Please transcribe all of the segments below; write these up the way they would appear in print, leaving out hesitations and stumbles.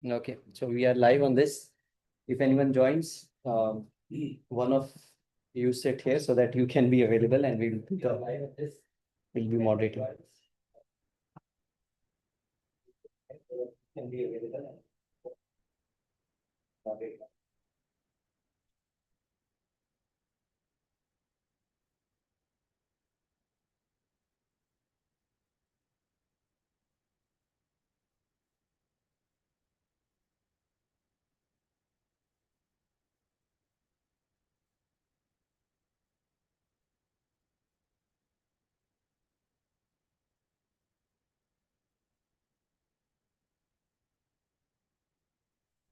Okay, so we are live on this. If anyone joins, one of you sit here so that you can be available and we will be live on this. We'll be moderating. Can be available and moderate.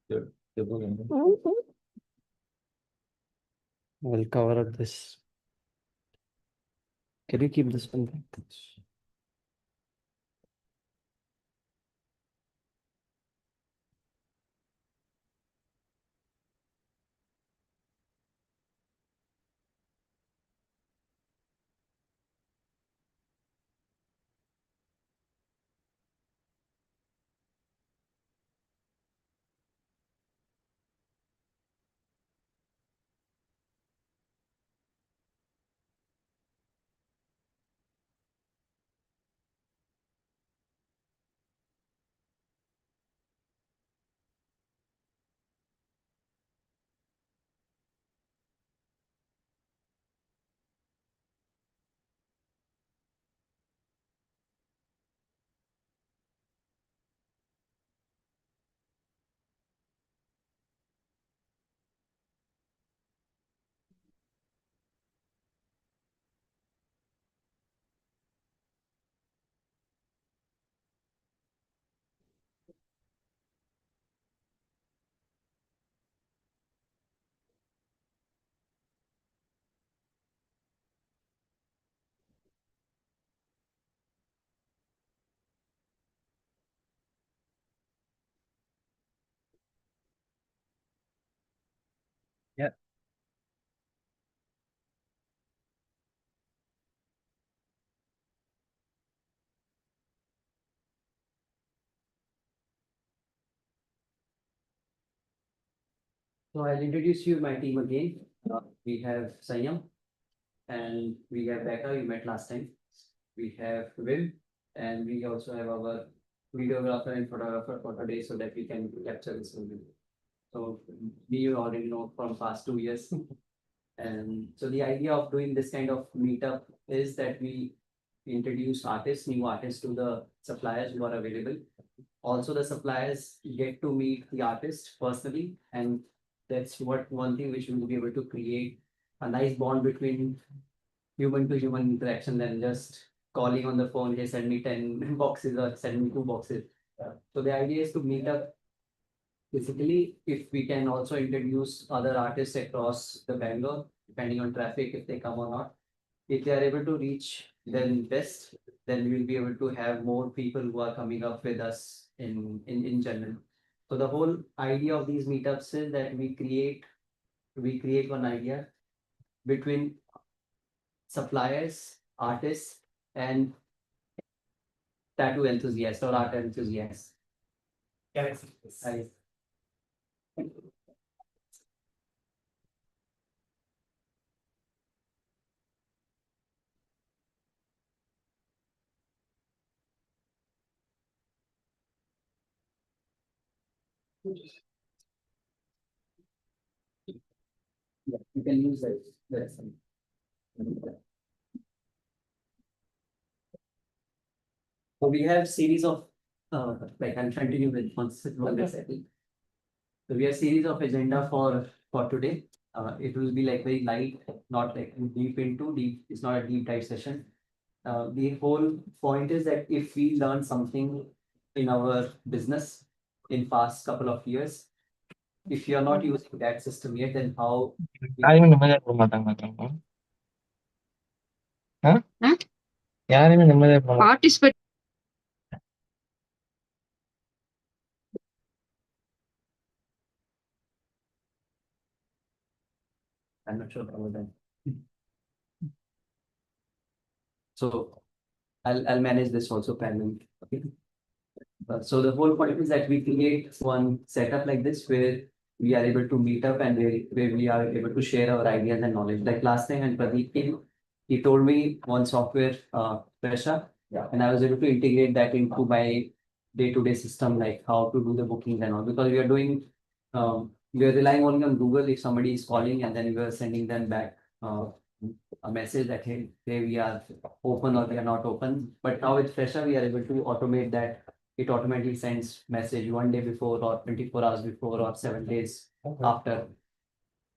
Good. We'll cover up this. Can you keep this one back? Yeah. So I'll introduce you my team again. We have Sanyam and we have Becca, you met last time. We have Wim and we also have our videographer and photographer for today so that we can capture this movie. So we you already know from past 2 years. And so the idea of doing this kind of meetup is that we introduce artists, new artists to the suppliers who are available. Also, the suppliers get to meet the artist personally, and that's what one thing which we will be able to create a nice bond between human to human interaction than just calling on the phone, hey, send me 10 boxes or send me 2 boxes. So the idea is to meet up physically. If we can also introduce other artists across the Bangalore, depending on traffic, if they come or not. If they are able to reach them best, then we will be able to have more people who are coming up with us in general. So the whole idea of these meetups is that we create one idea between suppliers, artists, and tattoo enthusiasts or art enthusiasts. Yes. Yeah, you can use that. That's So we have series of like I'll continue with one recipe. So we have series of agenda for today. It will be like very light, not like deep into deep. It's not a deep dive session. The whole point is that if we learn something in our business in past couple of years, if you are not using that system yet, then how? யாரையுமே நிம்மதியா இருக்க மாட்டாங்க மாட்டாங்க. ஆ? யாரையுமே நிம்மதியா இருக்க மாட்டாங்க. Participate. I'm not sure about that. So I'll manage this also parallel. Okay. So the whole point is that we create one setup like this where we are able to meet up and where we are able to share our ideas and knowledge. Like last time when Pradeep came, he told me one software, Presha, and I was able to integrate that into my day-to-day system, like how to do the bookings and all, because we are doing, we are relying only on Google if somebody is calling and then we are sending them back a message that hey, we are open or we are not open. But now with Fresher, we are able to automate that. It automatically sends message 1 day before or 24 hours before or 7 days Okay. after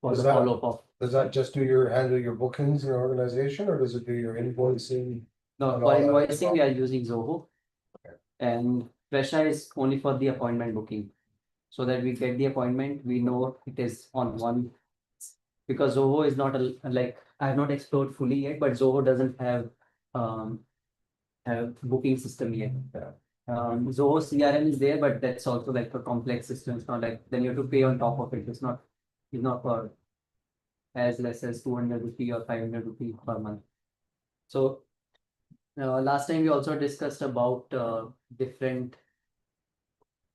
for Is the that- follow-up of. Does that just handle your bookings in your organization, or does it do your invoicing? No, and for all that invoicing, stuff? we are using Zoho. Okay. And Fresher is only for the appointment booking. So that we get the appointment, we know it is on one. Because Zoho is not like, I have not explored fully yet, but Zoho doesn't have booking system yet. Zoho CRM is there, but that's also like a complex system. It's not like then you have to pay on top of it. It's not for as less as 200 rupee or 500 rupee per month. So last time we also discussed about different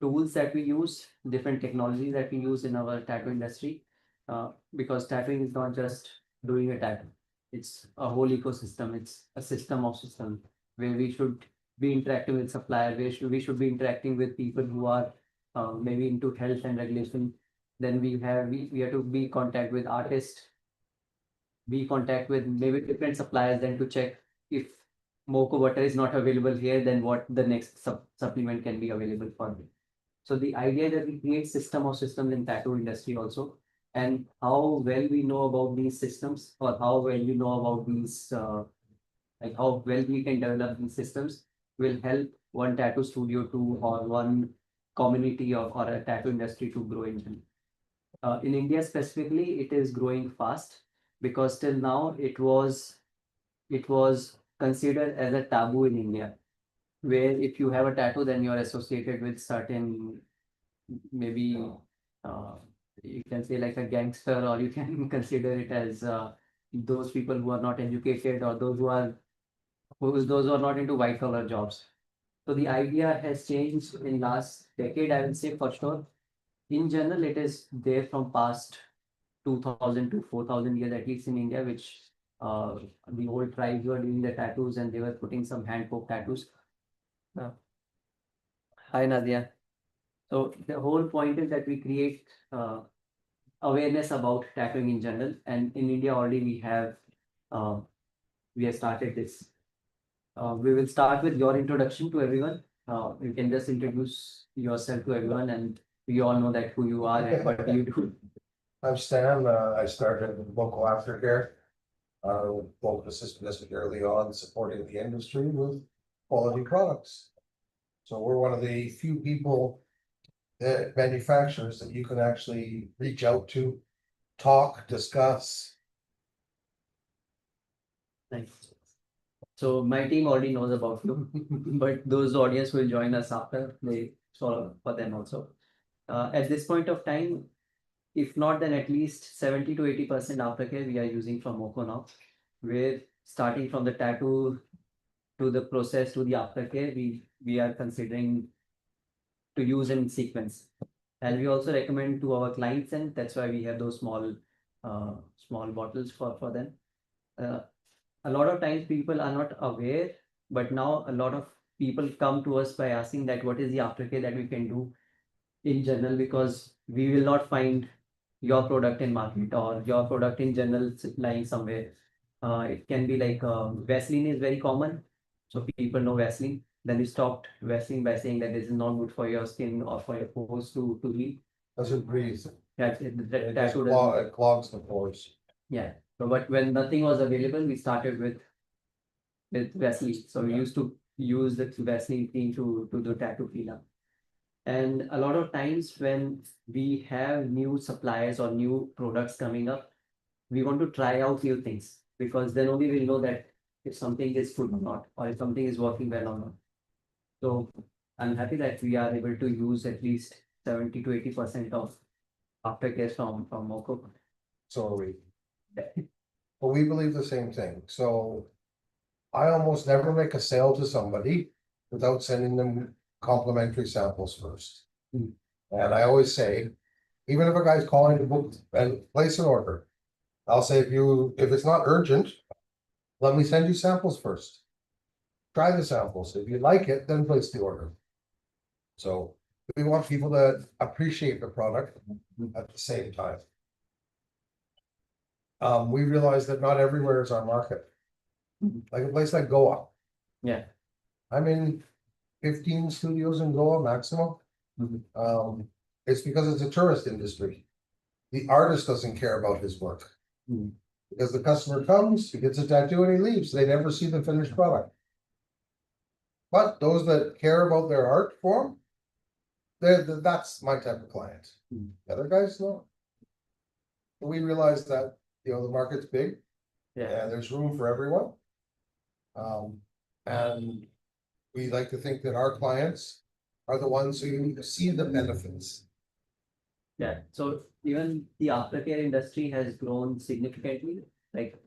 tools that we use, different technologies that we use in our tattoo industry. Because tattooing is not just doing a tattoo. It's a whole ecosystem. It's a system of systems where we should be interacting with suppliers, we should be interacting with people who are maybe into health and regulation. Then we have to be in contact with artists, be contact with maybe different suppliers, then to check if Moco butter is not available here, then what the next supplement can be available for me. So the idea that we create system of systems in tattoo industry also, and how well we know about these systems or how well we know about these, like how well we can develop these systems will help one tattoo studio to or one community of or a tattoo industry to grow in India specifically, it is growing fast because till now it was considered as a taboo in India, where if you have a tattoo, then you are associated with certain maybe uh, you can say like a gangster, or you can consider it as those people who are not educated or those who are not into white collar jobs. So the idea has changed in last decade, I will say for sure. In general, it is there from past 2000 to 4000 years, at least in India, which the old tribes were doing the tattoos and they were putting some hand poke tattoos. Uh, Hi, Nadia. So the whole point is that we create awareness about tattooing in general, and in India already uh, we have started this. We will start with your introduction to everyone. You can just introduce yourself to everyone, and we all know that who you are and what you do. I'm Stan, I started with local aftercare. Focus this early on supporting the industry with quality products. So we're one of the few people, manufacturers that you can actually reach out to, talk, discuss. Thanks. So my team already knows about you, but those audience will join us after they for them also. At this point of time, if not, then at least 70 to 80% aftercare we are using from Moco now. We're starting from the tattoo to the process to the aftercare. We are considering to use in sequence, and we also recommend to our clients, and that's why we have those small bottles for them. Uh, a lot of times people are not aware, but now a lot of people come to us by asking that what is the aftercare that we can do in general, because we will not find your product in market or your product in general lying somewhere. It can be like Vaseline is very common, so people know Vaseline. Then we stopped Vaseline by saying that this is not good for your skin or for your pores to heal. Doesn't breathe. That It just tattoo doesn't. it clogs the pores. Yeah. So, but when nothing was available, we started with Vaseline. So we used to use the Vaseline cream to do tattoo cleanup. And a lot of times when we have new suppliers or new products coming up, we want to try out new things, because then only we'll know that if something is good or not, or if something is working well or not. So I'm happy that we are able to use at least 70 to 80% of aftercare from Moco. So are we. But we believe the same thing, so. I almost never make a sale to somebody without sending them complimentary samples first. Hmm. And I always say, even if a guy's calling to book and place an order, I'll say, if it's not urgent, let me send you samples first. Try the samples. If you like it, then place the order. So we want people that appreciate the product at the same time. We realize that not everywhere is our market. Like a place like Goa. Yeah. I'm in 15 studios in Goa maximum. It's because it's a tourist industry. The artist doesn't care about his work. Hmm. Because the customer comes, he gets a tattoo and he leaves. They never see the finished product. But those that care about their art form, that's my type of client. Hmm. The other guys, no. We realize that, the market's big. Yeah. And there's room for everyone. And we like to think that our clients are the ones who see the benefits. Yeah, so even the aftercare industry has grown significantly. Like,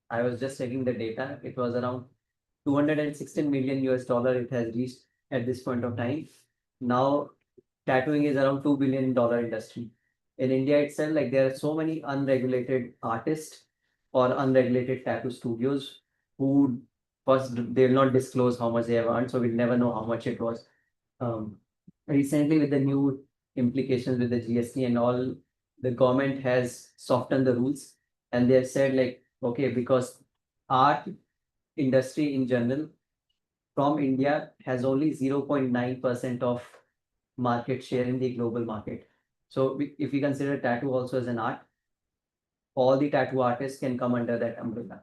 I was just checking the data, it was around $216 million it has reached at this point of time. Now, tattooing is around $2 billion industry. In India itself, like there are so many unregulated artists or unregulated tattoo studios who first they will not disclose how much they have earned, so we'll never know how much it was. Recently, with the new implications with the GST and all, the government has softened the rules and they have said like, okay, because art industry in general from India has only 0.9% of market share in the global market. So if we consider tattoo also as an art, all the tattoo artists can come under that umbrella,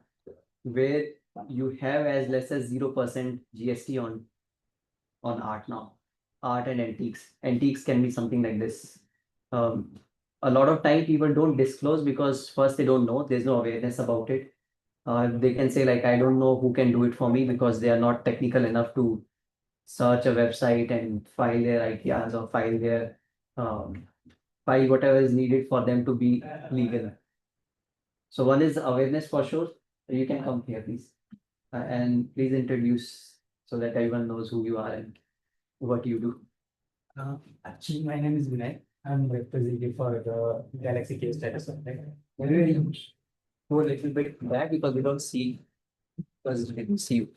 where you have as less as 0% GST on art now. Art and antiques. Antiques can be something like this. A lot of time people don't disclose because first they don't know, there's no awareness about it. They can say like, I don't know who can do it for me because they are not technical enough to search a website and file their ideas or file whatever is needed for them to be legal. So one is awareness for sure. You can come here, please. And please introduce so that everyone knows who you are and what you do. Actually, my name is Vinay. I'm representative for the Galaxy Case Status. Maybe go a little bit back because we don't see, because we can see you.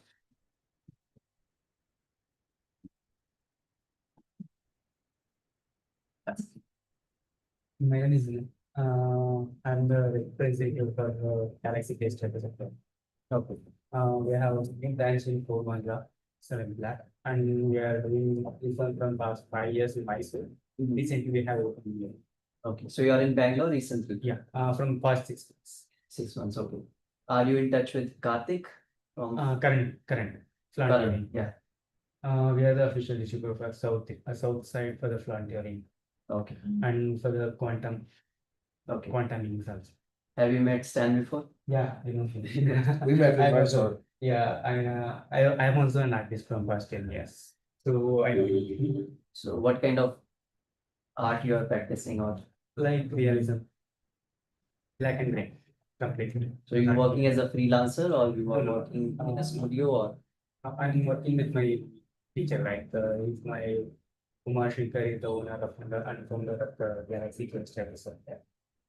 My name is Vinay. I'm the representative for the Galaxy Case Status. Okay. We have a big branch in Fort Mandra, 7 Black, and we are doing this one from past 5 years in Mysore. Recently, we have opened here. Okay, so you are in Bangalore recently? Yeah, from past 6 months. 6 months, okay. Are you in touch with Karthik from Current. Karan? Flantiering. Yeah, We are the official distributor for south side for the Flantiering okay, and for the quantum okay. rings also. Have you met Stan before? Yeah, I know. We met I in was Mysore. Yeah, I'm also an artist from past 10 years. So I know So what kind of art you are practicing or? like realism. Black and gray. Completely. So you're working as a freelancer or you are working in a studio or? I'm working with my teacher, right? He's my Kumar Shikar is the owner of and founder of the Galaxy Quest Service.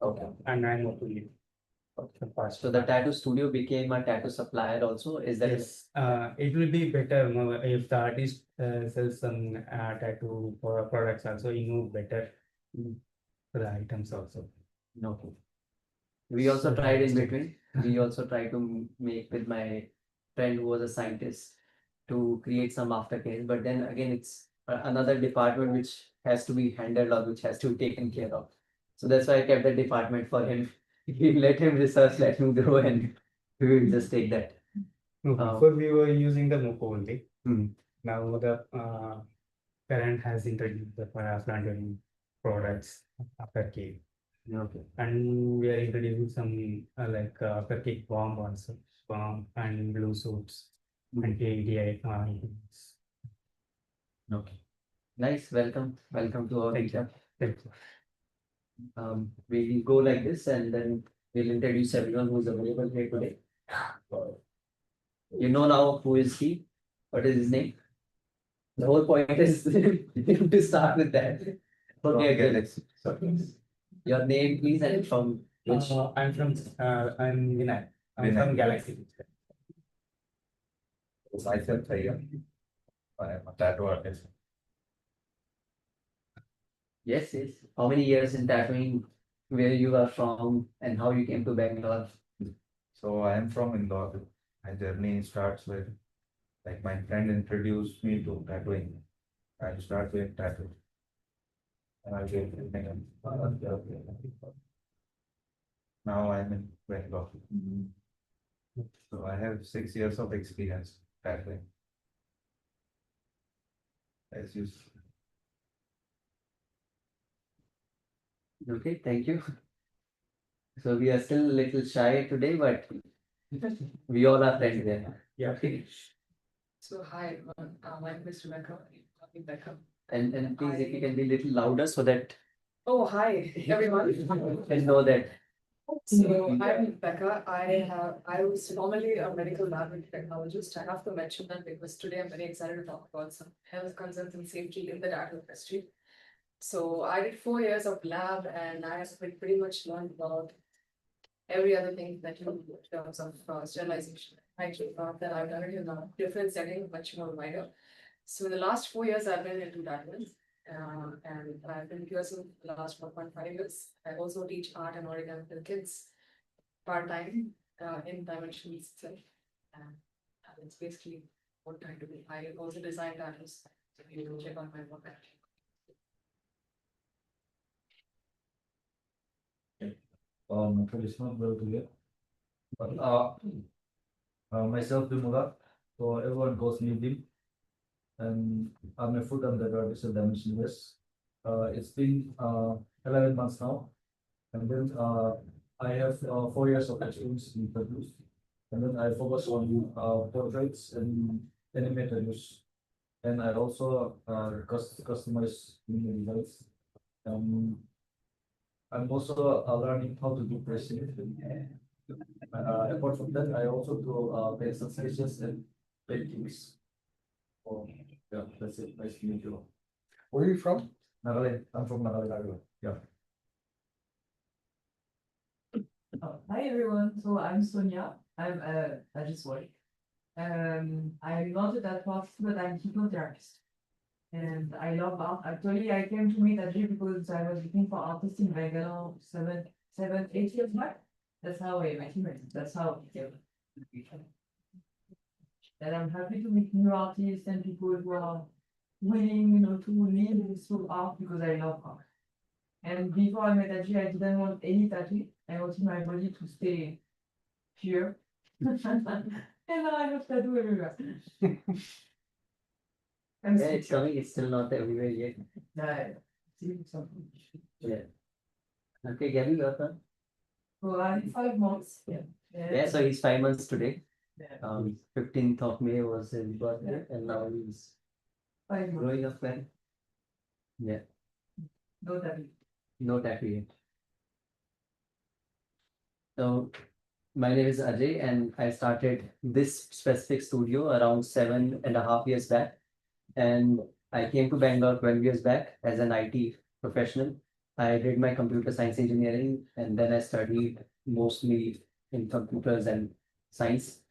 Okay. And I'm working with So the tattoo studio became a tattoo supplier also, is that? Yes, it will be better if the artist sells some tattoo products also, better for the items also. Okay. We also So tried in that's between. We also tried to make with my friend who was a scientist to create some aftercare, but then again, it's another department which has to be handled or which has to be taken care of. So that's why I kept the department for him. Let him research, let him grow, and we will just take that. No, before we were using the Moco only. Hmm. Now the parent has introduced the planting products after cake. Okay. And we are introducing some like after cake bomb also, bomb and blue suits and ADI. Okay. Nice. Welcome. Welcome to our Thank you. meetup. Thank you. We'll go like this and then we'll introduce everyone who's available here today. You know now who is he? What is his name? The whole point is to start with that. Okay, Galaxy. your name please and from which, I'm Vinay. I'm Vinay. from Galaxy. Myself, I am a tattoo artist. yes, yes. How many years in tattooing, where you are from and how you came to Bangalore? So I am from Indore. My journey starts with, like, my friend introduced me to tattooing. I start doing tattoo. And I get now I'm in Bangalore. So I have 6 years of experience tattooing. As you Okay, thank you. So we are still a little shy today, but we all are friends there. Yeah. Okay. So hi, everyone. My name is Rebecca. Rebecca. And please, if you can be a little louder so that Oh, hi, everyone. can know that. So I'm Rebecca. I was formerly a medical laboratory technologist. I have to mention that because today I'm very excited to talk about some health concerns and safety in the tattoo industry. So I did 4 years of lab and I have pretty much learned about every other thing that you do in terms of sterilization. Hygiene, that I've done it in a different setting, much more wider. So in the last 4 years, I've been into tattooing. And I've been piercing for the last 1.5 years. I also teach art and origami to kids part-time in Dimensions itself. And it's basically what I'm trying to do. I also design tattoos. So you can check out my work. Traditional well together. But myself Bimura, so everyone calls me Bim. And I'm a food and beverage artist at Dimension West. It's been 11 months now. And then I have 4 years of experience in tattoos. And then I focus on portraits and anime tattoos. And I also customize mini designs. I'm also learning how to do pressing. Apart from that, I also do pencil sketches and paintings. Oh, yeah, that's it. Nice to meet you. Where are you from? Nagaland. I'm from Nagaland. Yeah. Hi everyone, so I'm Sonia. I'm I just work. I'm not a tattoo artist, but I'm a hypnotherapist. And I love art. Actually, I came to meet Ajay because I was looking for artists in Bangalore 8 years back. That's how I met him. That's how it came. And I'm happy to meet new artists and people who are willing, to live through art because I love art. And before I met Ajay, I didn't want any tattoo. I wanted my body to stay pure. And now I have tattoo everywhere. I'm Yeah, it's coming, it's still not everywhere yet. something. Yeah. Okay, Gabby, your turn. So I'm 5 months. Yeah. Yeah, so he's 5 months today. Yeah. 15th of May was his birthday, and now he's 5 months. growing up well. Yeah, No tattoo. no tattoo yet. So my name is Ajay, and I started this specific studio around 7.5 years back. And I came to Bangalore 12 years back as an IT professional. I did my computer science engineering, and then I studied mostly in computers and science.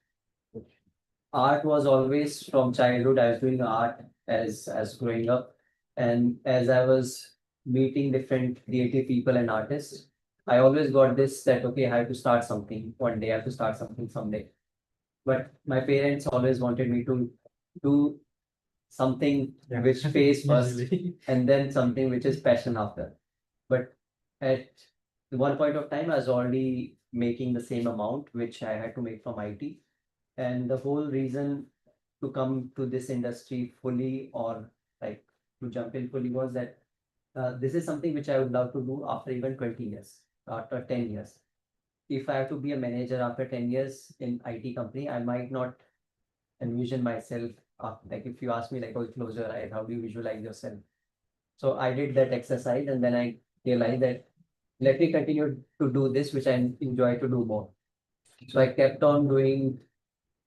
Art was always from childhood. I was doing art as growing up, and as I was meeting different creative people and artists, I always got this that okay, I have to start something one day. I have to start something someday. But my parents always wanted me to do something Yeah. which pays first Usually. and then something which is passion after. But at one point of time, I was already making the same amount which I had to make from IT. And the whole reason to come to this industry fully or like to jump in fully was that this is something which I would love to do after even 20 years, after 10 years. If I have to be a manager after 10 years in IT company, I might not envision myself. Like if you ask me like, oh, close your eyes, how do you visualize yourself? So I did that exercise and then I realized that let me continue to do this, which I enjoy to do more. So I kept on doing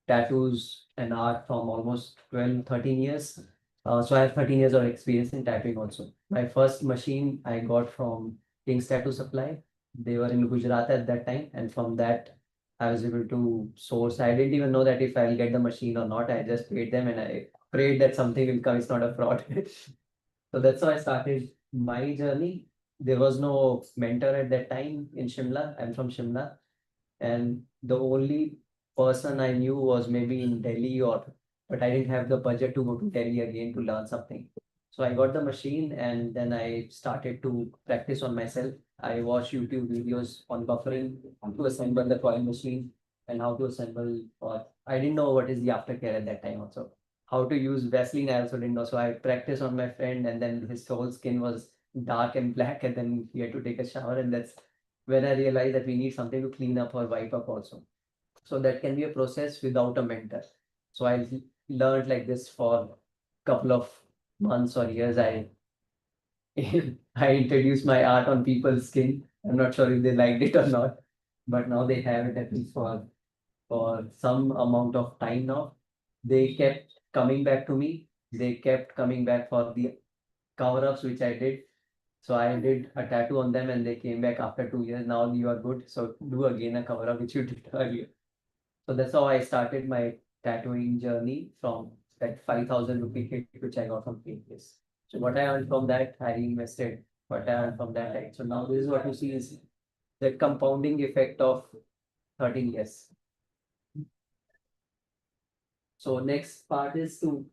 tattoos and art from almost 12, 13 years. So I have 13 years of experience in tattooing also. My first machine I got from King's Tattoo Supply. They were in Gujarat at that time, and from that I was able to source. I didn't even know that if I'll get the machine or not. I just paid them and I prayed that something will come. It's not a fraud. So that's how I started my journey. There was no mentor at that time in Shimla. I'm from Shimla, and the only person I knew was maybe in Delhi, or but I didn't have the budget to go to Delhi again to learn something. So I got the machine and then I started to practice on myself. I watched YouTube videos on buffering, how to assemble the coil machine and how to assemble, or I didn't know what is the aftercare at that time also. How to use Vaseline I also didn't know. So I practiced on my friend, and then his whole skin was dark and black, and then he had to take a shower, and that's when I realized that we need something to clean up or wipe up also. So that can be a process without a mentor. So I learned like this for couple of months or years. I introduced my art on people's skin. I'm not sure if they liked it or not, but now they have it at least for some amount of time now. They kept coming back to me. They kept coming back for the cover-ups which I did. So I did a tattoo on them and they came back after 2 years. Now you are good. So do again a cover up which you did earlier. So that's how I started my tattooing journey from that 5,000 rupee kit which I got from Paintless. So what I earned from that, I reinvested. What I earned from that, right? So now this is what you see is the compounding effect of 13 years. So next part is to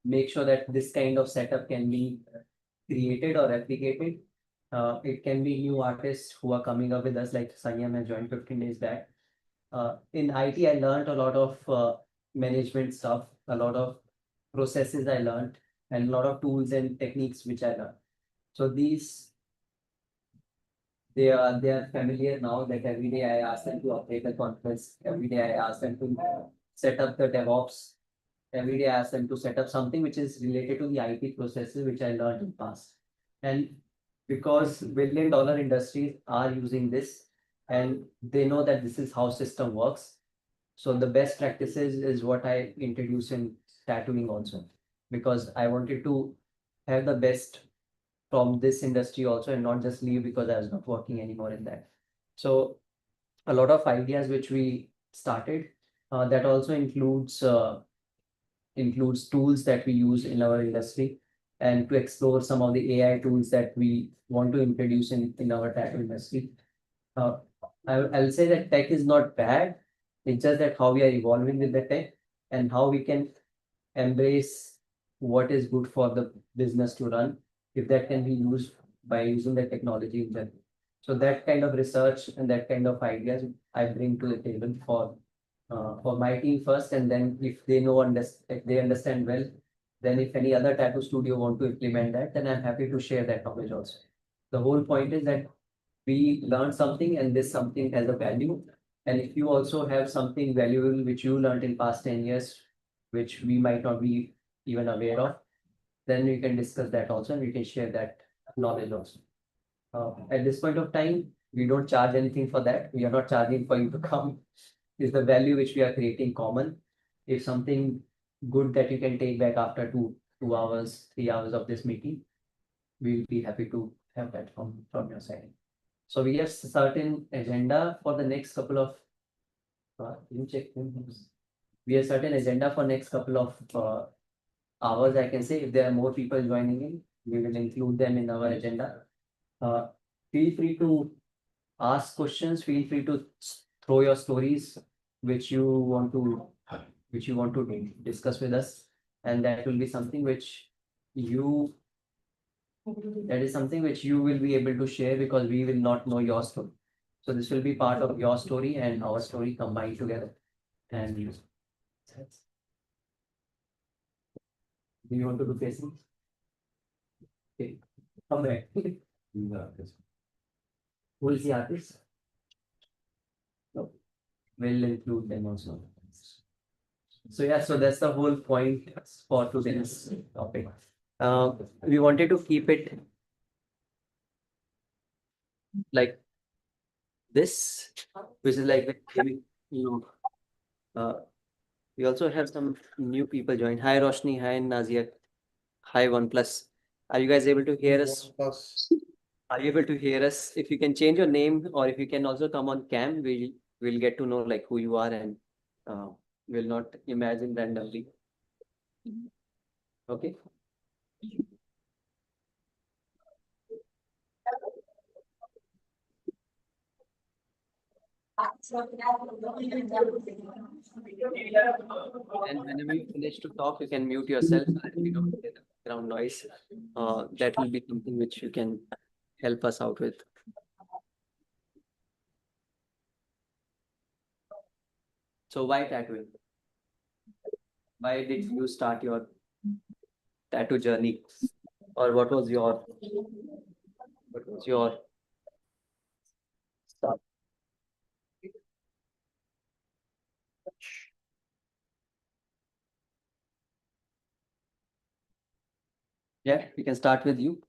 make sure that this kind of setup can be created or replicated. It can be new artists who are coming up with us, like Sanyam has joined 15 days back. In IT, I learned a lot of management stuff, a lot of processes I learned, and a lot of tools and techniques which I learned. So these they are familiar now. Like every day I ask them to update the conference. Every day I ask them to set up the DevOps. Every day I ask them to set up something which is related to the IT processes which I learned in past. And because billion-dollar industries are using this and they know that this is how system works. So the best practices is what I introduce in tattooing also, because I wanted to have the best from this industry also and not just leave because I was not working anymore in that. So a lot of ideas which we started, that also includes tools that we use in our industry, and to explore some of the AI tools that we want to introduce in our tattoo industry. Uh, I'll say that tech is not bad. It's just that how we are evolving with the tech and how we can embrace what is good for the business to run, if that can be used by using the technology in general. So that kind of research and that kind of ideas I bring to the table for my team first, and then if they know if they understand well, then if any other tattoo studio want to implement that, then I'm happy to share that knowledge also. The whole point is that we learn something and this something has a value. And if you also have something valuable which you learned in past 10 years, which we might not be even aware of, then we can discuss that also and we can share that knowledge also. At this point of time, we don't charge anything for that. We are not charging for you to come. Is the value which we are creating common. If something good that you can take back after 2 hours, 3 hours of this meeting, we'll be happy to have that from your side. So we have certain agenda for the next couple of, you check. We have certain agenda for next couple of hours, I can say. If there are more people joining in, we will include them in our agenda. Feel free to ask questions, feel free to throw your stories which you want to discuss with us, and that will be something which you will be able to share, because we will not know your story. So this will be part of your story and our story combined together. And do you want to do facing? Okay, come back. Who is the artist? No, we'll include them also. So yeah, so that's the whole point for today's topic. We wanted to keep it like this, which is like, you know, We also have some new people join. Hi Roshni, hi Nazia, hi OnePlus. Are you guys able to hear us? Plus, Are you able to hear us? If you can change your name or if you can also come on cam, we'll get to know like who you are and we'll not imagine randomly. Okay. And whenever you finish to talk, you can mute yourself and you don't get background noise. That will be something which you can help us out with. So why tattooing? Why did you start your tattoo journey? Or what was your start? Yeah, we can start with you.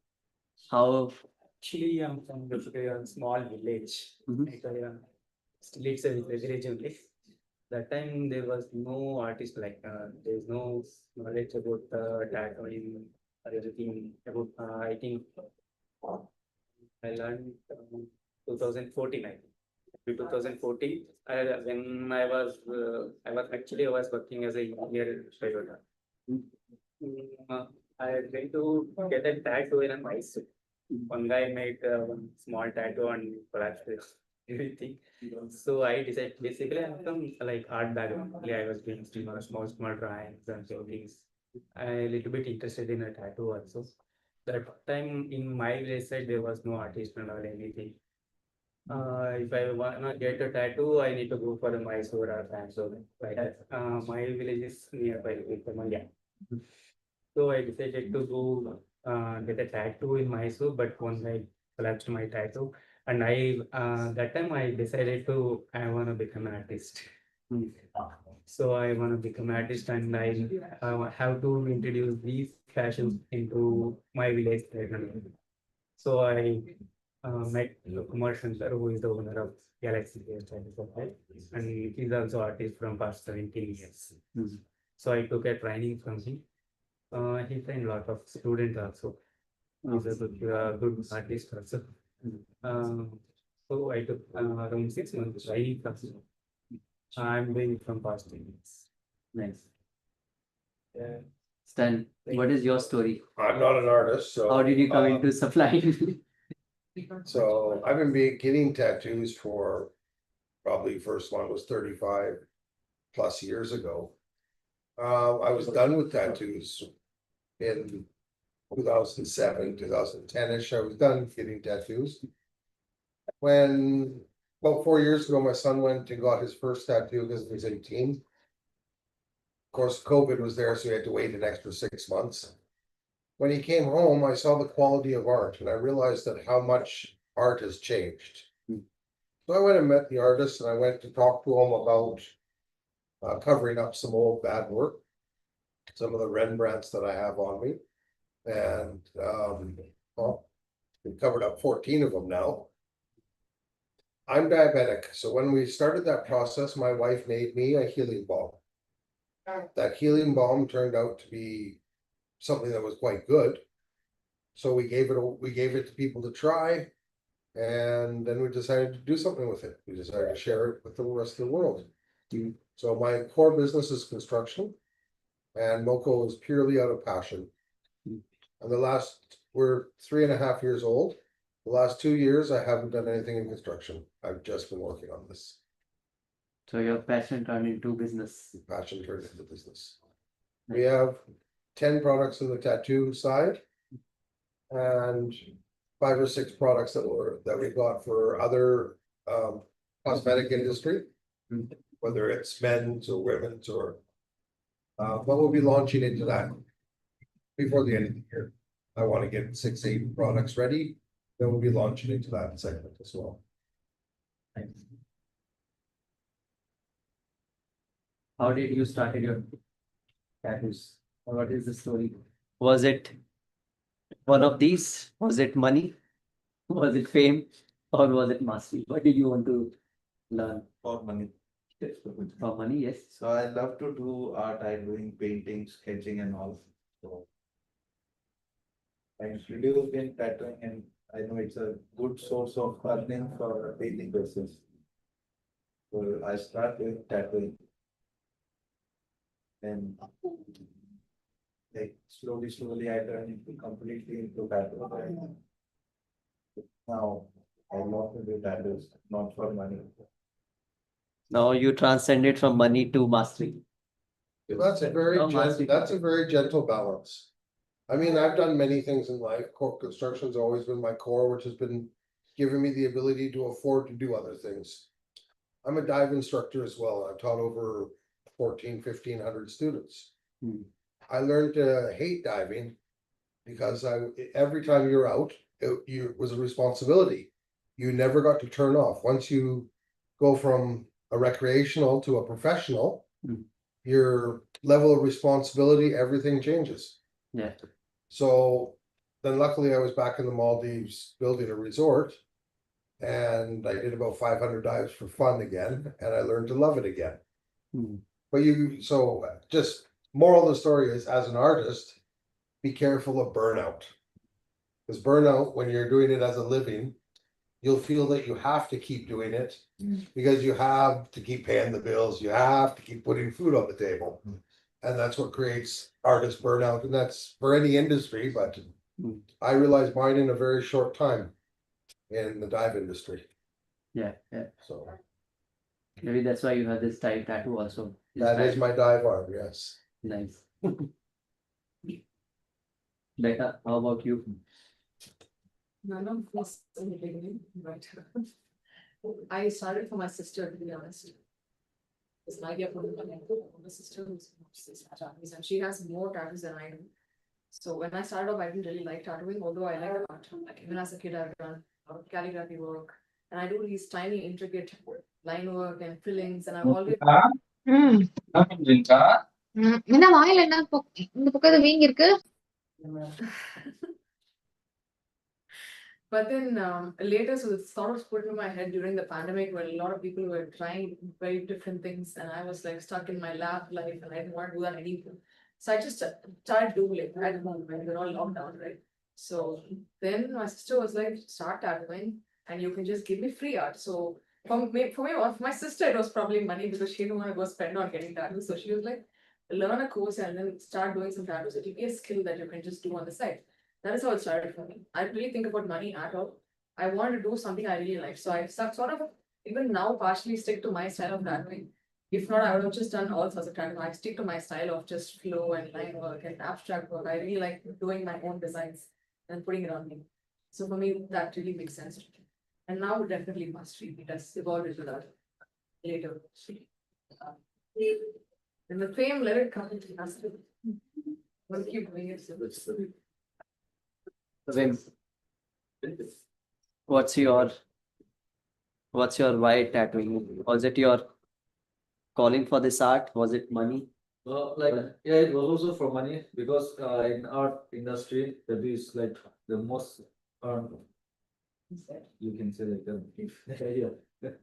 How Actually, I'm from basically a small village. Mhm. Actually, still it's a village only. That time there was no artist like there's no knowledge about tattooing or everything about I think I learned 2014 I think. In 2014 when I was working as a engineer in Toyota. I went to get a tattoo in Mysore. One guy made one small tattoo and collapsed everything. So I decided basically I'm from like art background. I was doing small drawings and so things. I a little bit interested in a tattoo also. That time in my village side there was no artist or anything. If I wanna get a tattoo, I need to go for a Mysore or Bangalore. Like that. My village is nearby with Maya. So I decided to go get a tattoo in Mysore, but once I collapsed my tattoo, and I that time I decided to I want to become an artist. So I want to become an artist, and I have to introduce these fashions into my village. So I met Kumar Shankar, who is the owner of Galaxy Hairstyles, okay? And he's also artist from past 17 years. So I took a training from him. He trained a lot of students also. He's a good artist also. So I took around 6 months training from him. I'm doing it from past 10 years. Nice. Yeah. Stan, what is your story? I'm not an artist, so. How did you come into supplying? So I've been getting tattoos for probably first one was 35 plus years ago. I was done with tattoos in 2007, 2010-ish. I was done getting tattoos. When about 4 years ago, my son went and got his first tattoo because he was 18. Of course, COVID was there, so he had to wait an extra 6 months. When he came home, I saw the quality of art and I realized that how much art has changed. So I went and met the artist and I went to talk to him about covering up some old bad work, some of the Rembrandts that I have on me. And well, we've covered up 14 of them now. I'm diabetic, so when we started that process, my wife made me a healing balm. That healing balm turned out to be something that was quite good. So we gave it to people to try, and then we decided to do something with it. We decided to share it with the rest of the world. So my core business is construction, and Moco is purely out of passion. And we're 3.5 years old. The last 2 years, I haven't done anything in construction. I've just been working on this. So your passion turned into business. Passion turned into business. We have 10 products in the tattoo side and 5 or 6 products that we got for other cosmetic industry, whether it's men's or women's or but we'll be launching into that before the end of the year. I want to get 6-8 products ready, then we'll be launching into that segment as well. How did you started your tattoos? Or what is the story? Was it one of these? Was it money? Was it fame? Or was it mastery? What did you want to learn? For money. For money, yes. So I love to do art. I'm doing painting, sketching and all. So I introduced in tattooing and I know it's a good source of earning for a daily basis. So I start with tattooing. And like slowly I turn into completely into tattoo. Now I love to do tattoos, not for money. Now you transcended from money to mastery. That's a very, No, mastery. that's a very gentle balance. I mean, I've done many things in life. Core construction's always been my core, which has been giving me the ability to afford to do other things. I'm a dive instructor as well. I've taught over 1,500 students. Hmm. I learned to hate diving because every time you're out, it was a responsibility. You never got to turn off. Once you go from a recreational to a professional, Hmm. your level of responsibility, everything changes. Yeah. So then luckily I was back in the Maldives building a resort. And I did about 500 dives for fun again, and I learned to love it again. Hmm. But so just moral of the story is, as an artist, be careful of burnout. Because burnout, when you're doing it as a living, you'll feel that you have to keep doing it because you have to keep paying the bills, you have to keep putting food on the table. And that's what creates artist burnout, and that's for any industry, but I realized mine in a very short time in the dive industry. Yeah, yeah. So Maybe that's why you have this type tattoo also. This that is type. my dive arm, yes. Nice. Becca, how about you? None of this in the beginning, but I started for my sister, to be honest. It's an idea for my sister who's tattoos, and she has more tattoos than I do. So when I started off, I didn't really like tattooing, although I like art. Like even as a kid, I've done a lot of calligraphy work, and I do these tiny, intricate line work and fillings, and I've always. என்ன வாயில என்ன இந்த பக்கம் வீங்கி இருக்கு. But then later, so it sort of put in my head during the pandemic when a lot of people were trying very different things, and I was like stuck in my lab life and I didn't want to do that anymore. So I just started doing it at home when we were all locked down, right? So then my sister was like, start tattooing and you can just give me free art. So for my sister, it was probably money because she didn't want to go spend on getting tattoos. So she was like, learn a course and then start doing some tattoos. It will be a skill that you can just do on the side. That is how it started for me. I didn't really think about money at all. I wanted to do something I really like. So I sort of, even now, partially stick to my style of tattooing. If not, I would have just done all sorts of tattooing. I stick to my style of just flow and line work and abstract work. I really like doing my own designs and putting it on me. So for me, that really makes sense to me. And now definitely mastery. It has evolved into that later. And the fame, let it come into mastery. We'll keep doing it. Vim, what's your why tattooing? Was it your calling for this art? Was it money? Yeah, it was also for money because in art industry that is like the most you can say like yeah.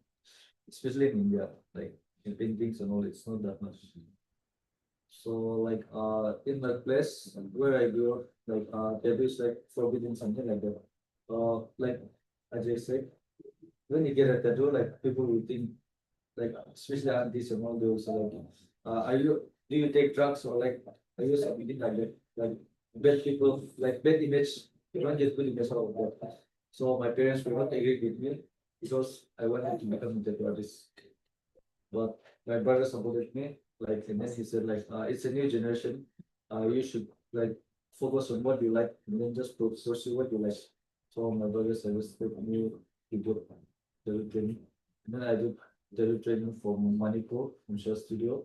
Especially in India, like in paintings and all, it's not that much. So like in the place where I grew up, like there is like forbidden something like that. Like Ajay said, when you get a tattoo, like people will think like especially aunties and all, they also like do you take drugs or like are you something like that? Like bad people, like bad image, you don't get good image out of that. So my parents will not agree with me because I wanted to become a tattoo artist. But my brother supported me, like, and then he said like it's a new generation. You should like focus on what you like and then just pursue what you like. So my brother suggested me to do tattoo training. And then I did tattoo training from Manipur, from Share Studio.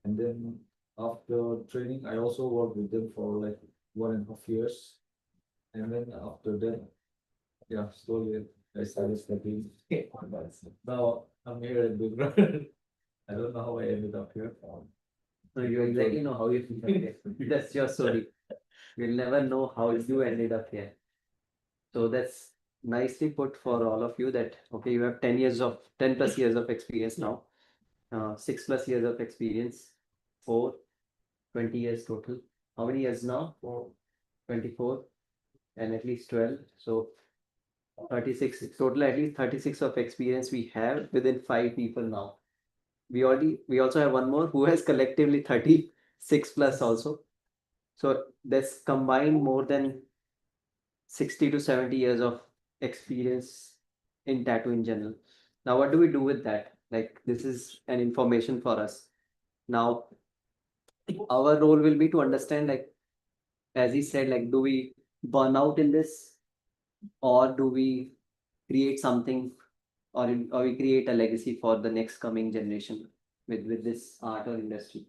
And then after training, I also worked with them for like 1.5 years. And then after that, yeah, slowly I started studying. Now I'm here at Big I don't know how I ended up here. So you exactly know how you ended up here. That's your story. You'll never know how you ended up here. So that's nicely put for all of you that okay, you have 10 plus years of experience now. 6+ years of experience, 20 years total. How many years now? 24 and at least 12. So 36 total, at least 36 of experience we have within 5 people now. We also have one more who has collectively 36 plus also. So that's combined more than 60 to 70 years of experience in tattoo in general. Now, what do we do with that? Like, this is an information for us. Now, our role will be to understand, like, as he said, like, do we burn out in this, or do we create something, or we create a legacy for the next coming generation with this art or industry?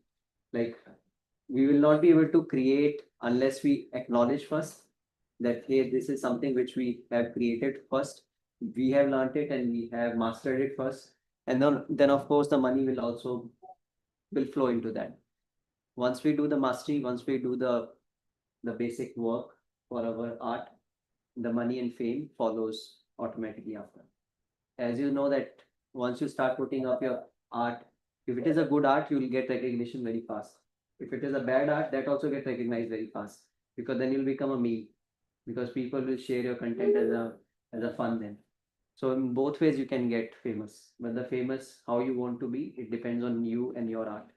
Like, we will not be able to create unless we acknowledge first that, hey, this is something which we have created first, we have learned it and we have mastered it first, and then of course the money will flow into that. Once we do the mastery, once we do the basic work for our art, the money and fame follows automatically after. As you know that once you start putting up your art, if it is a good art, you will get recognition very fast. If it is a bad art, that also get recognized very fast, because then you'll become a meme, because people will share your content as a fun then. So in both ways you can get famous, but the famous how you want to be, it depends on you and your art.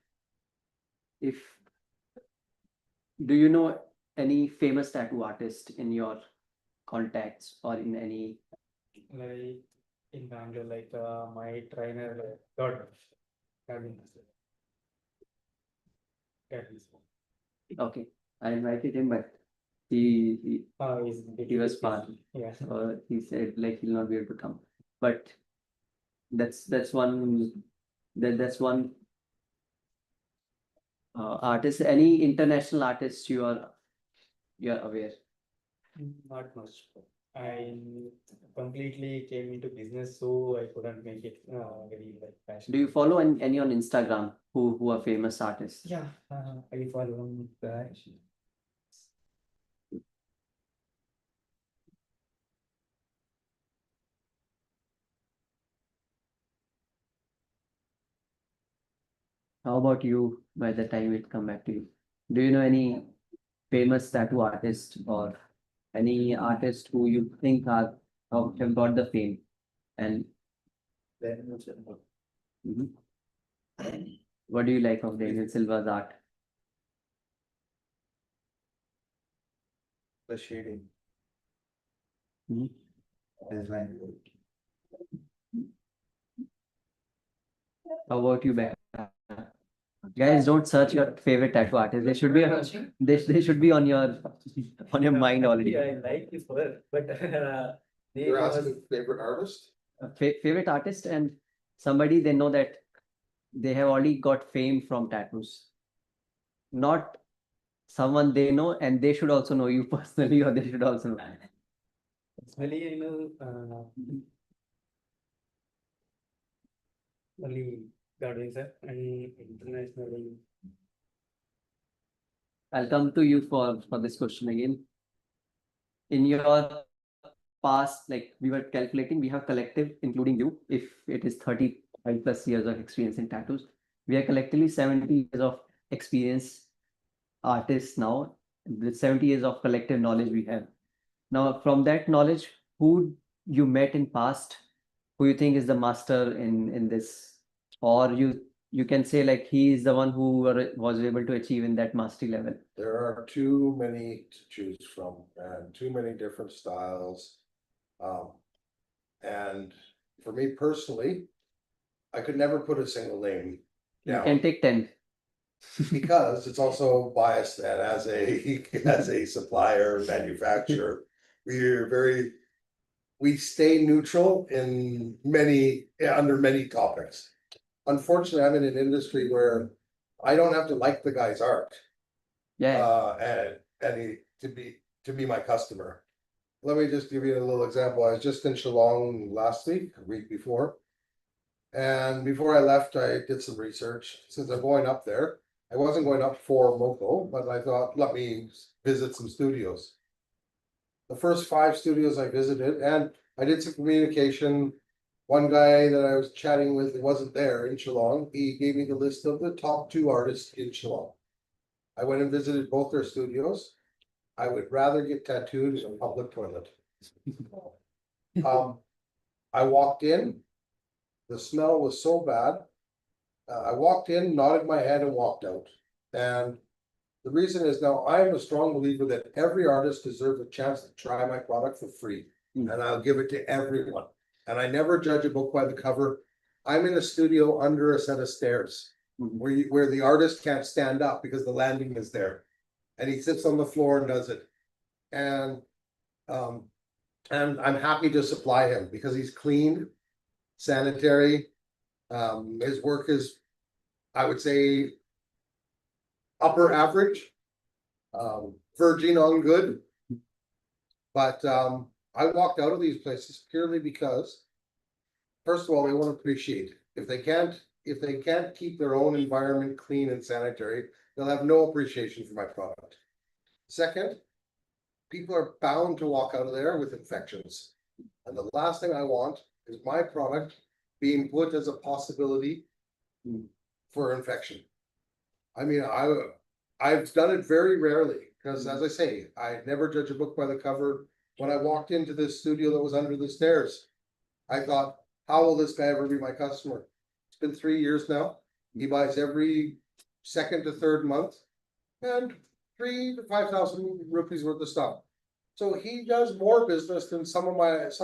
Do you know any famous tattoo artist in your contacts or in any? Like in Bangalore, like my trainer, God, Okay, I invited him, but he was far. Yeah. He said like he'll not be able to come. But that's one artist. Any international artists you are aware? Not much. I completely came into business, so I couldn't make it very like passionate. Do you follow any on Instagram who are famous artists? Yeah, I follow that. How about you? By the time it come back to you, do you know any famous tattoo artist or any artist who you think have got the fame? And Mhm. What do you like of Daniel Silva's art? The shading. Mhm. Design. How about you, Becca? Guys, don't search your favorite tattoo artist. They should be they should be on your mind already. Yeah, I like his work, but they You're was asking favorite artist? Favorite artist and somebody they know that they have already got fame from tattoos. Not someone they know and they should also know you personally, or they should also know. personally, I know only Godwin sir, and internationally. I'll come to you for this question again. In your past, like we were calculating, we have collective, including you, if it is 35+ years of experience in tattoos, we are collectively 70 years of experience artists now, with 70 years of collective knowledge we have. Now, from that knowledge, who you met in past, who you think is the master in this, or you can say like he is the one who was able to achieve in that mastery level. There are too many to choose from and too many different styles. And for me personally, I could never put a single name You down can take 10. because it's also biased, and as a supplier, manufacturer, we stay neutral in under many topics. Unfortunately, I'm in an industry where I don't have to like the guy's art. Yeah. And to be my customer. Let me just give you a little example. I was just in Shillong last week, a week before. And before I left, I did some research. Since I'm going up there, I wasn't going up for Moco, but I thought, let me visit some studios. The first 5 studios I visited, and I did some communication One guy that I was chatting with, wasn't there in Shillong, he gave me the list of the top 2 artists in Shillong. I went and visited both their studios. I would rather get tattooed in a public toilet. I walked in, the smell was so bad. I walked in, nodded my head and walked out. And the reason is now I am a strong believer that every artist deserves a chance to try my product for free. And I'll give it to everyone. And I never judge a book by the cover. I'm in a studio under a set of stairs where the artist can't stand up because the landing is there. And he sits on the floor and does it. And I'm happy to supply him because he's clean, sanitary. His work is, I would say, upper average, verging on good. But I walked out of these places purely because, first of all, they won't appreciate it. If they can't keep their own environment clean and sanitary, they'll have no appreciation for my product. Second, people are bound to walk out of there with infections. And the last thing I want is my product being put as a possibility for infection. I mean, I've done it very rarely, because as I say, I never judge a book by the cover. When I walked into this studio that was under the stairs, I thought, how will this guy ever be my customer? It's been 3 years now. He buys every second to third month and 3,000 to 5,000 rupees worth of stuff. So he does more business than some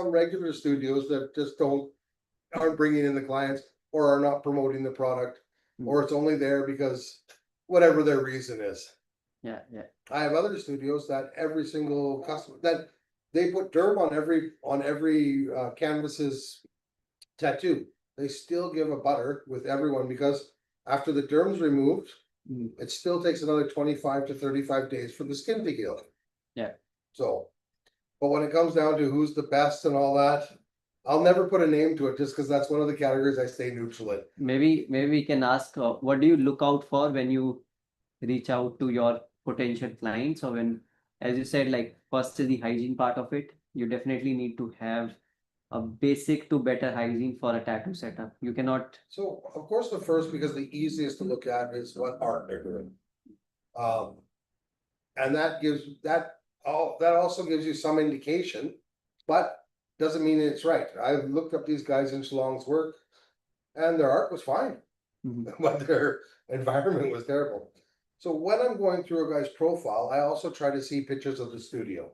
regular studios that just aren't bringing in the clients or are not promoting the product, or it's only there because whatever their reason is. Yeah. I have other studios that every single customer that they put derm on every canvas's tattoo. They still give a butter with everyone because after the derm's removed, it still takes another 25 to 35 days for the skin to heal. Yeah. So, but when it comes down to who's the best and all that, I'll never put a name to it just because that's one of the categories I stay neutral in. Maybe we can ask, what do you look out for when you reach out to your potential clients? Or when, as you said, like first is the hygiene part of it. You definitely need to have a basic to better hygiene for a tattoo setup. You cannot. So of course, the first, because the easiest to look at is what art they're doing. And that also gives you some indication, but doesn't mean it's right. I've looked up these guys in Shillong's work and their art was fine, but their environment was terrible. So when I'm going through a guy's profile, I also try to see pictures of the studio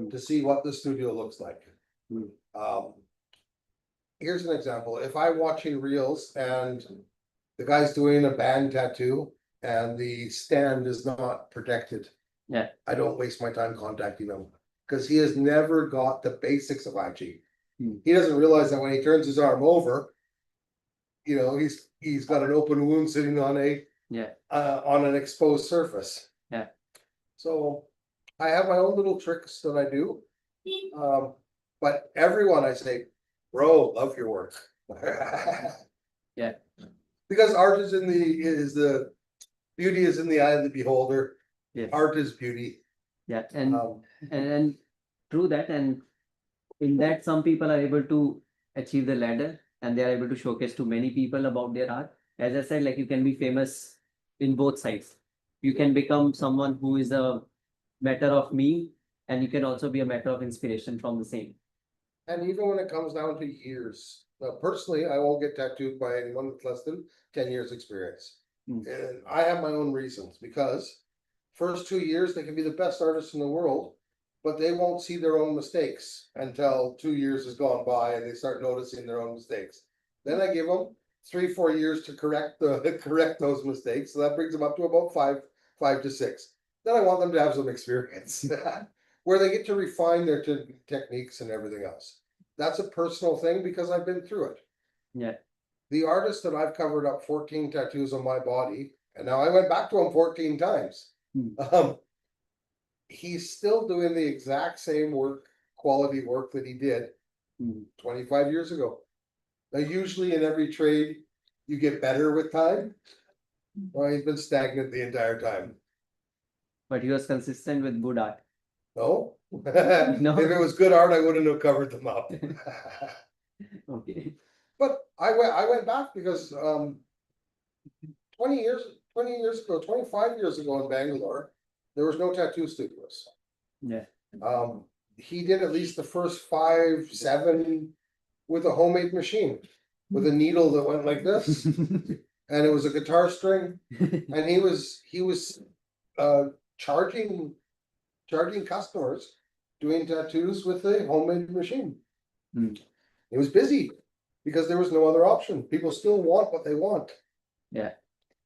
to see what the studio looks like. Here's an example. If I'm watching reels and the guy's doing a band tattoo and the stand is not protected, I don't waste my time contacting him because he has never got the basics of hygiene. He doesn't realize that when he turns his arm over, he's got an open wound sitting on on an exposed surface. So I have my own little tricks that I do. But everyone I say, bro, love your work. Because art is the beauty is in the eye of the beholder. Art is beauty. And true that, and in that some people are able to achieve the ladder and they are able to showcase to many people about their art. As I said, like you can be famous in both sides. You can become someone who is a matter of me, and you can also be a matter of inspiration from the same. And even when it comes down to years, personally, I won't get tattooed by anyone with less than 10 years experience. And I have my own reasons, because first 2 years, they can be the best artists in the world, but they won't see their own mistakes until 2 years has gone by and they start noticing their own mistakes. Then I give them 3-4 years to correct those mistakes. So that brings them up to about five to 6. Then I want them to have some experience where they get to refine their techniques and everything else. That's a personal thing because I've been through it. The artist that I've covered up 14 tattoos on my body, and now I went back to him 14 times. He's still doing the exact same quality work that he did 25 years ago. Now, usually in every trade, you get better with time. Well, he's been stagnant the entire time. But he was consistent with good art. No, No. if it was good art, I wouldn't have covered them up. Okay. I went back because, 20 years ago, 25 years ago in Bangalore, there was no tattoo studios. Yeah. He did at least the first 5, 7 with a homemade machine, with a needle that went like this, and it was a guitar string, and he was charging customers doing tattoos with a homemade machine. Hmm. It was busy because there was no other option. People still want what they want.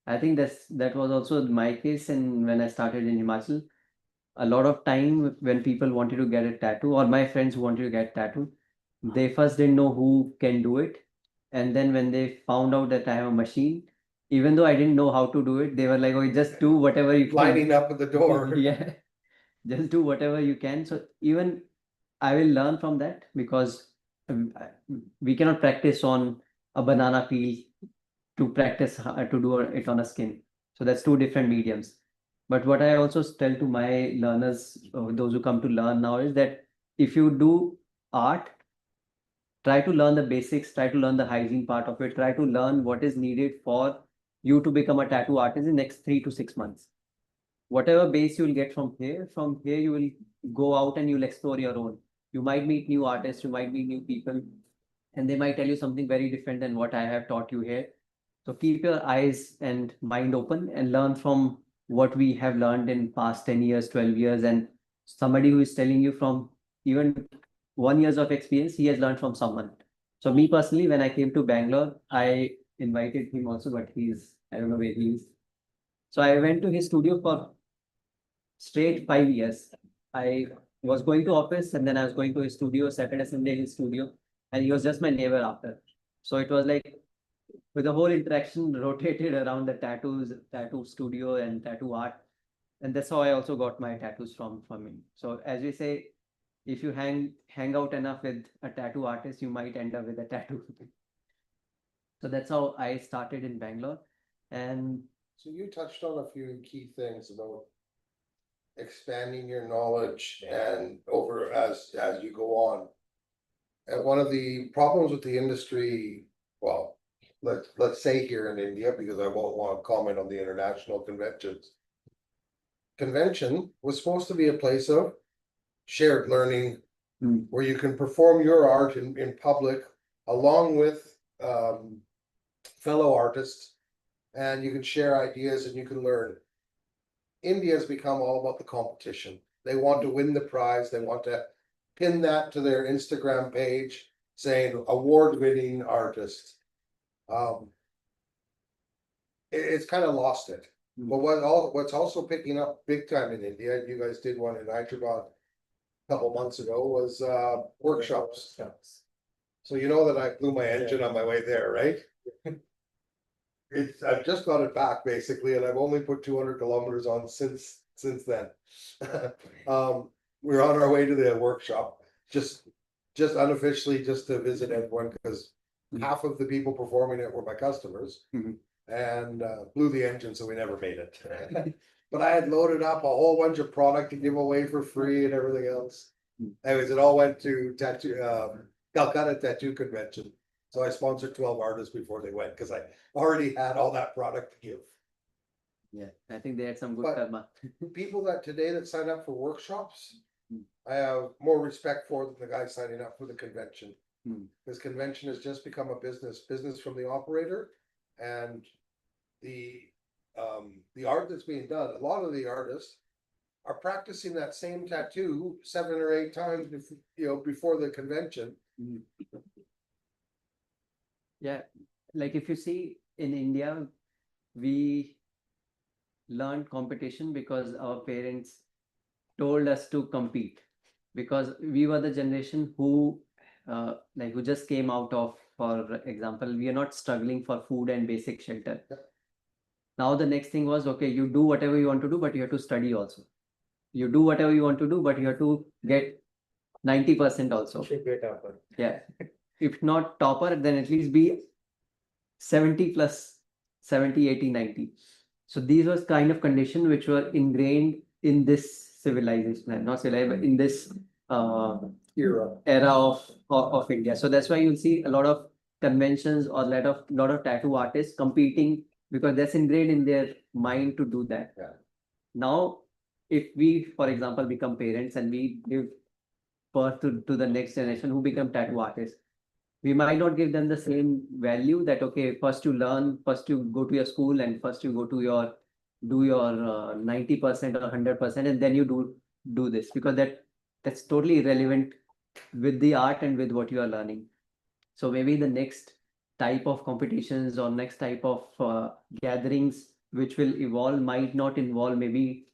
I think that was also my case, and when I started in Himachal, a lot of time when people wanted to get a tattoo, or my friends who wanted to get tattoo, they first didn't know who can do it, and then when they found out that I have a machine, even though I didn't know how to do it, they were like, "Oh, just do whatever you can." Lining up at the door. Yeah, just do whatever you can. So even I will learn from that, because we cannot practice on a banana peel to practice to do it on a skin. So that's two different mediums. But what I also tell to my learners, those who come to learn now, is that if you do art, try to learn the basics, try to learn the hygiene part of it, try to learn what is needed for you to become a tattoo artist in the next 3 to 6 months. Whatever base you will get from here you will go out and you'll explore your own. You might meet new artists, you might meet new people, and they might tell you something very different than what I have taught you here. So keep your eyes and mind open and learn from what we have learned in past 10 years, 12 years, and somebody who is telling you from even 1 years of experience, he has learned from someone. So me personally, when I came to Bangalore, I invited him also, but I don't know where he is. So I went to his studio for straight 5 years. I was going to office and then I was going to his studio, Saturday, Sunday, his studio, and he was just my neighbor after. So it was like, with the whole interaction rotated around the tattoo studio and tattoo art. And that's how I also got my tattoos from him. So as we say, if you hang out enough with a tattoo artist, you might end up with a tattoo. So that's how I started in Bangalore. And So you touched on a few key things about expanding your knowledge and over as you go on. And one of the problems with the industry, well, let's say here in India, because I won't want to comment on the international conventions. Convention was supposed to be a place of shared learning, where you can perform your art in public along with fellow artists, and you can share ideas and you can learn. India has become all about the competition. They want to win the prize. They want to pin that to their Instagram page saying award-winning artist. It's kind of lost it. But what's also picking up big time in India, you guys did one in Hyderabad a couple months ago, was workshops. So you know that I blew my engine on my way there, right? I've just got it back basically, and I've only put 200 kilometers on since then. We're on our way to the workshop, just unofficially, just to visit everyone, because half of the people performing it were my customers. And blew the engine, so we never made it. But I had loaded up a whole bunch of product to give away for free and everything else. Anyways, it all went to Calcutta Tattoo Convention. So I sponsored 12 artists before they went, because I already had all that product to give. yeah, I think they had some good But- karma. People that today that sign up for workshops, I have more respect for than the guys signing up for the convention. This convention has just become a business from the operator, and the art that's being done. A lot of the artists are practicing that same tattoo 7 or 8 times before the convention. Yeah, like if you see in India, we learned competition because our parents told us to compete, because we were the generation who who just came out of, for example, we are not struggling for food and basic shelter. Now the next thing was, okay, you do whatever you want to do, but you have to study also. You do whatever you want to do, but you have to get 90% also. Should be a topper. Yeah. If not topper, then at least be 70 plus 70, 80, 90. So these was kind of condition which were ingrained in this civilization, not civilization, but in this era of India. So that's why you'll see a lot of conventions or lot of tattoo artists competing because that's ingrained in their mind to do that. Yeah. Now, if we, for example, become parents and we give birth to the next generation who become tattoo artists, we might not give them the same value that, okay, first you learn, first you go to your school and first you go to your, do your 90% or 100% and then you do this because that's totally irrelevant with the art and with what you are learning. So maybe the next type of competitions or next type of gatherings which will evolve might not involve maybe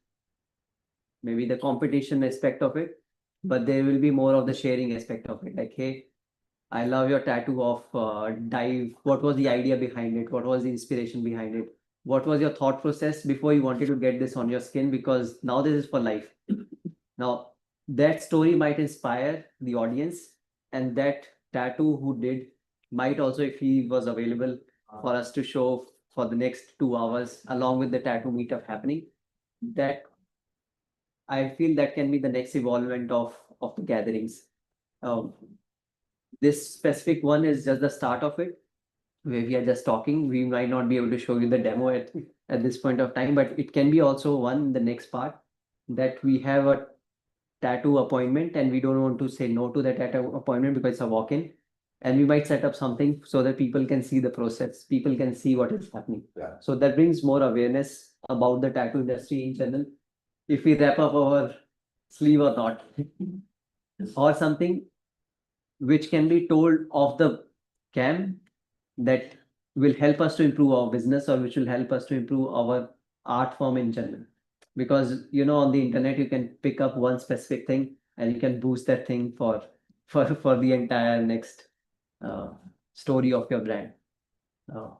the competition aspect of it, but there will be more of the sharing aspect of it. Like, hey, I love your tattoo of dive. What was the idea behind it? What was the inspiration behind it? What was your thought process before you wanted to get this on your skin? Because now this is for life. Now, that story might inspire the audience, and that tattoo who did might also, if he was available for us to show for the next 2 hours, along with the tattoo meetup happening, that I feel that can be the next evolvement of the gatherings. This specific one is just the start of it, where we are just talking. We might not be able to show you the demo at this point of time, but it can be also one, the next part, that we have a tattoo appointment and we don't want to say no to the tattoo appointment because it's a walk-in. And we might set up something so that people can see the process, people can see what is happening. Yeah. So that brings more awareness about the tattoo industry in general. If we wrap up our sleeve or not, or something which can be told off the cam that will help us to improve our business or which will help us to improve our art form in general. Because on the internet you can pick up one specific thing and you can boost that thing for the entire next story of your brand.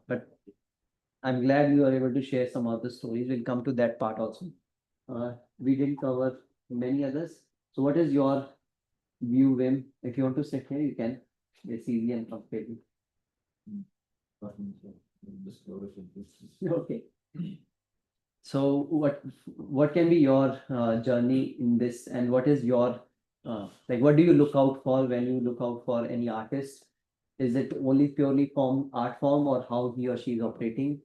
But I'm glad you are able to share some of the stories. We'll come to that part also. We didn't cover many others. So what is your view, Wim? If you want to sit here, you can. It's easy and comfortable. Okay. So what can be your journey in this, and what is your like? What do you look out for when you look out for any artist? Is it only purely from art form or how he or she is operating?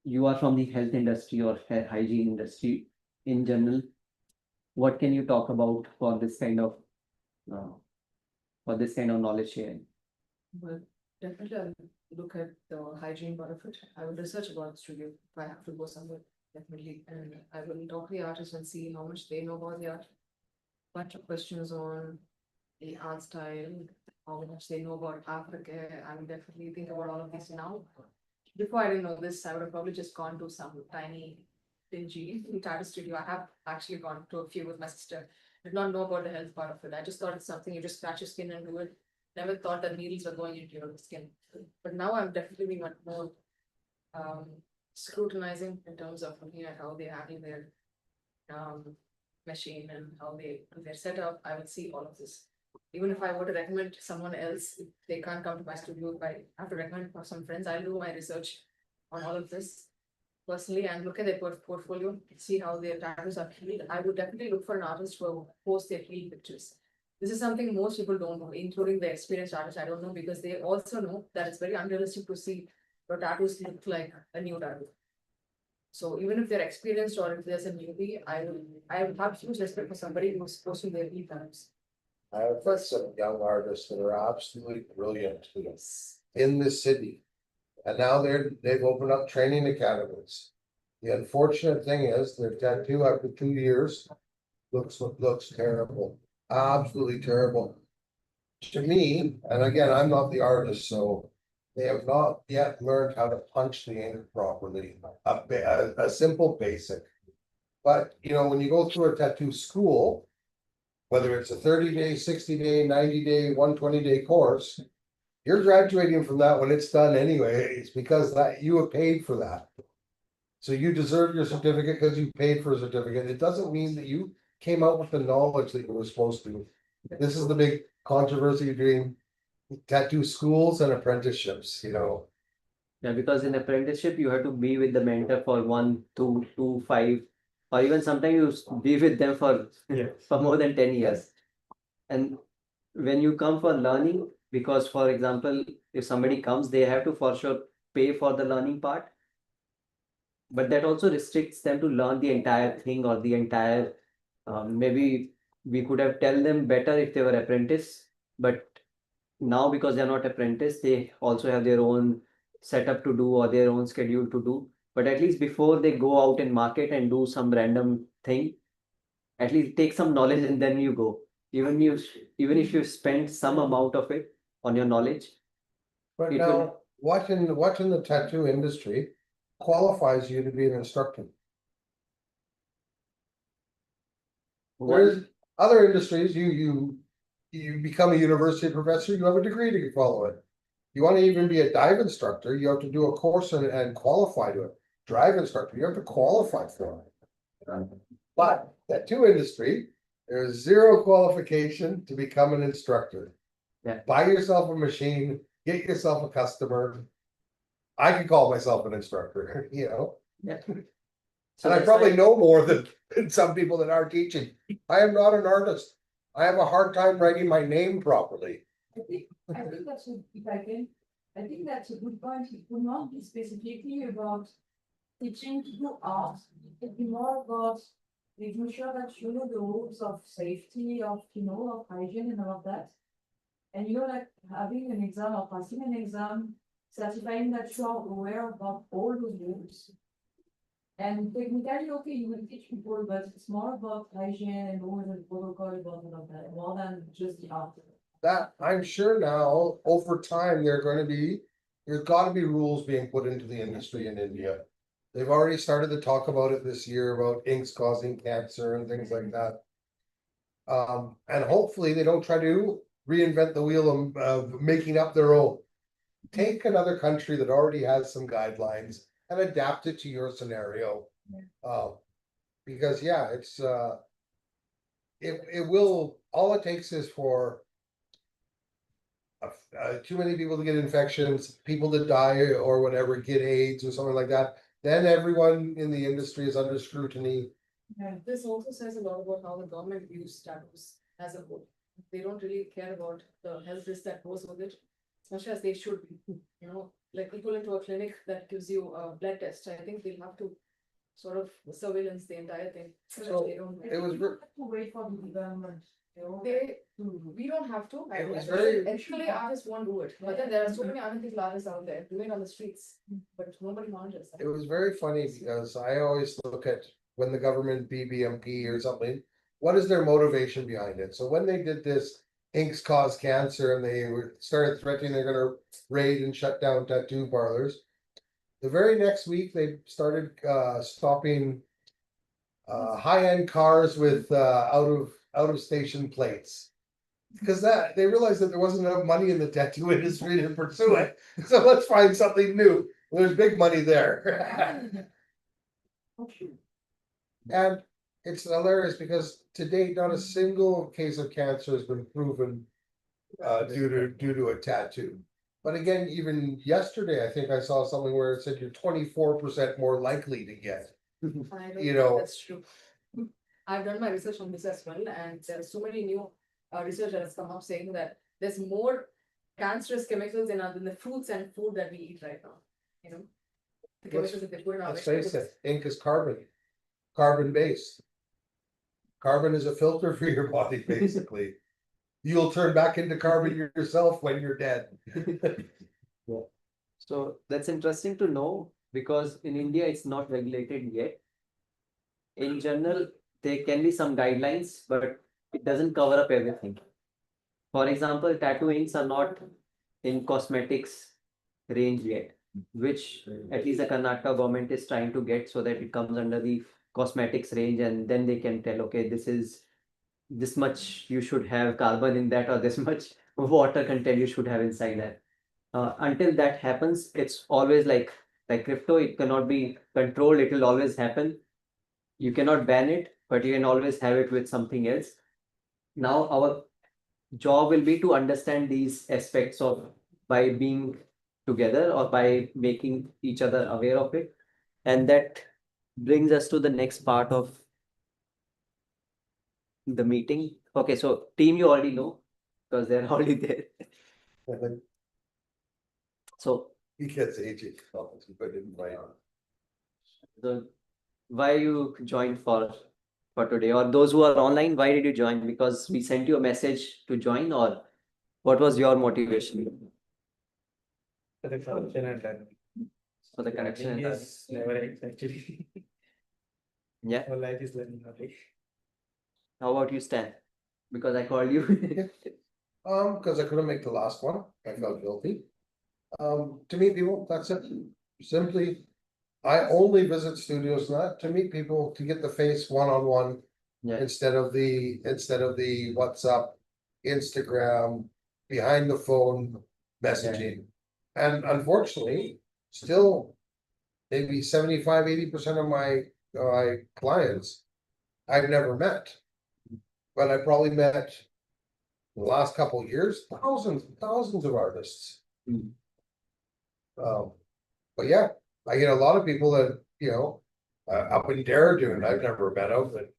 You are from the health industry or hygiene industry in general. What can you talk about for this kind of knowledge sharing? Well, definitely I'll look at the hygiene part of it. I will research about the studio if I have to go somewhere, definitely. And I will talk to the artists and see how much they know about the art. Bunch of questions on the art style, how much they know about Africa. I will definitely think about all of this now. Before I didn't know this, I would have probably just gone to some tiny dingy tattoo studio. I have actually gone to a few with my sister. Did not know about the health part of it. I just thought it's something you just scratch your skin and do it. Never thought that needles were going into your skin. But now I'm definitely being much more scrutinizing in terms of looking at how they handle their machine and how they're set up. I would see all of this. Even if I were to recommend someone else, if they can't come to my studio, if I have to recommend for some friends, I'll do my research on all of this personally and look at their portfolio, see how their tattoos are healed. I would definitely look for an artist who posts their healed pictures. This is something most people don't know, including the experienced artists. I don't know because they also know that it's very unrealistic to see your tattoos look like a new tattoo. So even if they're experienced or if there's a newbie, I have huge respect for somebody who's posting their healed tattoos. I have some young artists that are absolutely brilliant in this city. And now they've opened up training academies. The unfortunate thing is their tattoo after 2 years looks terrible, absolutely terrible. To me, and again, I'm not the artist, so they have not yet learned how to punch the ink properly, a simple basic. But when you go through a tattoo school, whether it's a 30-day, 60-day, 90-day, 120-day course, you're graduating from that when it's done anyway. It's because that you have paid for that. So you deserve your certificate because you paid for a certificate. It doesn't mean that you came out with the knowledge that you were supposed to. This is the big controversy between tattoo schools and apprenticeships, Yeah, because in apprenticeship you have to be with the mentor for 1, 2, 5, or even sometimes you be with them for more than 10 years. And when you come for learning, because for example, if somebody comes, they have to for sure pay for the learning part. But that also restricts them to learn the entire thing or the entire, maybe we could have tell them better if they were apprentice, but now because they're not apprentice, they also have their own setup to do or their own schedule to do. But at least before they go out and market and do some random thing, at least take some knowledge and then you go. Even if you spend some amount of it on your knowledge, But It now, watching the tattoo industry qualifies you to be an instructor. Whereas other industries, you become a university professor, you have a degree to follow it. You want to even be a dive instructor, you have to do a course and qualify to it. Drive instructor, you have to qualify for it. But tattoo industry, there's zero qualification to become an instructor. Yeah. Buy yourself a machine, get yourself a customer. I can call myself an instructor, you know, yeah. and I that's probably why- know more than some people that are teaching. I am not an artist. I have a hard time writing my name properly. I think that's a, if I can, I think that's a good point. It would not be specifically about teaching to do art. It'd be more about making sure that you know the rules of safety, of hygiene and all of that. And like having an exam or passing an exam, certifying that you are aware about all those rules. And technically, okay, you will teach people, but it's more about hygiene and rules and protocol about all of that, more than just the art. That, I'm sure now, over time, there's gotta be rules being put into the industry in India. They've already started to talk about it this year, about inks causing cancer and things like that. And hopefully they don't try to reinvent the wheel of making up their own. Take another country that already has some guidelines and adapt it to your scenario. Because yeah, it's it will, all it takes is for too many people to get infections, people to die or whatever, get AIDS or something like that. Then everyone in the industry is under scrutiny. Yeah, this also says a lot about how the government views tattoos as a whole. They don't really care about the health risk that goes with it, as much as they should be, like equivalent to a clinic that gives you a blood test. I think they'll have to sort of surveillance the entire thing. So that So, they don't. It was You have to wait for the government. We don't have to. It was very- Actually, artists won't do it, but then there are so many unethical artists out there doing it on the streets, but nobody monitors that. It was very funny because I always look at when the government BBMP or something, what is their motivation behind it? So when they did this inks cause cancer and they started threatening they're gonna raid and shut down tattoo parlors. The very next week, they started stopping high-end cars with out of station plates. Because that they realized that there wasn't enough money in the tattoo industry to pursue it. So let's find something new. There's big money there. And it's hilarious because to date, not a single case of cancer has been proven due to a tattoo. But again, even yesterday, I think I saw something where it said you're 24% more likely to get. I don't You think know- that's true. I've done my research on this as well, and there are so many new research that has come up saying that there's more cancerous chemicals in the fruits and food that we eat right now, The chemicals that they put in our Let's face vegetables. it, ink is carbon based. Carbon is a filter for your body, basically. You'll turn back into carbon yourself when you're dead. So that's interesting to know because in India it's not regulated yet. In general, there can be some guidelines, but it doesn't cover up everything. For example, tattoo inks are not in cosmetics range yet, which at least the Karnataka government is trying to get so that it comes under the cosmetics range and then they can tell, okay, this much you should have carbon in that or this much water content you should have inside that. Until that happens, it's always like crypto, it cannot be controlled, it will always happen. You cannot ban it, but you can always have it with something else. Now our job will be to understand these aspects of by being together or by making each other aware of it. And that brings us to the next part of the meeting. Okay, so team you already know because they're already there. So He gets AJ calls, but didn't write. the why you joined for today, or those who are online, why did you join? Because we sent you a message to join, or what was your motivation For the connection and learning. for the connection? And Learning is never ends actually. yeah, Our life is learning only. how about you, Stan? Because I called you. Because I couldn't make the last one, I felt guilty. To meet people, that's it. Simply, I only visit studios not to meet people, to get the face one-on-one. Yeah. Instead of the WhatsApp, Instagram, behind the phone messaging. And unfortunately, still maybe 75-80% of my clients I've never met. But I probably met in the last couple of years, thousands of artists. Hmm. But yeah, I get a lot of people that, up in Darradune, I've never met of, but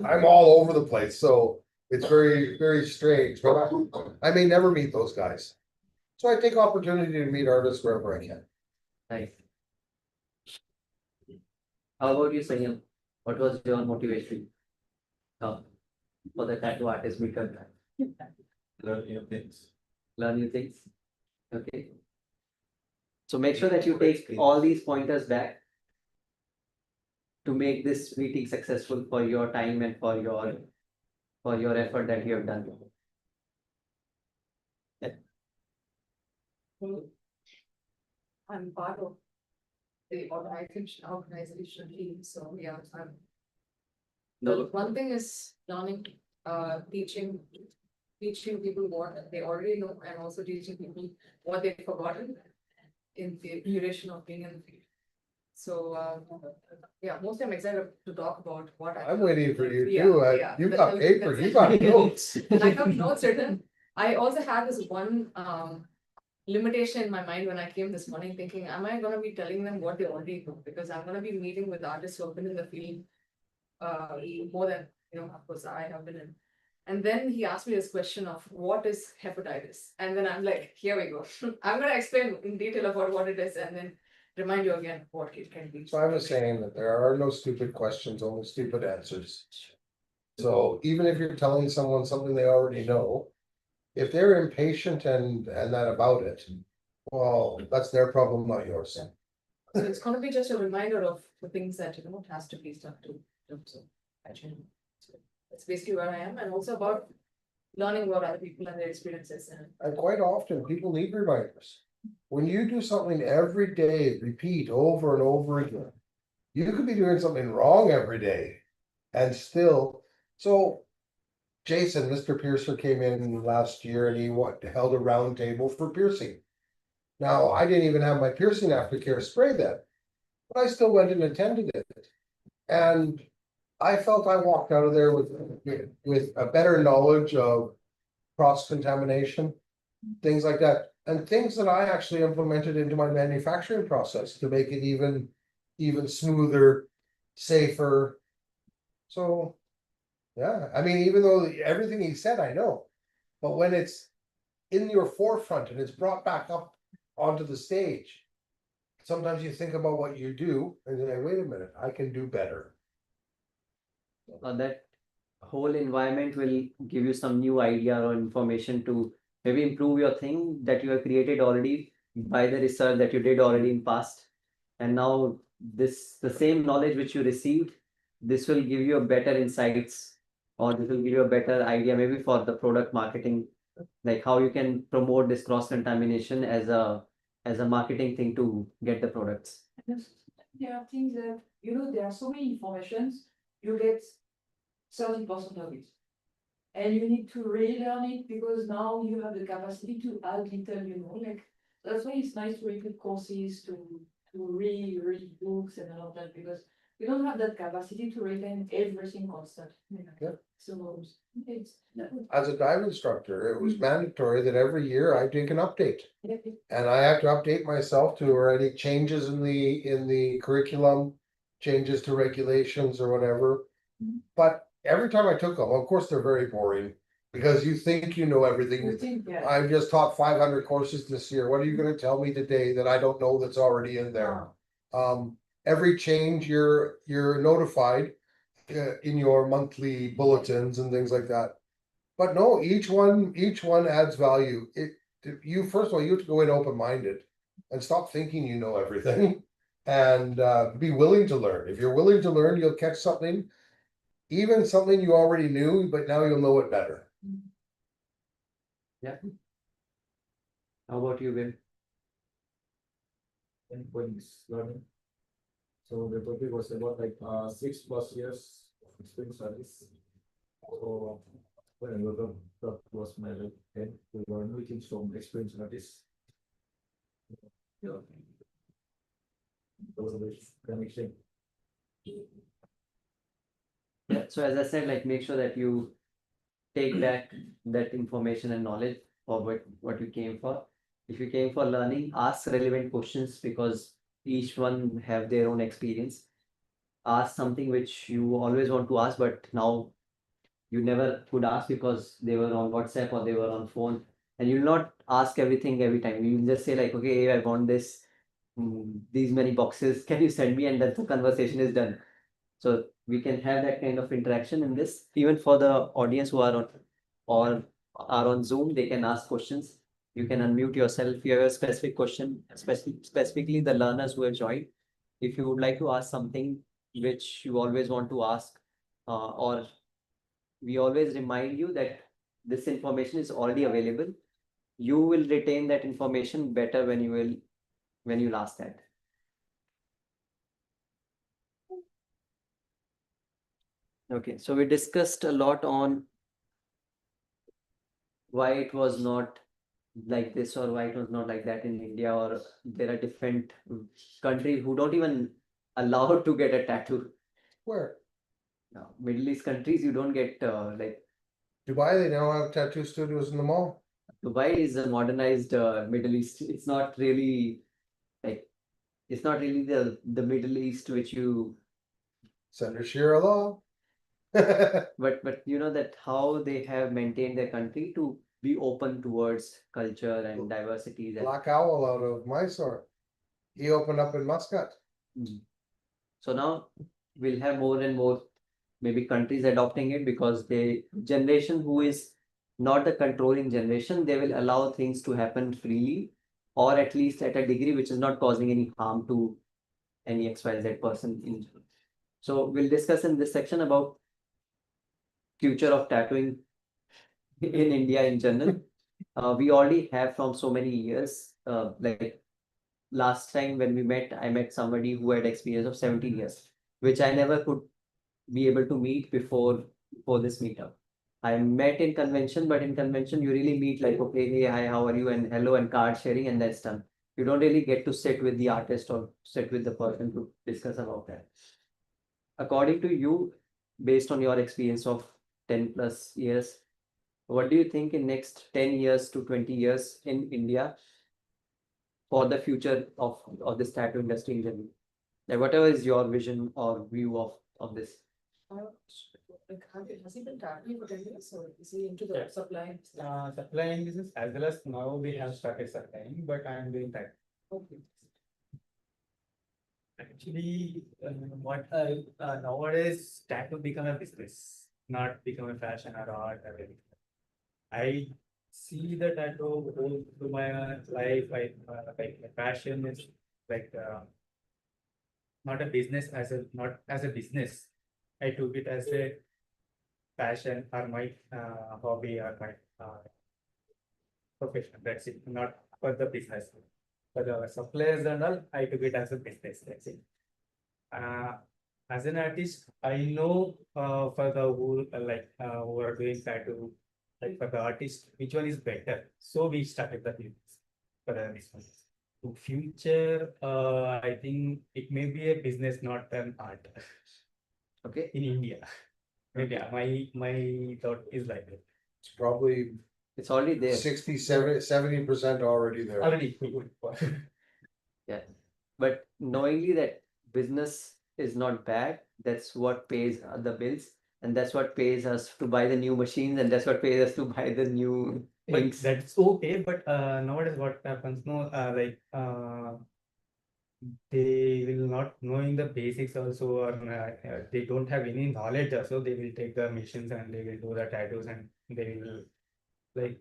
I'm all over the place, so it's very, very strange, but I may never meet those guys. So I take opportunity to meet artists wherever I can. Nice. How about you, Sanyam? What was your motivation for the tattoo artist meetup? Learn new things. Learn new things. Okay. So make sure that you take all these pointers back to make this meeting successful for your time and for your effort that you have done. I'm part of the organization team, so yeah, No, one thing is learning, teaching people what they already know, and also teaching people what they've forgotten in the duration of being in the field. So, yeah, mostly I'm excited to talk about what I'm waiting for you Yeah, too, yeah, you the got help paper, that's- you got notes. I have notes written. I also had this one limitation in my mind when I came this morning, thinking, am I gonna be telling them what they already know? Because I'm gonna be meeting with artists who have been in the field more than, of course, I have been in. And then he asked me this question of what is hepatitis? And then I'm like, here we go. I'm gonna explain in detail about what it is and then remind you again what it can be. So I was saying that there are no stupid questions, only stupid answers. So even if you're telling someone something they already know, if they're impatient and that about it, well, that's their problem, not yours. So it's gonna be just a reminder of the things that, has to be stuck to. So actually, that's basically where I am, and also about learning about other people and their experiences. And quite often, people need reminders. When you do something every day, repeat over and over again, you could be doing something wrong every day. And still, so Jason, Mr. Piercer came in last year and he held a round table for piercing. Now, I didn't even have my piercing aftercare spray then, but I still went and attended it. And I felt I walked out of there with a better knowledge of cross-contamination, things like that, and things that I actually implemented into my manufacturing process to make it even smoother, safer. So, yeah, I mean, even though everything he said, I know, but when it's in your forefront and it's brought back up onto the stage, sometimes you think about what you do and then, wait a minute, I can do better. that whole environment will give you some new idea or information to maybe improve your thing that you have created already by the research that you did already in past. And now the same knowledge which you received, this will give you a better insights, or this will give you a better idea maybe for the product marketing, like how you can promote this cross contamination as a marketing thing to get the products. There are things that, there are so many informations, you get 30% of it. And you need to relearn it because now you have the capacity to add little, that's why it's nice to read courses, to read books and all of that, because you don't have that capacity to retain everything constant. Yeah. So it's. As a dive instructor, it was mandatory that every year I take an update. And I have to update myself to or any changes in the curriculum, changes to regulations or whatever. But every time I took them, of course, they're very boring. Because you think you know everything. You think, yeah. I've just taught 500 courses this year. What are you gonna tell me today that I don't know that's already in there? Every change you're notified in your monthly bulletins and things like that. But no, each one adds value. You, first of all, you have to go in open-minded and stop thinking you know everything. And be willing to learn. If you're willing to learn, you'll catch something, even something you already knew, but now you'll know it better. Yeah. How about you, Wim? Endpoints learning. So the topic was about like 6+ years of experience service. So when I got up, that was my like head to learn new things from experience artists. Yeah. That was a bit connection. Yeah, so as I said, like make sure that you take back that information and knowledge for what you came for. If you came for learning, ask relevant questions because each one have their own experience. Ask something which you always want to ask, but now you never could ask because they were on WhatsApp or they were on phone. And you'll not ask everything every time. You'll just say like, okay, hey, I want this, these many boxes. Can you send me? And then the conversation is done. So we can have that kind of interaction in this. Even for the audience who are on or are on Zoom, they can ask questions. You can unmute yourself. If you have a specific question, specifically the learners who have joined. If you would like to ask something which you always want to ask, or we always remind you that this information is already available. You will retain that information better when you ask that. Okay, so we discussed a lot on why it was not like this or why it was not like that in India, or there are different countries who don't even allow to get a tattoo. Where? Now, Middle East countries, you don't get like Dubai, they now have tattoo studios in the mall. Dubai is a modernized Middle East. It's not really like it's not really the Middle East which you Senator Shira Law. but you know that how they have maintained their country to be open towards culture and diversity. Black Owl out of Mysore. He opened up in Muscat. So now we'll have more and more maybe countries adopting it because the generation who is not the controlling generation, they will allow things to happen freely or at least at a degree which is not causing any harm to any XYZ person in general. So we'll discuss in this section about future of tattooing in India in general. We already have from so many years, like last time when we met, I met somebody who had experience of 17 years, which I never could be able to meet before this meetup. I met in convention, but in convention you really meet like, okay, hey, hi, how are you? And hello and card sharing, and that's done. You don't really get to sit with the artist or sit with the person to discuss about that. According to you, based on your experience of 10+ years, what do you think in next 10 years to 20 years in India for the future of this tattoo industry in general? Like whatever is your vision or view of this? Like, has he been tattooing for 10 years or is he into the Yeah. supply? Supplying business as well as now we have started supplying, but I am doing that. Okay. Actually, what nowadays tattoo become a business, not become a fashion or art or anything. I see the tattoo whole through my life. I like my passion is like not a business not as a business. I took it as a passion or my hobby or my profession. That's it. Not for the business. For the suppliers and all, I took it as a business. That's it. As an artist, I know for the who are doing tattoo, like for the artist, which one is better. So we started the business for this one. To future, I think it may be a business, not an art. Okay. In India. Maybe my thought is like that. It's probably It's already there. 70% already there. Already. Yeah. But knowingly that business is not bad, that's what pays the bills. And that's what pays us to buy the new machines, and that's what pays us to buy the new But inks. that's okay, but nowadays what happens, no, they will not knowing the basics also, or they don't have any knowledge also, they will take the machines and they will do the tattoos and they will like,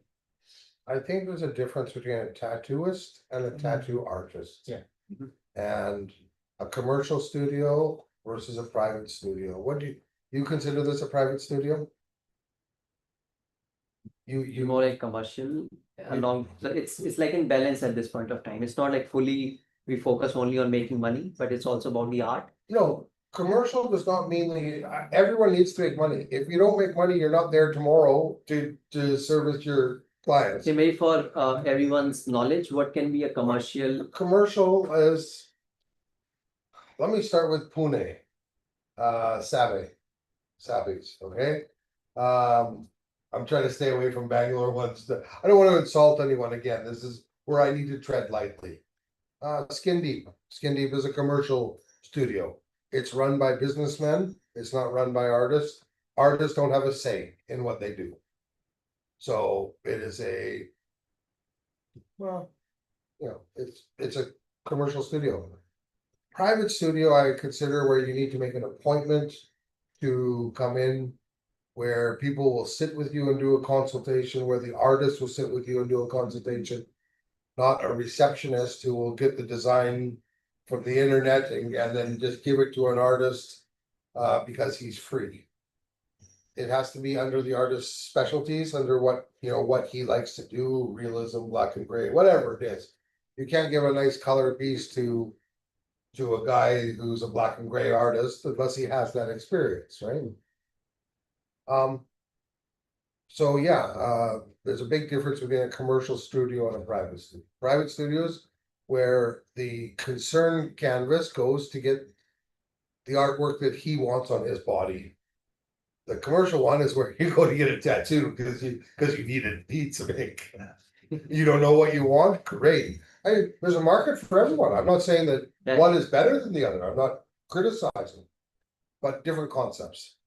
I think there's a difference between a tattooist and a tattoo artist. Yeah. And a commercial studio versus a private studio. What do you consider this a private studio? You More like commercial along, so it's like in balance at this point of time. It's not like fully we focus only on making money, but it's also about the art. No, commercial does not mean that everyone needs to make money. If you don't make money, you're not there tomorrow to service your clients. So maybe for everyone's knowledge, what can be a commercial? Commercial is. Let me start with Pune. Savvy's, okay? I'm trying to stay away from Bangalore ones. I don't want to insult anyone again. This is where I need to tread lightly. Skin Deep. Skin Deep is a commercial studio. It's run by businessmen. It's not run by artists. Artists don't have a say in what they do. So it is well, it's a commercial studio. Private studio, I consider where you need to make an appointment to come in, where people will sit with you and do a consultation, where the artist will sit with you and do a consultation. Not a receptionist who will get the design from the internet and then just give it to an artist because he's free. It has to be under the artist's specialties, under what he likes to do, realism, black and gray, whatever it is. You can't give a nice color piece to a guy who's a black and gray artist unless he has that experience, right? So yeah, there's a big difference between a commercial studio and a private studio. Private studios where the concerned canvas goes to get the artwork that he wants on his body. The commercial one is where you go to get a tattoo because you need a pizza make. You don't know what you want? Great. There's a market for everyone. I'm not saying that one is better than the other. I'm not criticizing, but different concepts.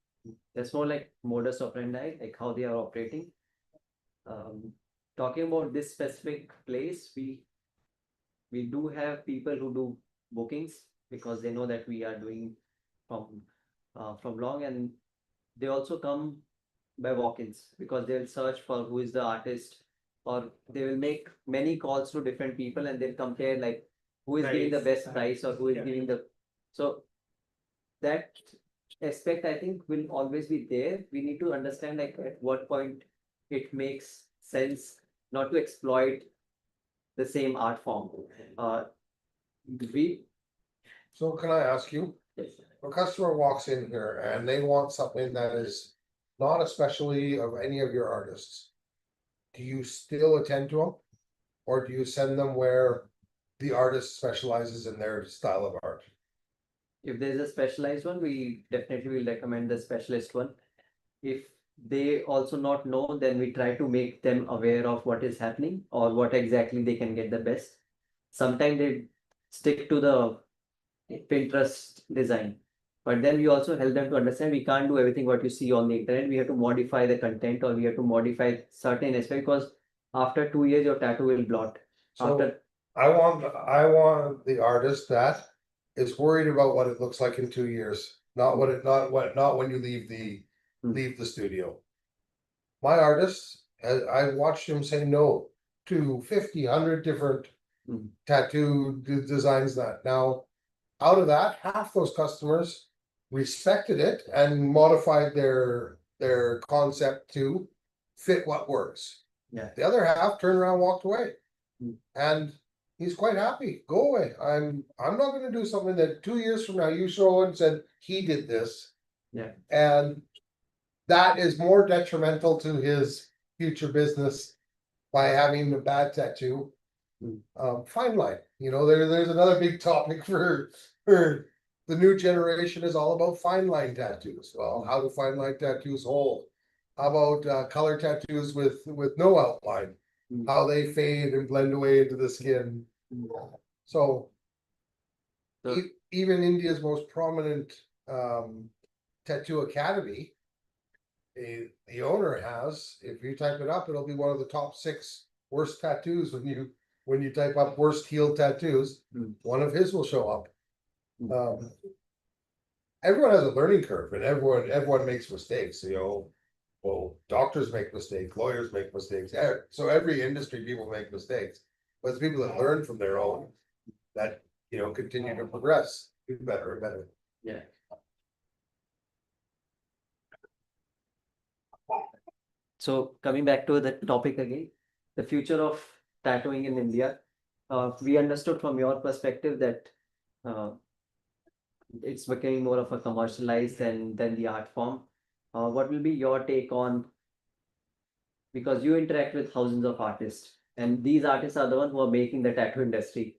That's more like modus operandi, like how they are operating. Talking about this specific place, we do have people who do bookings because they know that we are doing from long, and they also come by walk-ins because they will search for who is the artist, or they will make many calls to different people and they'll compare like who is giving the best price or who is giving the, so that aspect I think will always be there. We need to understand like at what point it makes sense not to exploit the same art form. So can I ask you, Yes. a customer walks in here and they want something that is not especially of any of your artists. Do you still attend to them? Or do you send them where the artist specializes in their style of art? If there's a specialized one, we definitely will recommend the specialist one. If they also not know, then we try to make them aware of what is happening or what exactly they can get the best. Sometimes they stick to the Pinterest design, but then we also help them to understand we can't do everything what you see on the internet. We have to modify the content or we have to modify certain aspects because after 2 years your tattoo will blot. So After I want the artist that is worried about what it looks like in 2 years, not when you leave the studio. My artist, I watched him say no to 50, 100 different tattoo designs that now. Out of that, half those customers respected it and modified their concept to fit what works. Yeah. The other half turned around, walked away. And he's quite happy. Go away. I'm not gonna do something that 2 years from now you show and said he did this. Yeah. And that is more detrimental to his future business by having a bad tattoo. Fine line, there's another big topic for the new generation is all about fine line tattoos. Well, how do fine line tattoos hold? How about color tattoos with no outline? How they fade and blend away into the skin. So even India's most prominent tattoo academy the owner has, if you type it up, it'll be one of the top 6 worst tattoos when you type up worst heel tattoos, one of his will show up. Everyone has a learning curve and everyone makes mistakes, well, doctors make mistakes, lawyers make mistakes, so every industry people make mistakes. But it's people that learn from their own that, continue to progress, do better and better. Yeah. So coming back to the topic again, the future of tattooing in India. We understood from your perspective that it's becoming more of a commercialized than the art form. What will be your take on? Because you interact with thousands of artists, and these artists are the ones who are making the tattoo industry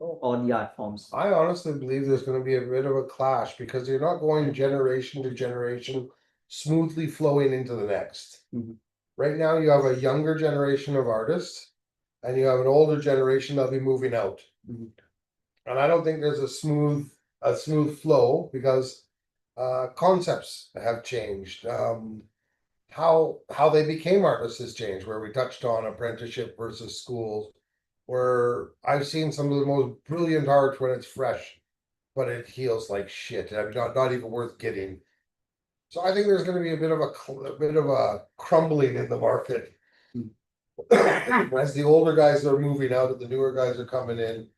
or the art forms. I honestly believe there's gonna be a bit of a clash because you're not going generation to generation smoothly flowing into the next. Mhm. Right now, you have a younger generation of artists and you have an older generation that'll be moving out. Mhm. And I don't think there's a smooth flow because concepts have changed. How they became artists has changed, where we touched on apprenticeship versus schools, where I've seen some of the most brilliant art when it's fresh, but it heals like shit. I mean, not even worth getting. So I think there's going to be a bit of a crumbling in the market as the older guys are moving out and the newer guys are coming in.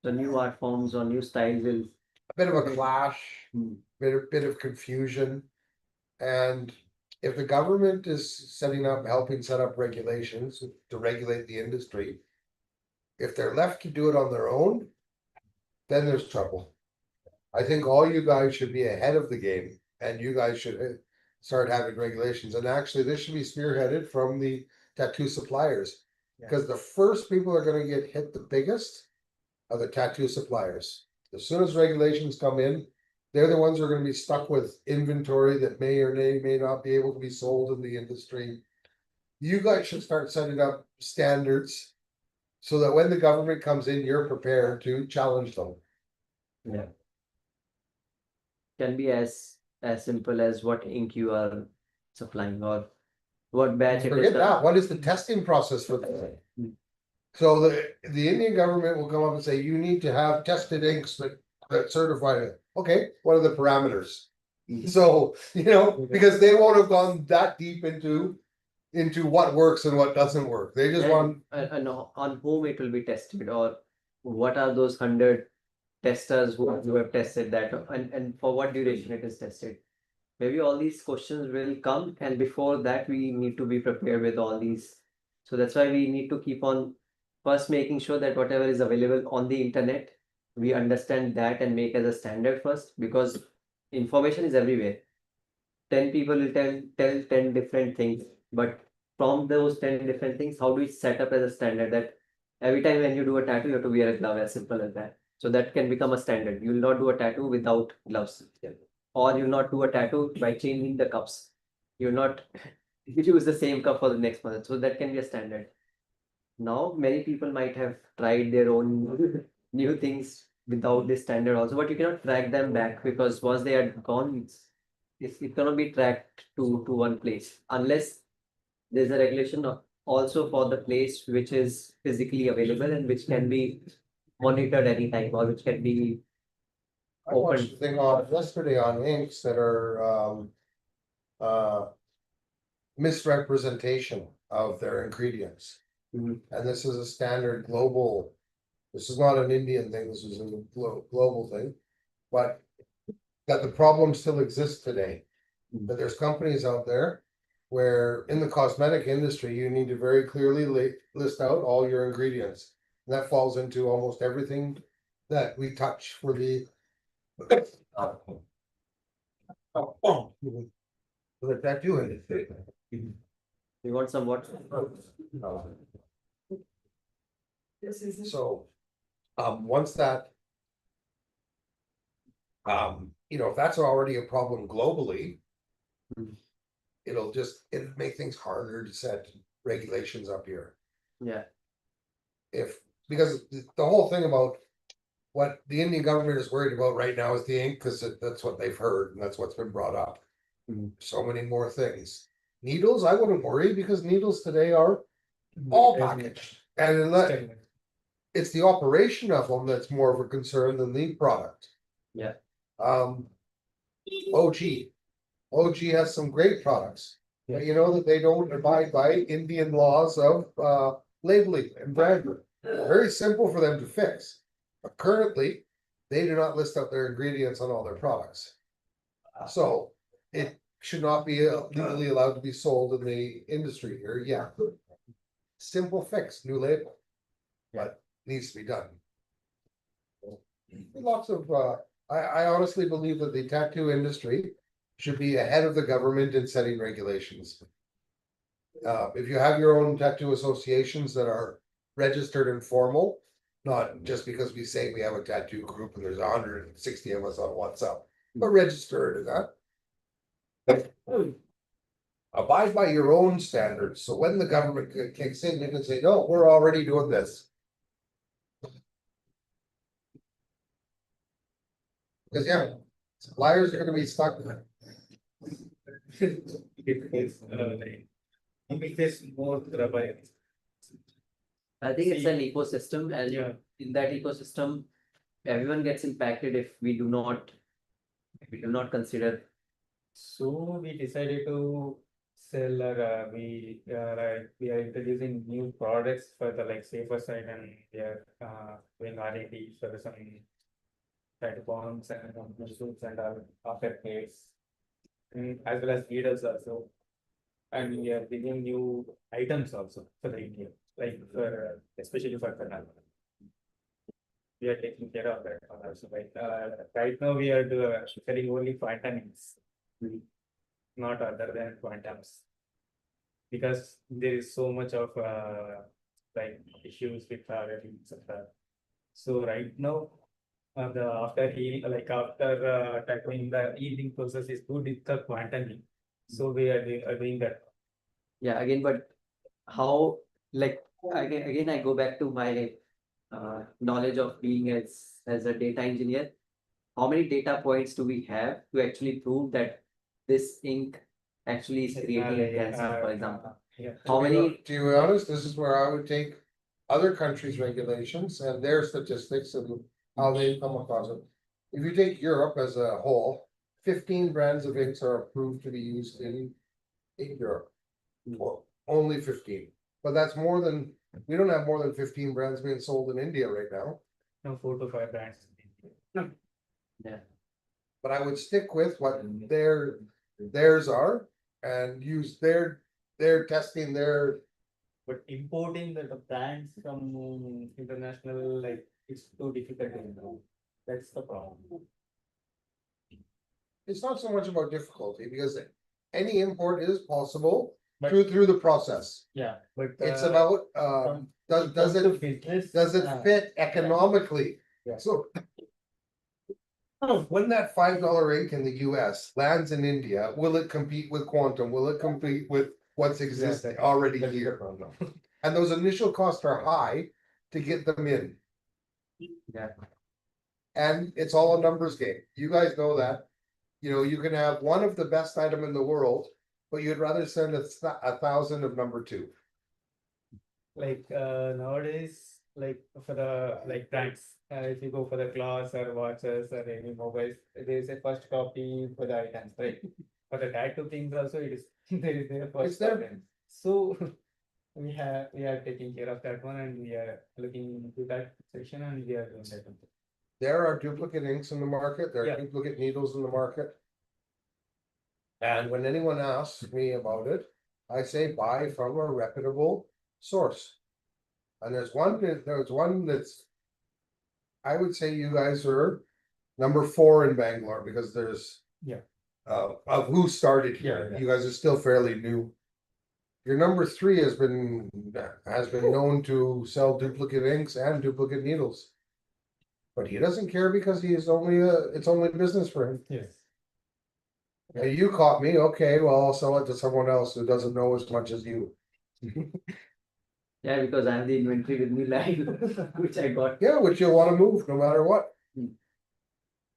The new art forms or new styles will. A bit of a clash, Hmm. bit of confusion, and if the government is helping set up regulations to regulate the industry, if they're left to do it on their own, then there's trouble. I think all you guys should be ahead of the game and you guys should start having regulations. And actually, this should be spearheaded from the tattoo suppliers. Because the first people are going to get hit the biggest are the tattoo suppliers. As soon as regulations come in, they're the ones who are going to be stuck with inventory that may or may not be able to be sold in the industry. You guys should start setting up standards so that when the government comes in, you're prepared to challenge them. Yeah. Can be as simple as what ink you are supplying or what batch it is. Forget that. What is the testing process for that? Hmm. So the Indian government will come up and say, you need to have tested inks that certify it. Okay, what are the parameters? So, because they won't have gone that deep into what works and what doesn't work. They just want. And on whom it will be tested, or what are those 100 testers who have tested that, and for what duration it is tested. Maybe all these questions will come, and before that we need to be prepared with all these. So that's why we need to keep on first making sure that whatever is available on the internet, we understand that and make as a standard first, because information is everywhere. 10 people will tell 10 different things, but from those 10 different things, how do we set up as a standard that every time when you do a tattoo, you have to wear a glove, as simple as that. So that can become a standard. You will not do a tattoo without gloves. Or you not do a tattoo by changing the cups. You not use the same cup for the next month. So that can be a standard. Now, many people might have tried their own new things without this standard also, but you cannot track them back, because once they are gone, it cannot be tracked to one place unless there's a regulation also for the place which is physically available and which can be monitored anytime, or which can be. I watched a thing on yesterday on inks that are misrepresentation of their ingredients. Mhm. And this is a standard global. This is not an Indian thing. This is a global thing, but that the problem still exists today. But there's companies out there where in the cosmetic industry, you need to very clearly list out all your ingredients. And that falls into almost everything that we touch for the. For the tattoo industry. You want some water? This is. So, once that. If that's already a problem globally. It'll make things harder to set regulations up here. Yeah. Because the whole thing about what the Indian government is worried about right now is the ink, because that's what they've heard and that's what's been brought up. So many more things. Needles, I wouldn't worry because needles today are all packaged. And unless it's the operation of them that's more of a concern than the product. Yeah. OG. OG has some great products. But you know that they don't abide by Indian laws of labeling and branding. Very simple for them to fix. But currently, they do not list out their ingredients on all their products. So it should not be legally allowed to be sold in the industry here, yeah. Simple fix, new label. But needs to be done. Lots of, I honestly believe that the tattoo industry should be ahead of the government in setting regulations. If you have your own tattoo associations that are registered and formal, not just because we say we have a tattoo group and there's 160 of us on WhatsApp, but registered and that. Abide by your own standards, so when the government kicks in, you can say, no, we're already doing this. Because yeah, suppliers are gonna be stuck. It is, it is more rubber. I think it's an ecosystem, and Yeah. in that ecosystem, everyone gets impacted if we do not consider. So we decided to sell we are introducing new products for the like safer side, and we are doing R&D for some tattoo bombs and suits and after case, as well as needles also. And we are bringing new items also for the India, like for especially for Karnataka. We are taking care of that also. Like right now we are selling only quantumins, not other than quantums. Because there is so much of like issues with etc. So right now, the after healing, like after tackling the healing process is good with the quantum. So we are doing that. Yeah, again, but how, like, again, I go back to my knowledge of being as a data engineer. How many data points do we have to actually prove that this ink actually is creating cancer, for example? Yeah. How many? To be honest, this is where I would take other countries' regulations and their statistics and how they come across it. If you take Europe as a whole, 15 brands of inks are approved to be used in Europe. Well, only 15, but that's more than, we don't have more than 15 brands being sold in India right now. No, 4 to 5 brands. Yeah. But I would stick with what theirs are and use their testing their. But importing the brands from international, like it's too difficult to know. That's the problem. It's not so much about difficulty because any import is possible But- through the process. Yeah, but It's about does it fit economically? Yeah. So. When that $5 ink in the US lands in India, will it compete with quantum? Will it compete with what's existing already here? And those initial costs are high to get them in. Yeah. And it's all a numbers game. You guys know that. You know, you can have one of the best item in the world, but you'd rather send 1,000 of number 2. Like nowadays, like for the like brands, if you go for the clothes or watches or any mobiles, there is a first copy for the items, right? For the tattoo things also, it is there is a It's first there. copy. So we are taking care of that one, and we are looking into that section, and we are doing that one. There are duplicate inks in the market, there are Yeah. duplicate needles in the market. And when anyone asks me about it, I say buy from a reputable source. And there's one that's. I would say you guys are number 4 in Bangalore because there's. Yeah. Of who started here, Yeah. you guys are still fairly new. Your number 3 has been known to sell duplicate inks and duplicate needles. But he doesn't care because it's only business for him. Yes. And you caught me, okay, well, I'll sell it to someone else who doesn't know as much as you. Yeah, because I have the inventory with me live, which I got. Yeah, which you'll wanna move no matter what. Hmm.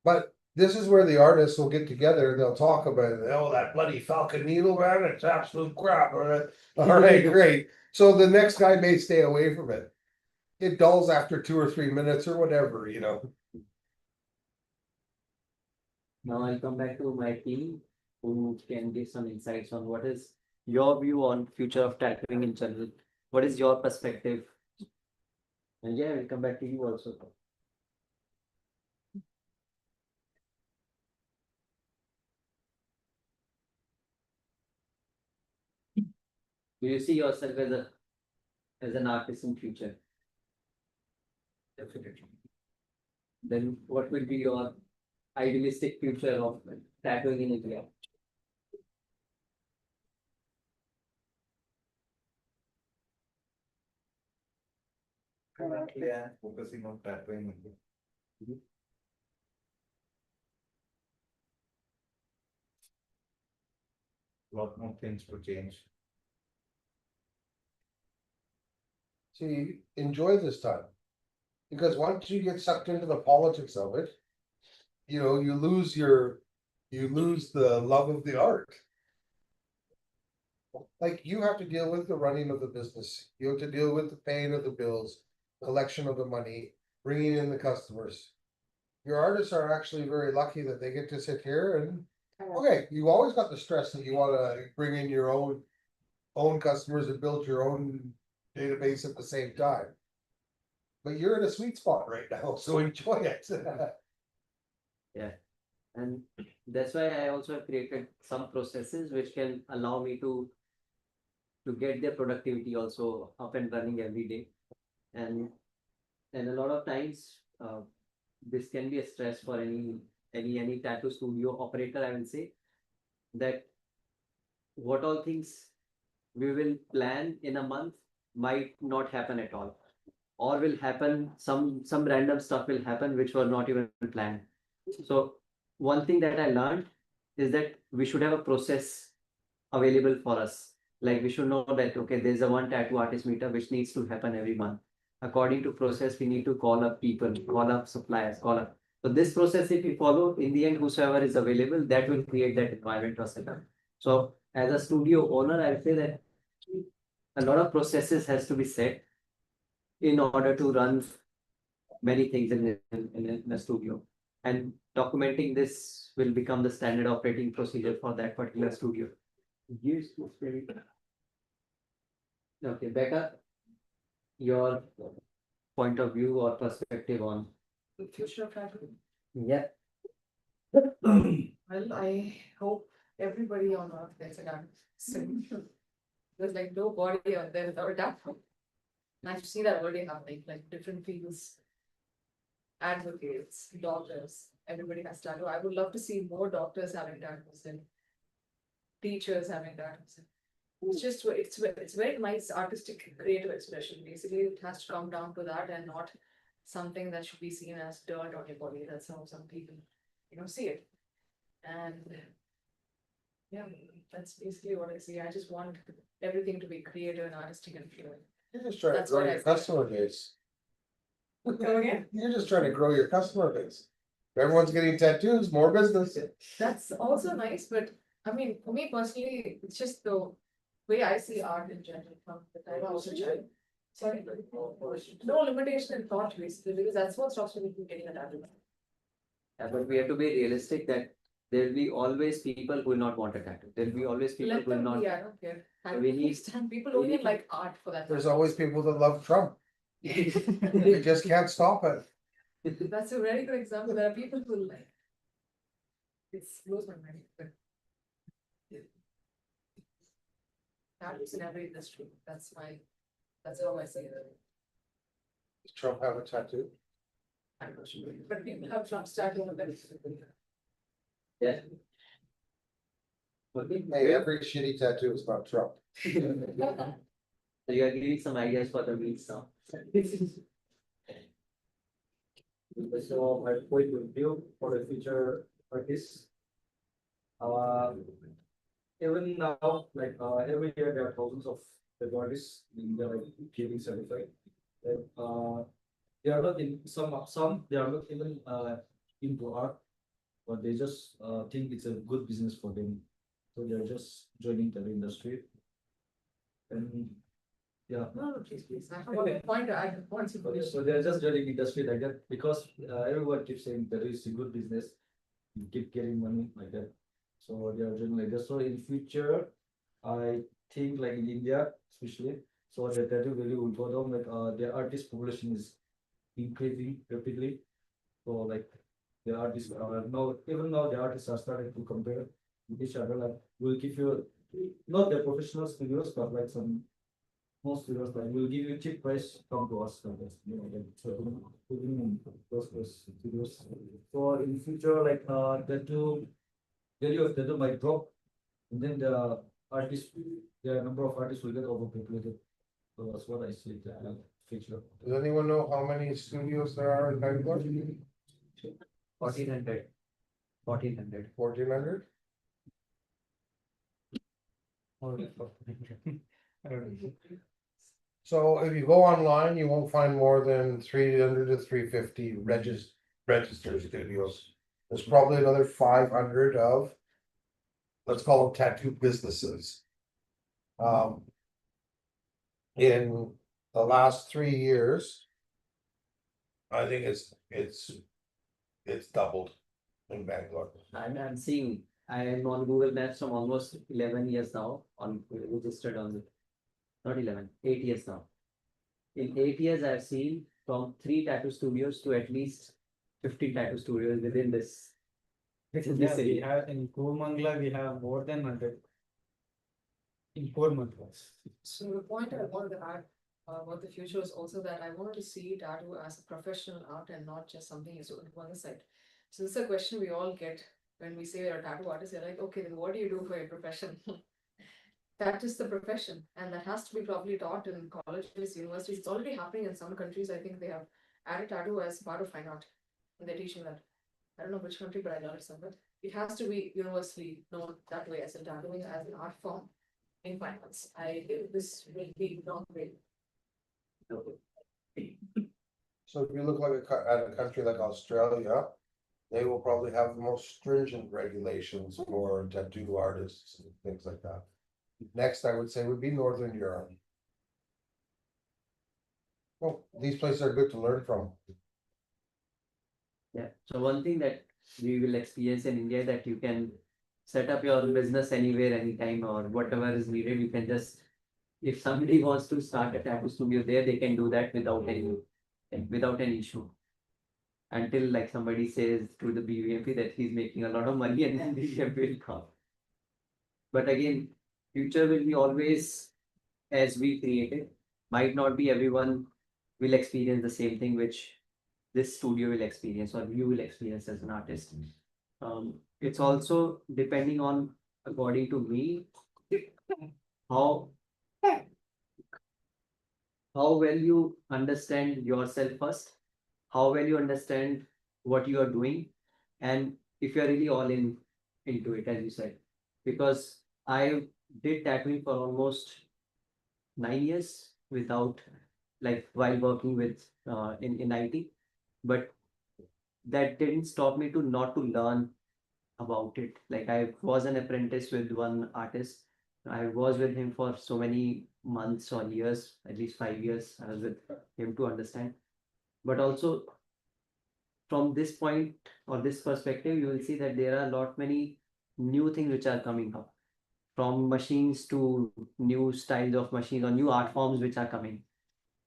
But this is where the artists will get together and they'll talk about it. Oh, that bloody Falcon Needle, man, it's absolute crap. All right, great. So the next guy may stay away from it. It dulls after 2 or 3 minutes or whatever, you know. Now I'll come back to my team who can give some insights on what is your view on future of tattooing in general. What is your perspective? And yeah, we'll come back to you also. Do you see yourself as an artist in future? Definitely. Then what will be your idealistic future of tattooing in India? Currently, I'm focusing on tattooing only. Lot more things to change. See, enjoy this time. Because once you get sucked into the politics of it, you know, you lose the love of the art. Like you have to deal with the running of the business, you have to deal with the paying of the bills, collection of the money, bringing in the customers. Your artists are actually very lucky that they get to sit here and, okay, you always got the stress that you wanna bring in your own customers and build your own database at the same time. But you're in a sweet spot right now, so enjoy it. And that's why I also have created some processes which can allow me to get their productivity also up and running every day. And a lot of times, this can be a stress for any tattoo studio operator, I will say, that what all things we will plan in a month might not happen at all, or will happen, some random stuff will happen which was not even planned. So one thing that I learned is that we should have a process available for us. Like we should know that, okay, there's a one tattoo artist meetup which needs to happen every month. According to process, we need to call up people, call up suppliers, call up. So this process, if we follow, in the end, whosoever is available, that will create that environment or setup. So as a studio owner, I say that a lot of processes has to be set in order to run many things in a studio. And documenting this will become the standard operating procedure for that particular studio. Yes, very good. Okay, Becca, your point of view or perspective on. The future of tattooing. Yeah. Well, I hope everybody on earth gets a tattoo soon. There's like nobody out there without a tattoo. And I've seen that already happening, like different fields. Advocates, doctors, everybody has tattoo. I would love to see more doctors having tattoos and teachers having tattoos. It's just, it's very nice artistic creative expression. Basically, it has to come down to that and not something that should be seen as dirt on your body. That's how some people, see it. And yeah, that's basically what I see. I just want everything to be creative and artistic and fluid. You're just trying to That's grow what I your see. customer base. Come again? You're just trying to grow your customer base. If everyone's getting tattoos, more business. That's also nice, but I mean, for me personally, it's just the way I see art in general from the time I was a child. Sorry, no limitation in thought basically, because that's what stops me from getting a tattoo. Yeah, but we have to be realistic that there will be always people who will not want a tattoo. There will be always people Let who will them not. be, I don't care. We need- People we only need- like art for that. There's always people that love Trump. They just can't stop it. That's a very good example. There are people who like. It blows my mind, but. Tattoos in every industry. That's how I see it. Does Trump have a tattoo? I'm not sure, but people have Trump's tattoo on them. Yeah. Okay. Hey, every shitty tattoo is about Trump. So you are giving some ideas for the weeks now. So my point of view for the future artists. Even now, like every year there are thousands of the artists in the like giving certified. Like, they are not in some they are not even into art, but they just think it's a good business for them. So they're just joining the industry. And yeah. No, no, please. I have one point to add once you finish. So they're just joining industry like that because everyone keeps saying that it's a good business. You keep getting money like that. So they are doing like that. So in future, I think like in India, especially, so the tattoo value will go down. Like the artist population is increasing rapidly. So like the artists are now, even now the artists are starting to compare with each other. Like we'll give you not the professional studios, but like some most studios like we'll give you cheap price, come to us like this, you know, like so those studios. So in future, like tattoo value of tattoo might drop, and then the artists, the number of artists will get overpopulated. So that's what I see the future. Does anyone know how many studios there are in Bangalore? 1400. 1400. 1400? So if you go online, you won't find more than 300 to 350 registered studios. There's probably another 500 of, let's call them tattoo businesses. In the last 3 years, I think it's doubled in Bangalore. I'm seeing, I am on Google Maps from almost 11 years now on registered on the, not 11, 8 years now. In 8 years, I've seen from 3 tattoo studios to at least 15 tattoo studios within this. Within this Yeah, we area. have in Kurmangla, we have more than 100. In 4 months. So the point I wanted to add about the future is also that I wanted to see tattoo as a professional art and not just something you do on the side. So this is a question we all get when we say you're a tattoo artist. You're like, okay, then what do you do for your profession? That is the profession, and that has to be properly taught in colleges, universities. It's already happening in some countries. I think they have added tattoo as part of fine art, and they're teaching that. I don't know which country, but I learned some. But it has to be universally known that way as a tattooing as an art form in finance. I think this will be not great. So if you look like at a country like Australia, they will probably have the most stringent regulations for tattoo artists and things like that. Next, I would say would be Northern Europe. Well, these places are good to learn from. Yeah, so one thing that we will experience in India that you can set up your business anywhere, anytime, or whatever is needed, you can just, if somebody wants to start a tattoo studio there, they can do that without any issue. Until like somebody says to the BVMP that he's making a lot of money and then BVMP will come. But again, future will be always as we created. Might not be everyone will experience the same thing which this studio will experience or you will experience as an artist. It's also depending on, according to me, how well you understand yourself first, how well you understand what you are doing, and if you're really all in into it, as you said. Because I did tattooing for almost 9 years without, like, while working with in IT, but that didn't stop me to not to learn about it. Like, I was an apprentice with one artist. I was with him for so many months or years, at least 5 years. I was with him to understand. But also, from this point or this perspective, you will see that there are a lot many new things which are coming up, from machines to new styles of machines or new art forms which are coming.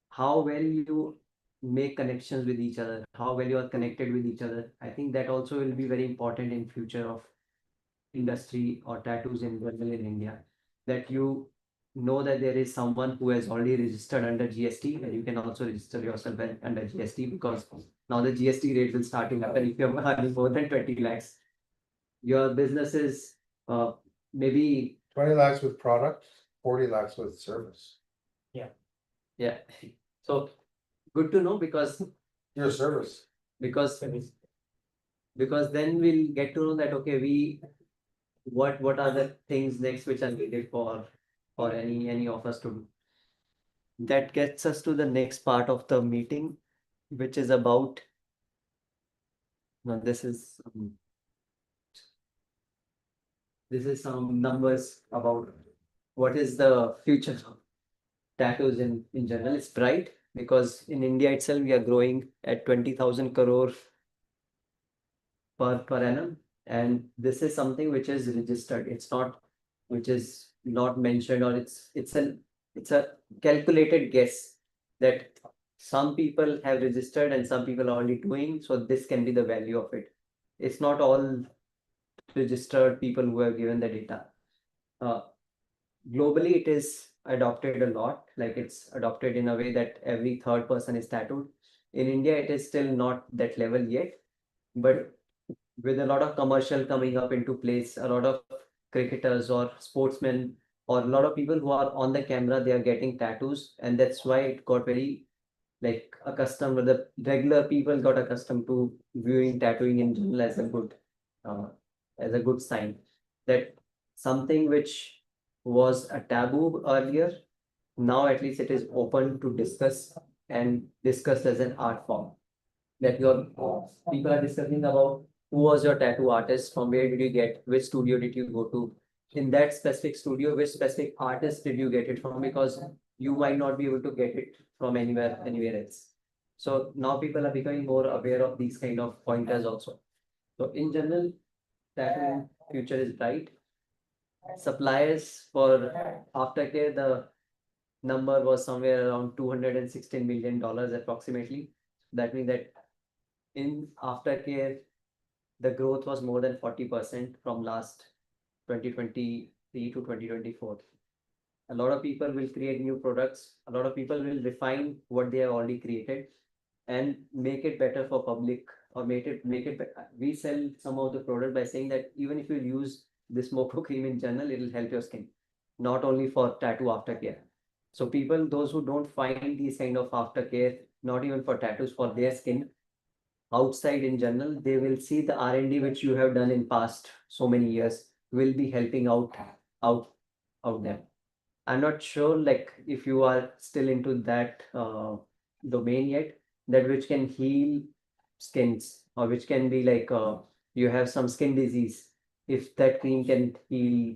How well you make connections with each other, how well you are connected with each other, I think that also will be very important in future of industry or tattoos in general in India. That you know that there is someone who has already registered under GST, and you can also register yourself under GST, because now the GST rate will start to happen if you're earning more than 20 lakhs. Your business is maybe 20 lakhs with product, 40 lakhs with service. yeah. So good to know, because Your service. because then we'll get to know that okay, what are the things next which are needed for any of us to do. That gets us to the next part of the meeting, which is about, no, this is this is some numbers about what is the future of tattoos in general. It's bright because in India itself we are growing at 20,000 crore per annum, and this is something which is registered. It's not which is not mentioned, or it's a calculated guess that some people have registered and some people are only doing, so this can be the value of it. It's not all registered people who have given the data. Globally, it is adopted a lot, like it's adopted in a way that every third person is tattooed. In India, it is still not that level yet, but with a lot of commercial coming up into place, a lot of cricketers or sportsmen or a lot of people who are on the camera, they are getting tattoos, and that's why it got very like accustomed, or the regular people got accustomed to viewing tattooing in general as a good sign that something which was a taboo earlier, now at least it is open to discuss and discussed as an art form. That your people are discussing about who was your tattoo artist, from where did you get, which studio did you go to, in that specific studio, which specific artist did you get it from, because you might not be able to get it from anywhere else. So now people are becoming more aware of these kind of pointers also. So in general, tattoo future is bright. Suppliers for aftercare, the number was somewhere around $216 million approximately. That means that in aftercare, the growth was more than 40% from last 2023 to 2024. A lot of people will create new products. A lot of people will refine what they have already created and make it better for public, or make it we sell some of the product by saying that even if you use this Moco cream in general, it will help your skin, not only for tattoo aftercare. So people, those who don't find these kind of aftercare, not even for tattoos, for their skin, outside in general, they will see the R&D which you have done in past so many years will be helping out them. I'm not sure like if you are still into that domain yet, that which can heal skins, or which can be like you have some skin disease, if that cream can heal.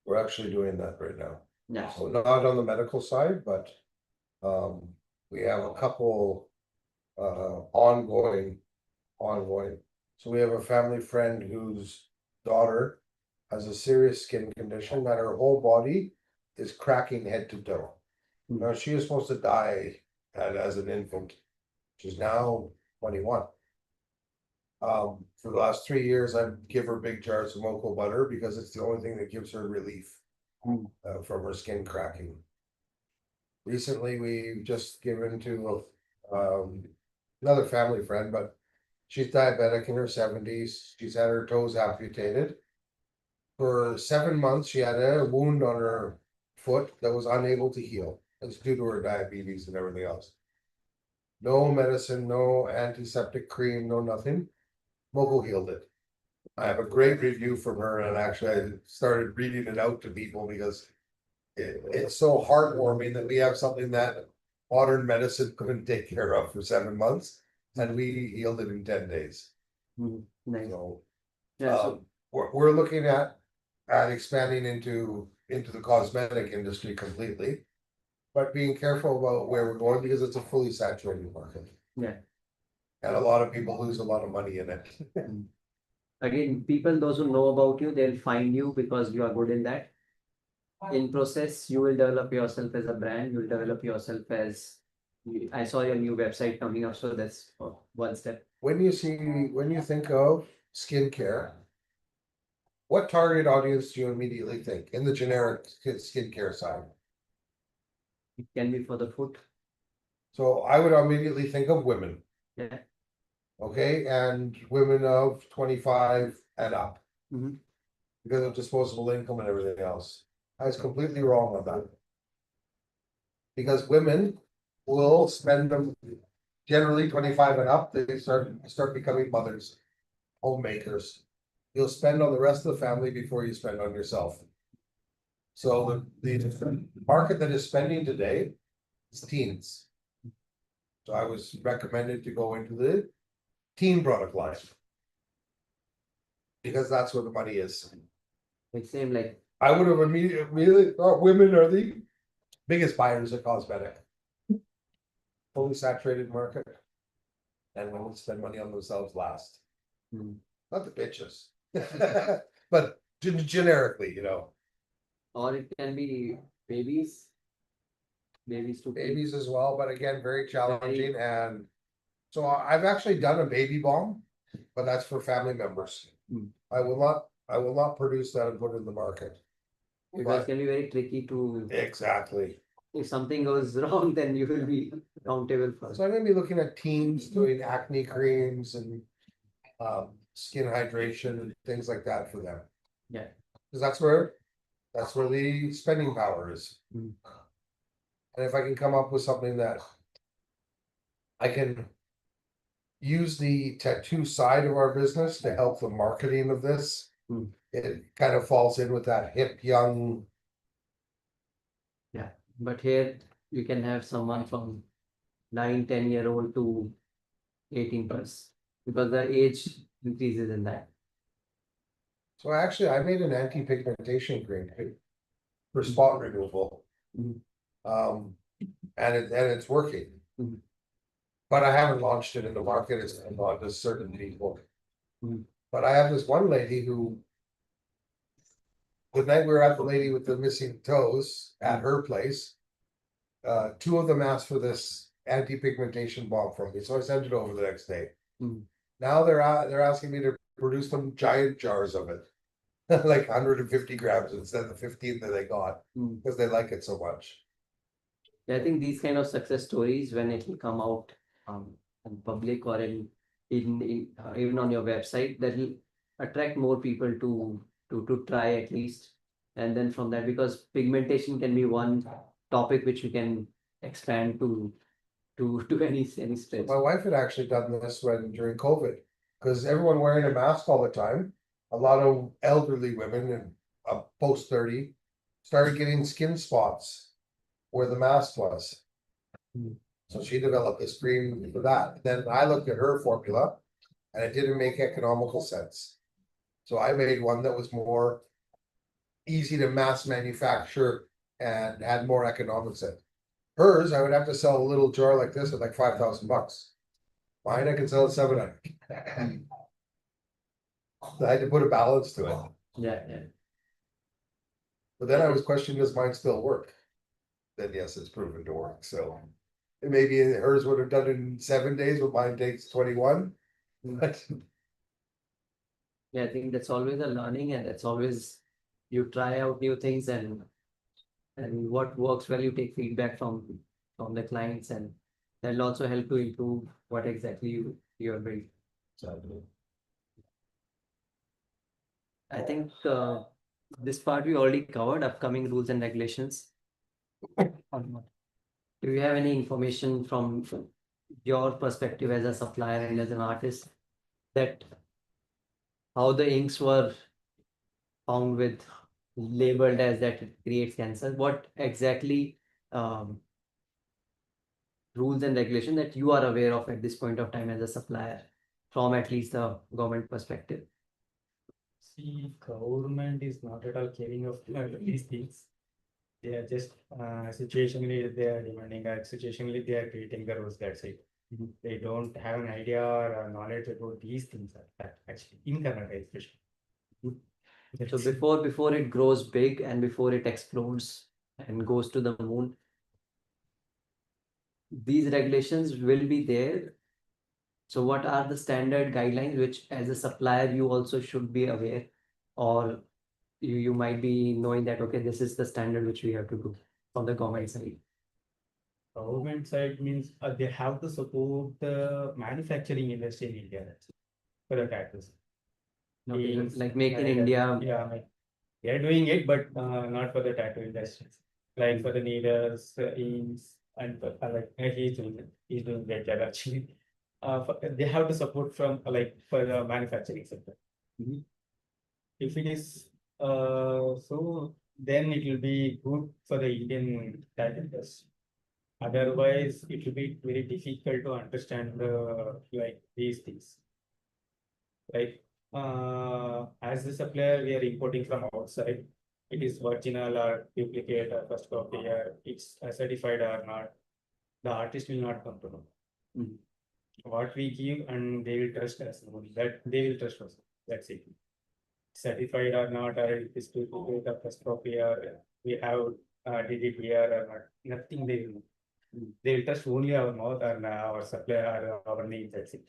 We're actually doing that right now. Yeah. So not on the medical side, but we have a couple ongoing. So we have a family friend whose daughter has a serious skin condition that her whole body is cracking head to toe. Now she is supposed to die as an infant. She's now 21. For the last 3 years, I give her big jars of Moco butter because it's the only thing that gives her relief from her skin cracking. Recently, we've just given to another family friend, but she's diabetic in her 70s. She's had her toes amputated. For 7 months, she had a wound on her foot that was unable to heal. It's due to her diabetes and everything else. No medicine, no antiseptic cream, no nothing. Moco healed it. I have a great review from her, and actually I started reading it out to people because it's so heartwarming that we have something that modern medicine couldn't take care of for 7 months, and we healed it in 10 days. Nice. So Yeah, so we're looking at expanding into the cosmetic industry completely, but being careful about where we're going because it's a fully saturated market. Yeah. And a lot of people lose a lot of money in it. again, people, those who know about you, they'll find you because you are good in that. In process, you will develop yourself as a brand, you will develop yourself as, I saw your new website coming up, so that's one step. When you think of skincare, what target audience do you immediately think in the generic skincare side? It can be for the foot. So I would immediately think of women. Yeah. Okay, and women of 25 and up. Mhm. Because of disposable income and everything else. I was completely wrong on that. Because women will spend them generally 25 and up, they start becoming mothers, homemakers. You'll spend on the rest of the family before you spend on yourself. So the market that is spending today is teens. So I was recommended to go into the teen product line. Because that's where the money is. Like same like, I would have immediately thought women are the biggest buyers of cosmetic. Fully saturated market. And women spend money on themselves last. Hmm. Not the bitches. But generically, or it can be babies. Babies to keep. babies as well, but again, very challenging and. So I've actually done a baby bomb, but that's for family members. Hmm. I will not produce that and put it in the market. Because it But can be very tricky to, exactly. if something goes wrong, then you will be accountable for. So I'm gonna be looking at teens doing acne creams and skin hydration and things like that for them. Yeah. Cause that's where the spending power is. Mm. And if I can come up with something that I can use the tattoo side of our business to help the marketing of this. Mm. It kind of falls in with that hip, young, But here you can have someone from 9, 10-year-old to 18 plus, because the age increases in that. so actually I made an anti-pigmentation cream too, for spot removal. Mhm. And it's working. Mhm. But I haven't launched it in the market, it's not to certain people. Mhm. But I have this one lady who. The night we were at the lady with the missing toes at her place. Two of them asked for this anti-pigmentation balm from me, so I sent it over the next day. Mhm. Now they're asking me to produce them giant jars of it. Like 150 grams instead of the 15 that they got, Mm. because they like it so much. I think these kind of success stories, when it will come out in public or even on your website, that will attract more people to try at least. And then from that, because pigmentation can be one topic which you can expand to any stretch. My wife had actually done this during COVID, because everyone wearing a mask all the time. A lot of elderly women and post 30 started getting skin spots where the mask was. Mm. So she developed this cream for that. Then I looked at her formula and it didn't make economical sense. So I made one that was more easy to mass manufacture and had more economic sense. Hers, I would have to sell a little jar like this at like $5,000. Mine, I can sell at 700. I had to put a balance to it. Yeah. But then I was questioning, does mine still work? Then yes, it's proven to work, so. Maybe hers would have done it in 7 days, but mine takes 21. But Yeah, I think that's always a learning, and that's always you try out new things, and what works well, you take feedback from the clients, and that'll also help to improve what exactly you're building. So I think this part we already covered, upcoming rules and regulations. Do you have any information from your perspective as a supplier and as an artist, that how the inks were found with labeled as that it creates cancer? What exactly rules and regulation that you are aware of at this point of time as a supplier, from at least the government perspective? See, government is not at all caring of these things. They are just situationally they are demanding, situationally they are creating the rules, that's it. Mhm. They don't have an idea or knowledge about these things actually in Karnataka especially. So before it grows big and before it explodes and goes to the moon, these regulations will be there. So what are the standard guidelines which as a supplier you also should be aware, or you might be knowing that, okay, this is the standard which we have to do from the government side? Government side means they have to support the manufacturing industry in India, that's it, for the tattoos. Okay, Means, like make in yeah, India. Yeah, like, they are doing it, but not for the tattoo industries. Like for the needles, inks, and like he's doing it. He's doing great job actually. They have to support from for the manufacturing sector. Mhm. If it is so, then it will be good for the Indian tattoo industry. Otherwise, it will be very difficult to understand like these things. Like As the supplier, we are importing from outside. It is original or duplicate or first copy or it's certified or not. The artist will not come to know. Mhm. What we give and they will trust us only. That they will trust us. That's it. Certified or not, or it is duplicate or first copy or we have did it here or not. Nothing they will know. They will trust only our mouth and our supplier or our name. That's it.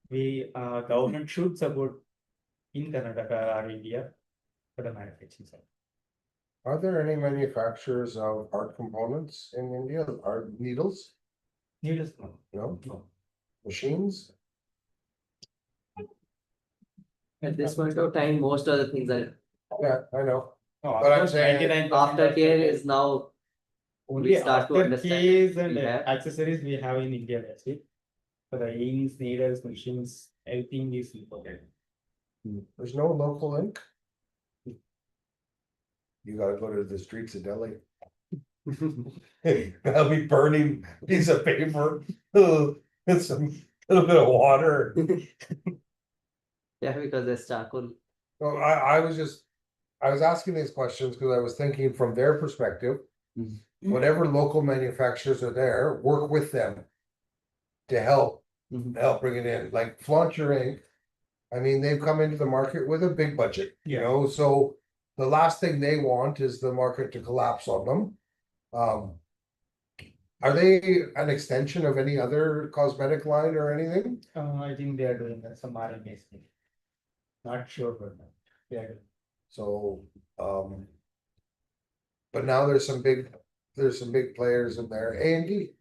We government should support in Karnataka or India for the manufacturing side. Are there any manufacturers of art components in India, art needles, Needless no. no, No. machines? At this point of time, most of the things are Yeah, I know. No, But I'm almost saying 99% aftercare is now only start to after understand case and we have. accessories we have in India. That's it. For the inks, needles, machines, everything is important. There's no local ink. You gotta go to the streets of Delhi. I'll be burning piece of paper, and some little bit of water. Yeah, because there's charcoal. No, I was asking these questions because I was thinking from their perspective. Mhm. Whatever local manufacturers are there, work with them. To help bring it in, like Flaunt Your Ink. I mean, they've come into the market with a big budget, you Yeah. know, so. The last thing they want is the market to collapse on them. Are they an extension of any other cosmetic line or anything? I think they are doing some R&D. Not sure but they are doing. So, But now there's some big players in there, A&D.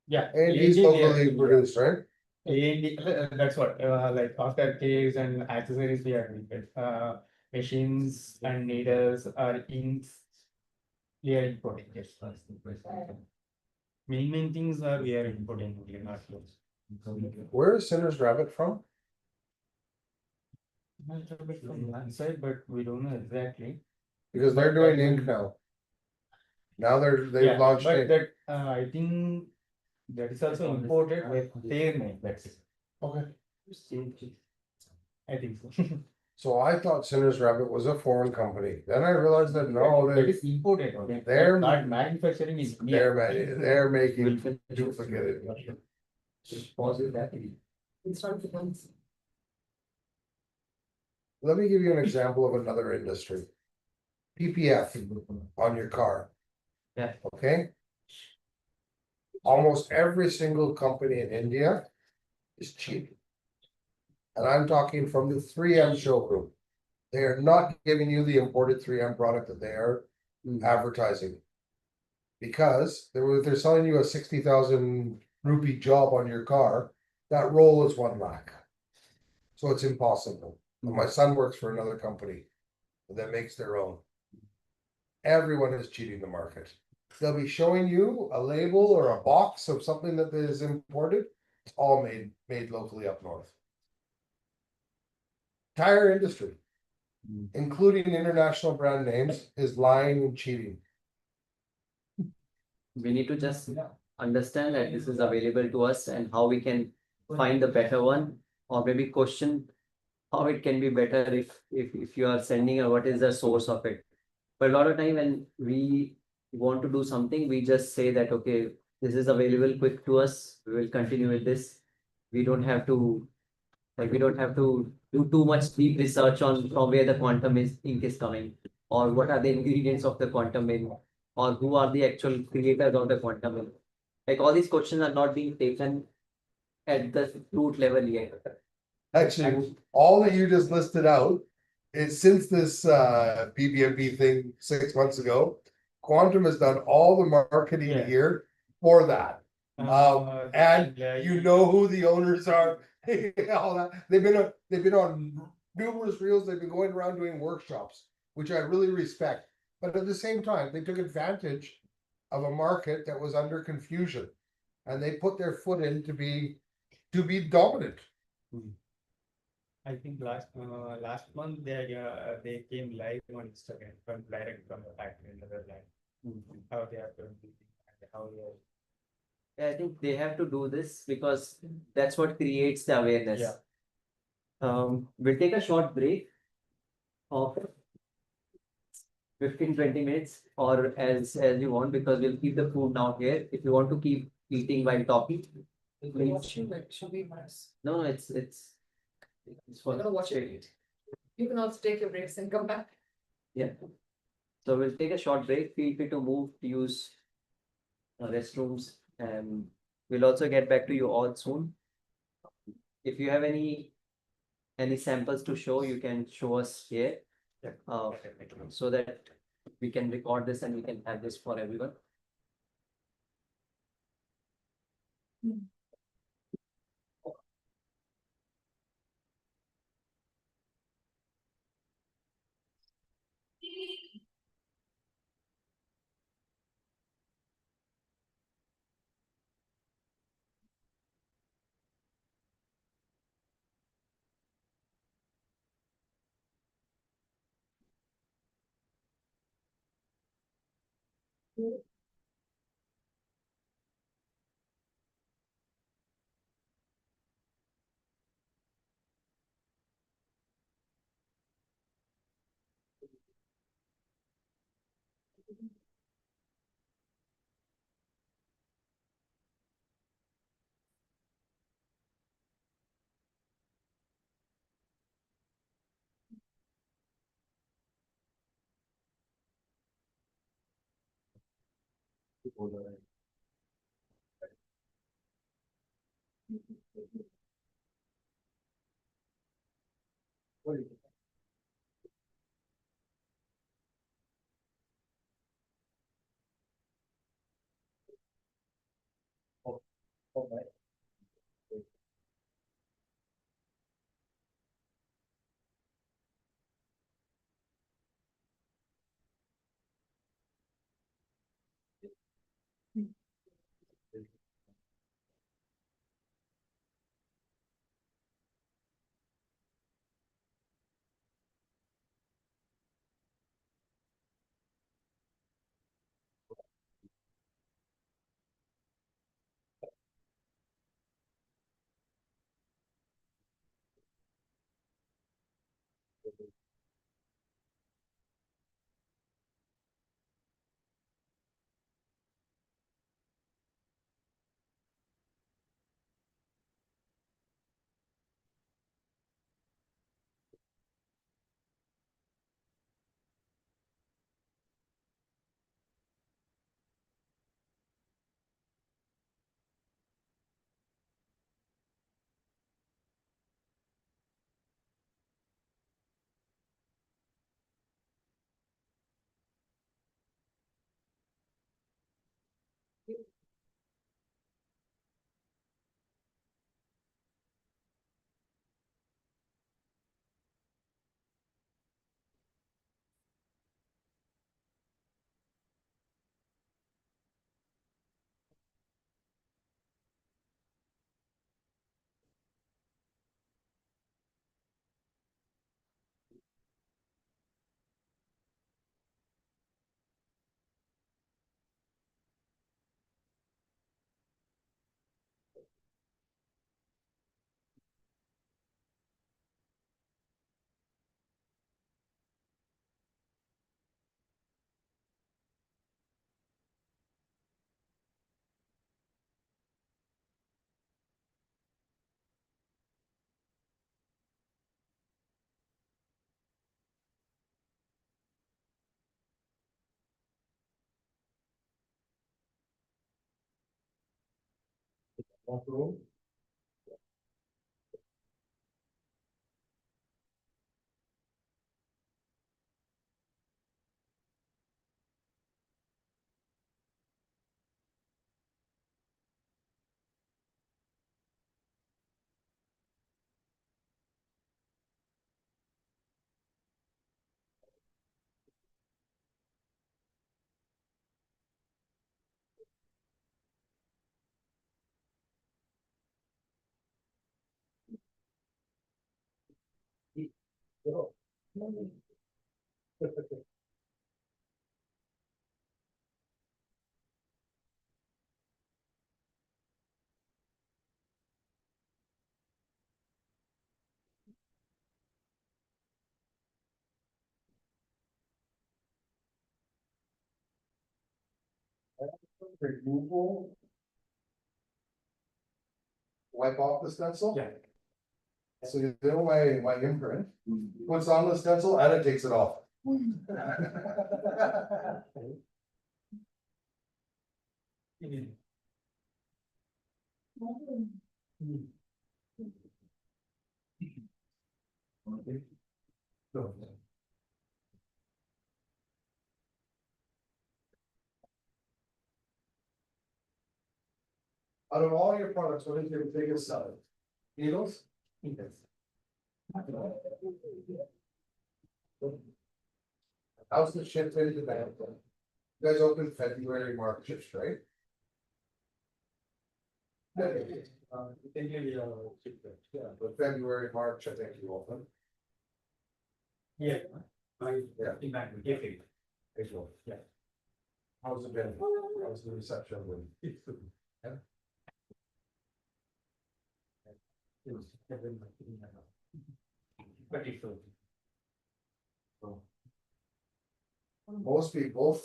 Yeah. A&D's A&D they are locally doing, produced, right? A&D, that's what, like after case and accessories we are doing it. Machines and needles or inks. We are importing, yes, that's the question. Main things are we are importing, only not close. Where is Sinner's Rabbit from? Might have been from one side, but we don't know exactly. Because they're doing ink now. Now they've Yeah, launched but ink. that, I think that is also imported with their name, that's it. Okay. I think so. So I thought Sinner's Rabbit was a foreign company, then I realized that no, That is imported, okay? They're- Not manufacturing is. India. they're making duplicated. It's not the ones. Let me give you an example of another industry. PPF on your car. Yeah. Okay? Almost every single company in India is cheap. And I'm talking from the 3M showroom. They are not giving you the imported 3M product that they are advertising. Because they're selling you a 60,000 rupee job on your car, that roll is 1 lakh. So it's impossible. My son works for another company that makes their own. Everyone is cheating the market. They'll be showing you a label or a box of something that is imported. It's all made locally up north. Tire industry, including international brand names, is lying and cheating. We need to just understand that this is available to us and how we can find the better one, or maybe question how it can be better if you are sending what is the source of it. But a lot of time when we want to do something, we just say that, okay, this is available quick to us, we will continue with this. We don't have to do too much deep research on from where the quantum ink is coming, or what are the ingredients of the quantum ink, or who are the actual creators of the quantum ink. Like all these questions are not being taken at the root level yet. Actually, all that you just listed out is since this BBMP thing 6 months ago, Quantum has done all the marketing Yeah. here for that. And yeah, you know who the owners are. All that. They've been on numerous reels. They've been going around doing workshops, which I really respect. But at the same time, they took advantage of a market that was under confusion, and they put their foot in to be dominant. I think last month they came live on Instagram from direct from the factory in Netherlands. How they are doing and how they are. I think they have to do this because that's what creates the awareness. Yeah. We'll take a short break of 15-20 minutes or as you want, because we'll keep the food now here. If you want to keep eating while talking, please. Watching, like, should be nice. No, it's for I'm gonna watch it. You can also take your breaks and come back. Yeah. So we'll take a short break. Feel free to move to use restrooms, and we'll also get back to you all soon. If you have any samples to show, you can show us here. So that we can record this and we can have this for everyone. Removal. Wipe off the stencil? Yeah. So you know my imprint, puts on the stencil and it takes it off. Out of all your products, what is your biggest seller? Needles? How's the ship into that? You guys open February, March, right? Yeah, but February, March, I think you open. Yeah. Yeah. April. April. Yeah. How's it been? How's the reception been? It's good. Yeah. But it's good. Most people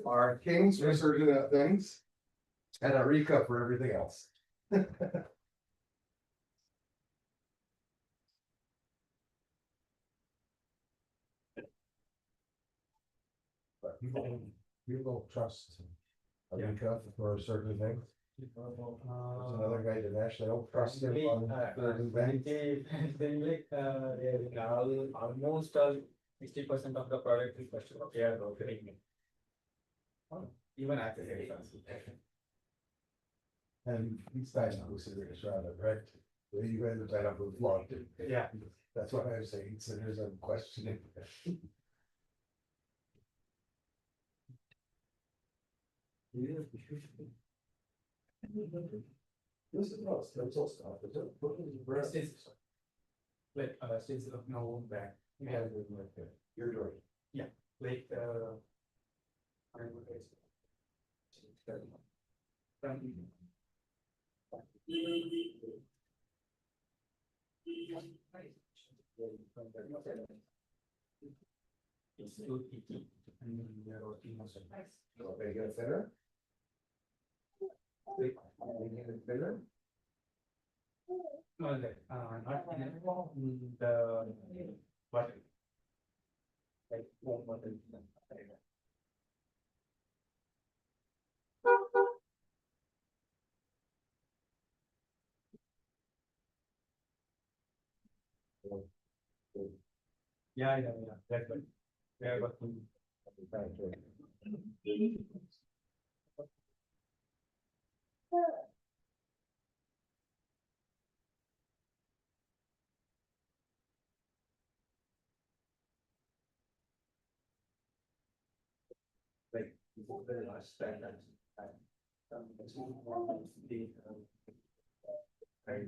are kings for certain things and a Rika for everything else. But people trust a Rika for certain things. There's another guy, Dinesh, they don't trust him on certain things. Almost all 60% of the product is first of they are offering me. Even after And he's tied up with serious around it, right? Well, you guys are tied up with law too. Yeah. That's what I was saying, so there's a question. This is not stencil stuff, is it? What is the brand? Like since of no back. Yeah, you're doing. Like I don't know what it is. It's too icky and we are working on some. Okay, get a fitter? They get a fitter? No, like, not in the button. Like home button. Yeah, that's right. We are working. Like before the last time that it's more on the right.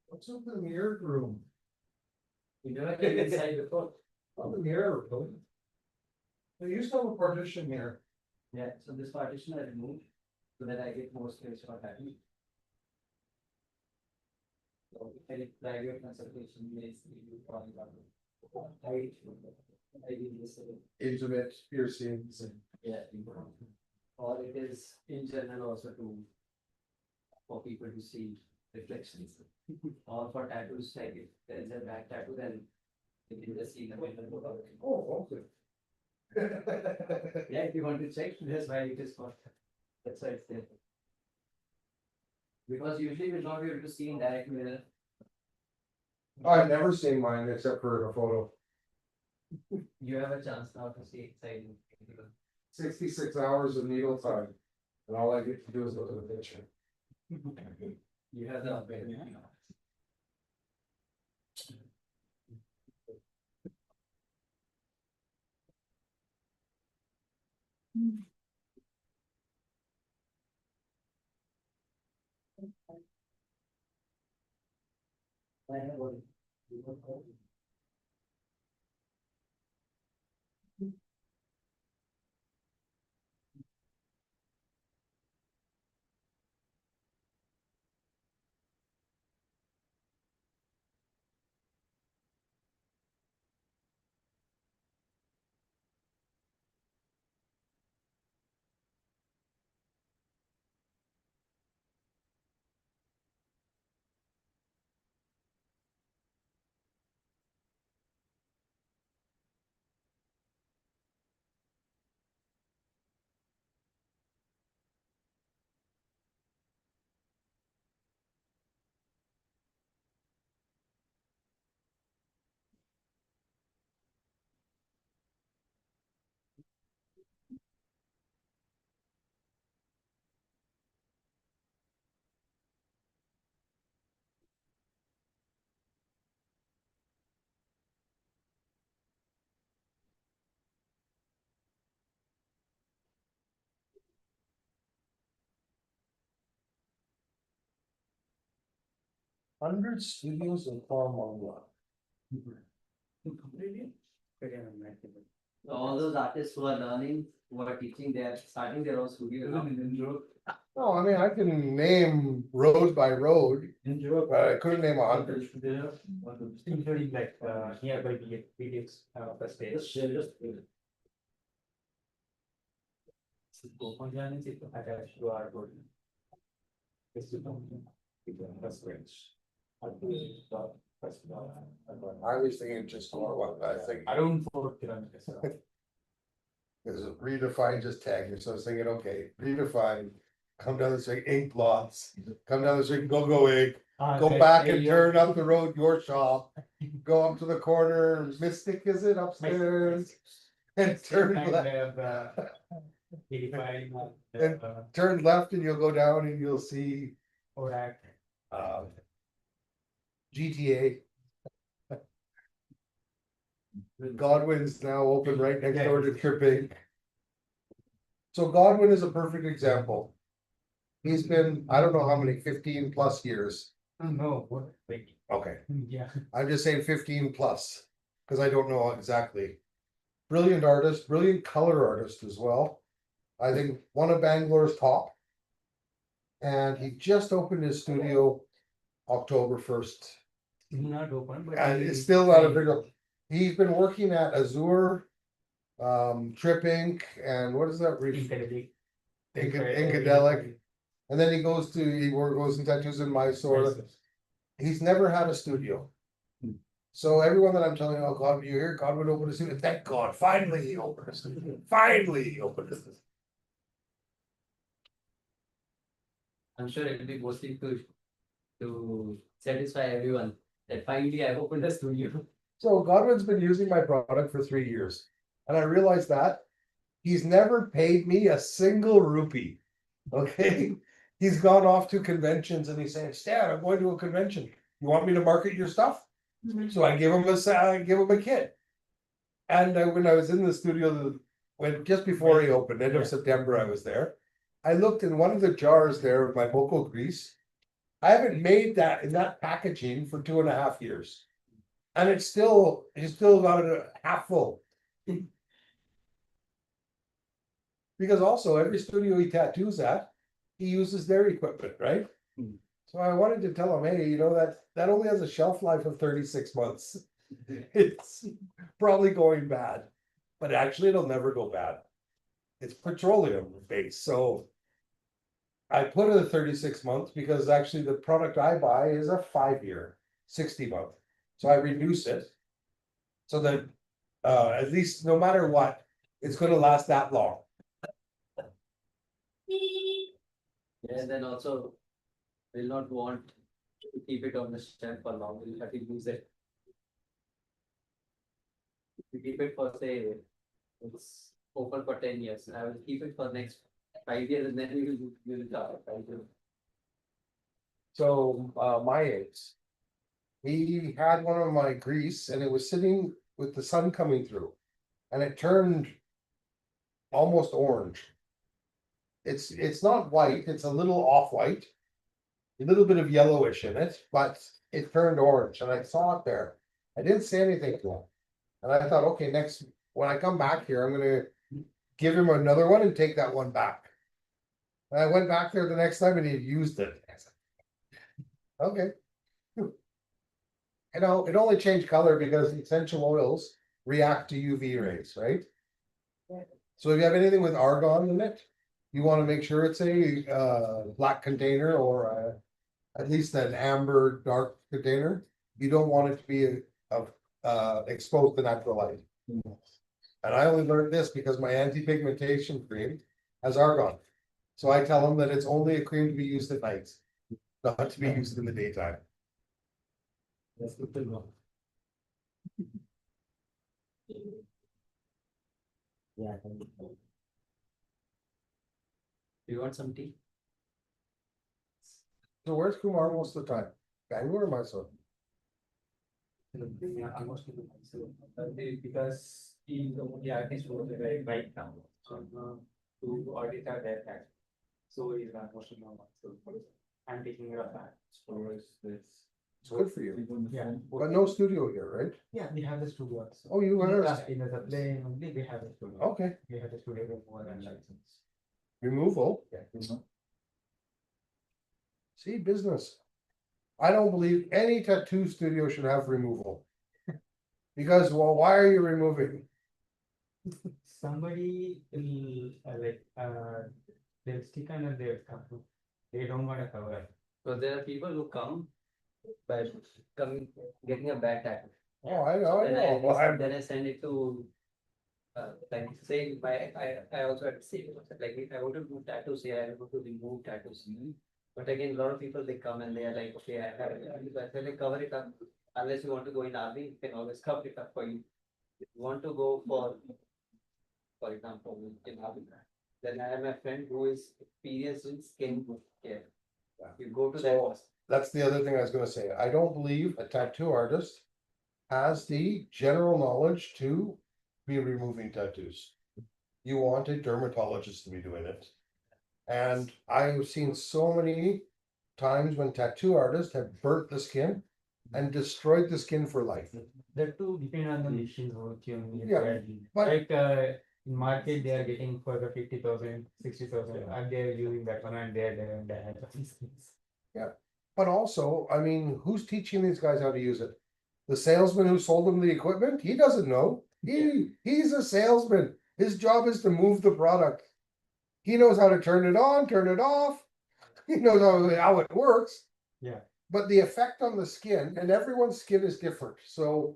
What's up in the mirror room? You never get inside the phone. On the mirror room. They used to have a partition here. Yeah, so this partition I removed so that I get more space for tattoo. So if any private consultation is you probably got it. I did this. Intimate piercings and. Yeah. Or it is in general also to. For people to see reflections. Or for tattoos, like if there is a back tattoo, then. You can just see the middle. Oh, okay. Yeah, if you want to check, that's why it is for. That's why it's there. Because usually we'll not be able to see in direct mirror. I've never seen mine except for a photo. You have a chance now to see inside. 66 hours of needle time. And all I get to do is look at the picture. You have the upgrade. I have one. Hundred studios in Paramount. All those artists who are learning, who are teaching, they are starting their own studio now. No, I mean, I can name road by road, but I couldn't name 100. Including like nearby PDFs the space. Open journey is attached to our board. I was thinking just more what I think Around 4 kilometers. is redefine, just tag you. So I was thinking, okay, redefine, come down the street, ink blots, come down the street, go ink, go back and turn up the road, your shop, go up to the corner, Mystic, is it upstairs? And turn left, And- turn left and you'll go down and you'll see GTA. Godwin's now open right next door to Tripping. So Godwin is a perfect example. He's been, I don't know how many, 15+ years. No, what, wait, Okay, yeah. I'm just saying 15+, because I don't know exactly. Brilliant artist, brilliant color artist as well. I think one of Bangalore's top. And he just opened his studio October 1st. Not open, but. And it's still not a big, he's been working at Azure, Trip Inc. and what is that? Incadelic. And then he goes and tattoos in Mysore. He's never had a studio. So everyone that I'm telling, oh God, you hear God would open a studio. Thank God, finally he opened a studio. Finally he opened it. I'm sure it will be mostly to satisfy everyone that finally I opened a studio. So Godwin's been using my product for 3 years. And I realized that he's never paid me a single rupee. Okay? He's gone off to conventions and he's saying, Stan, I'm going to a convention. You want me to market your stuff? So I give him a kit. And when I was in the studio, just before he opened, end of September, I was there. I looked in one of the jars there of my Moco grease. I haven't made that in that packaging for 2.5 years. And he's still got it half full. Because also every studio he tattoos at, he uses their equipment, right? Hmm. So I wanted to tell him, hey, you know, that only has a shelf life of 36 months. It's probably going bad, but actually it'll never go bad. It's petroleum based, so. I put it at 36 months because actually the product I buy is a 5-year, 60 month, so I reduce it. So that, at least no matter what, it's gonna last that long. Yeah, then also will not want to keep it on the shelf for long, we'll have to use it. If you keep it for say, it's open for 10 years, I will keep it for next 5 years and then we will start, right? So, my ex. He had one of my grease and it was sitting with the sun coming through. And it turned. Almost orange. It's not white, it's a little off-white. A little bit of yellowish in it, but it turned orange and I saw it there. I didn't say anything to him. And I thought, okay, next, when I come back here, I'm gonna. Give him another one and take that one back. And I went back there the next time and he had used it. I said, okay. You know, it only changed color because essential oils react to UV rays, right? So if you have anything with argon in it, you wanna make sure it's a black container or at least an amber dark container. You don't want it to be exposed to natural light. And I only learned this because my anti-pigmentation cream has argon. So I tell them that it's only a cream to be used at night, not to be used in the daytime. That's good to know. Yeah. Do you want some tea? So where's Kumar most of the time? Bangalore or Mysore? Yeah, almost because he's the only artist who is right now. So to audit are there that. So he's most of my work. So I'm taking care of that. So It's good for you, yeah. but no studio here, right? Yeah, we have the studio also. Oh, you are, In the plane only, we have a studio. okay, We have a studio with more than license. removal, Yeah. see, business. I don't believe any tattoo studio should have removal. Because, well, why are you removing? Somebody will they'll stick under their cover. They don't want to cover it. So there are people who come by coming, getting a bad tattoo. Oh, I know, well, Then I send it to. Like say I also had to say, like if I want to do tattoos here, I want to remove tattoos. But again, a lot of people they come and they are like, okay, I have it, I say like cover it up. Unless you want to go in army, you can always cover it up for you. If you want to go for example, in army, then I have my friend who is experienced in skin care. You go to that So- person. that's the other thing I was gonna say. I don't believe a tattoo artist has the general knowledge to be removing tattoos. You want a dermatologist to be doing it. And I've seen so many times when tattoo artists have burnt the skin and destroyed the skin for life. That too depend on the machines working. Yeah, but- Like in market, they are getting for the 50,000, 60,000, and they are using that one and they are there and they have these things. But also, I mean, who's teaching these guys how to use it? The salesman who sold them the equipment, he doesn't know. He's a salesman. His job is to move the product. He knows how to turn it on, turn it off. He knows how it works. Yeah. But the effect on the skin, and everyone's skin is different, so.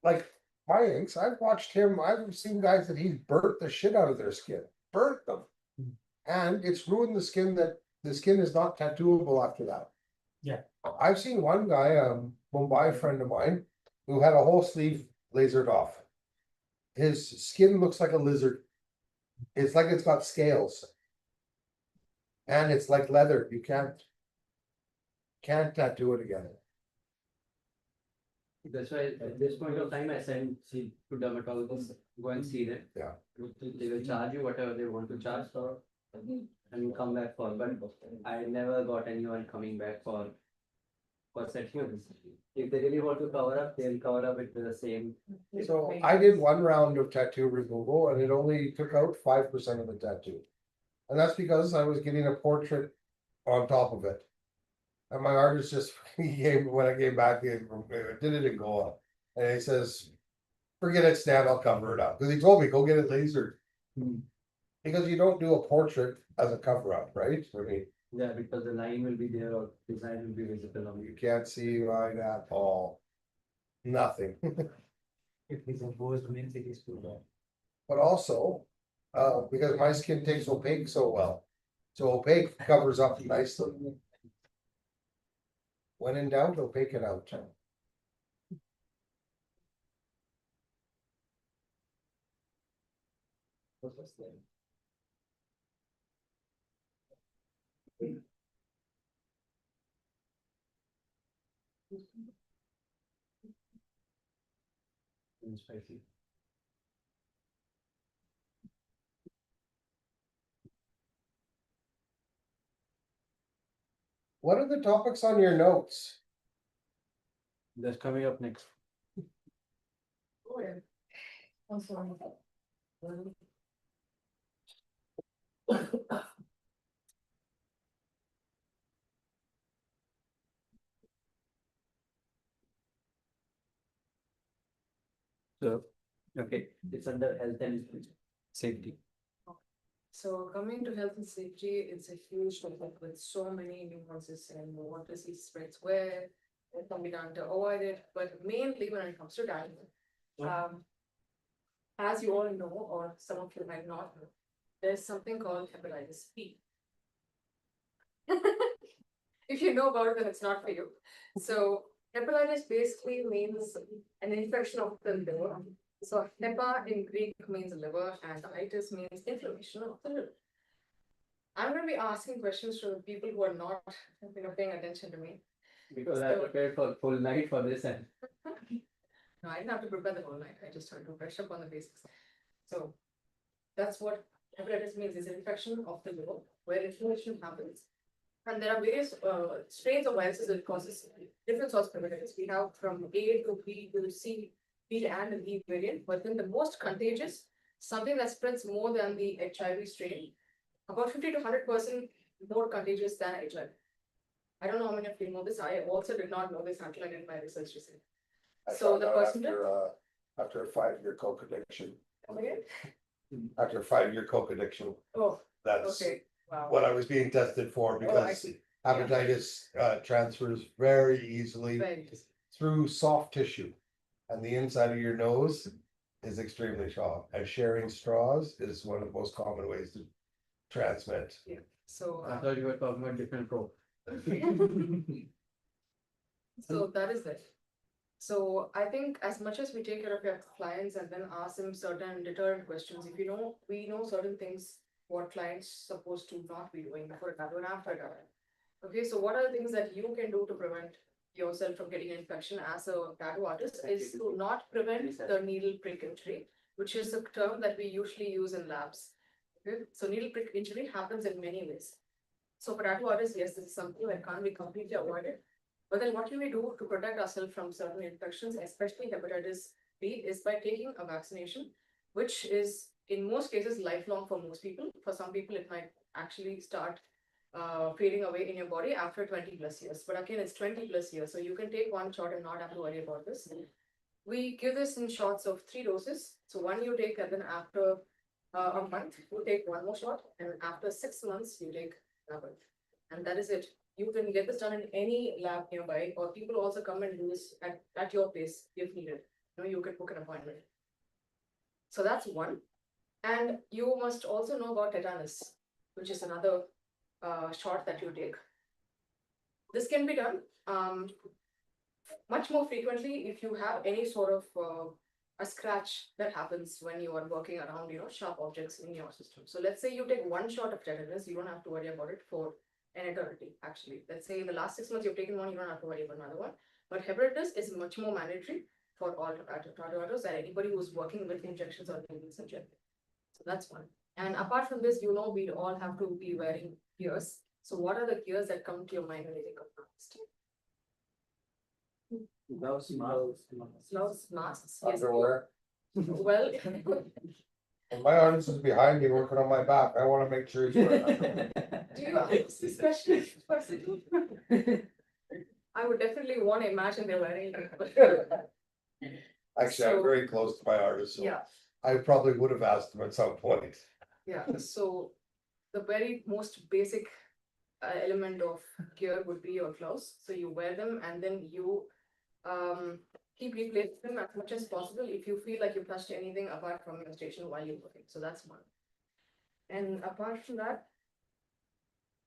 Like my inks, I've watched him, I've seen guys that he's burnt the shit out of their skin, burnt them. And it's ruined the skin that the skin is not tattooable after that. Yeah. I've seen one guy, Mumbai friend of mine, who had a whole sleeve lasered off. His skin looks like a lizard. It's like it's got scales. And it's like leather, you can't tattoo it again. That's why at this point of time, I send to dermatologists, go and see them. Yeah. They will charge you whatever they want to charge for. And you come back for, but I never got anyone coming back for for setting. If they really want to cover up, they'll cover up it with the same. So I did one round of tattoo removal and it only took out 5% of the tattoo. And that's because I was getting a portrait on top of it. And my artist just, when I came back, he did it in Goa. And he says, forget it, Stan, I'll cover it up. Because he told me, go get it lasered. Because you don't do a portrait as a cover up, right? I mean, Yeah, because the line will be there or design will be visible on you you. can't see line at all. Nothing. If it's opposed, means it is too bad. But also, because my skin takes opaque so well. So opaque covers up nicely. When in doubt, opaque it out. What was that? Spicy. What are the topics on your notes? That's coming up next. Oh, yeah. Also. So, okay, it's under health and safety. So coming to health and safety, it's a huge topic with so many nuances and what disease spreads where, what can be done to avoid it, but mainly when it comes to diet. As you all know, or some of you might not know, there's something called hepatitis B. If you know about it, then it's not for you. So hepatitis basically means an infection of the liver. So hepa in Greek means liver and itis means inflammation of the liver. I'm going to be asking questions to the people who are not, paying attention to me. Because I prepared for full night for this and. No, I didn't have to prepare the whole night. I just had to brush up on the basics. So that's what hepatitis means, is an infection of the liver where inflammation happens. And there are various strains of viruses that causes different sorts of hepatitis. We have from A to B to C, B and the E variant, but then the most contagious, something that spreads more than the HIV strain, about 50 to 100% more contagious than HIV. I don't know how many of you know this. I also did not know this until I did my research recently. I So found the out person after a 5-year coke addiction, okay. after a 5-year coke addiction, Oh, that's okay. Wow. what I was being tested for Oh, I because see. hepatitis transfers very easily Very easy. through soft tissue. And the inside of your nose is extremely soft. And sharing straws is one of the most common ways to transmit. So, I thought you were talking about different coke. so that is it. So I think as much as we take care of your clients and then ask them certain deterrent questions, if we know certain things what clients supposed to not be doing before a tattoo and after a tattoo. Okay, so what are the things that you can do to prevent yourself from getting an infection as a tattoo artist is to not prevent the needle prick injury, which is a term that we usually use in labs. Okay, so needle prick injury happens in many ways. So for tattoo artists, yes, this is something that can't be completely avoided. But then what can we do to protect ourselves from certain infections, especially hepatitis B, is by taking a vaccination, which is in most cases lifelong for most people. For some people, it might actually start fading away in your body after 20 plus years. But again, it's 20 plus years. So you can take one shot and not have to worry about this. We give this in shots of 3 doses. So one you take and then after a month, you take one more shot. And after 6 months, you take another. And that is it. You can get this done in any lab nearby, or people also come and do this at your place if needed. You can book an appointment. So that's one. And you must also know about tetanus, which is another shot that you take. This can be done much more frequently if you have any sort of a scratch that happens when you are working around, sharp objects in your system. So let's say you take one shot of tetanus, you don't have to worry about it for an eternity, actually. Let's say in the last 6 months you've taken one, you don't have to worry about another one. But hepatitis is much more mandatory for all tattoo than anybody who's working with injections or needles in general. So that's one. And apart from this, we all have to be wearing gears. So what are the gears that come to your mind when you think of artist? Gloves, masks. Gloves, masks, yes. Underwear. Well, And my artist is behind me working on my back. I wanna make sure he's wearing underwear. do you ask this question person? I would definitely want to imagine they're wearing it. Actually, I'm So- very close to my artist, so Yeah, I probably would have asked him at some point. yeah, so the very most basic element of gear would be your gloves. So you wear them and then you keep replacing them as much as possible if you feel like you touched anything apart from your station while you're working. So that's one. And apart from that,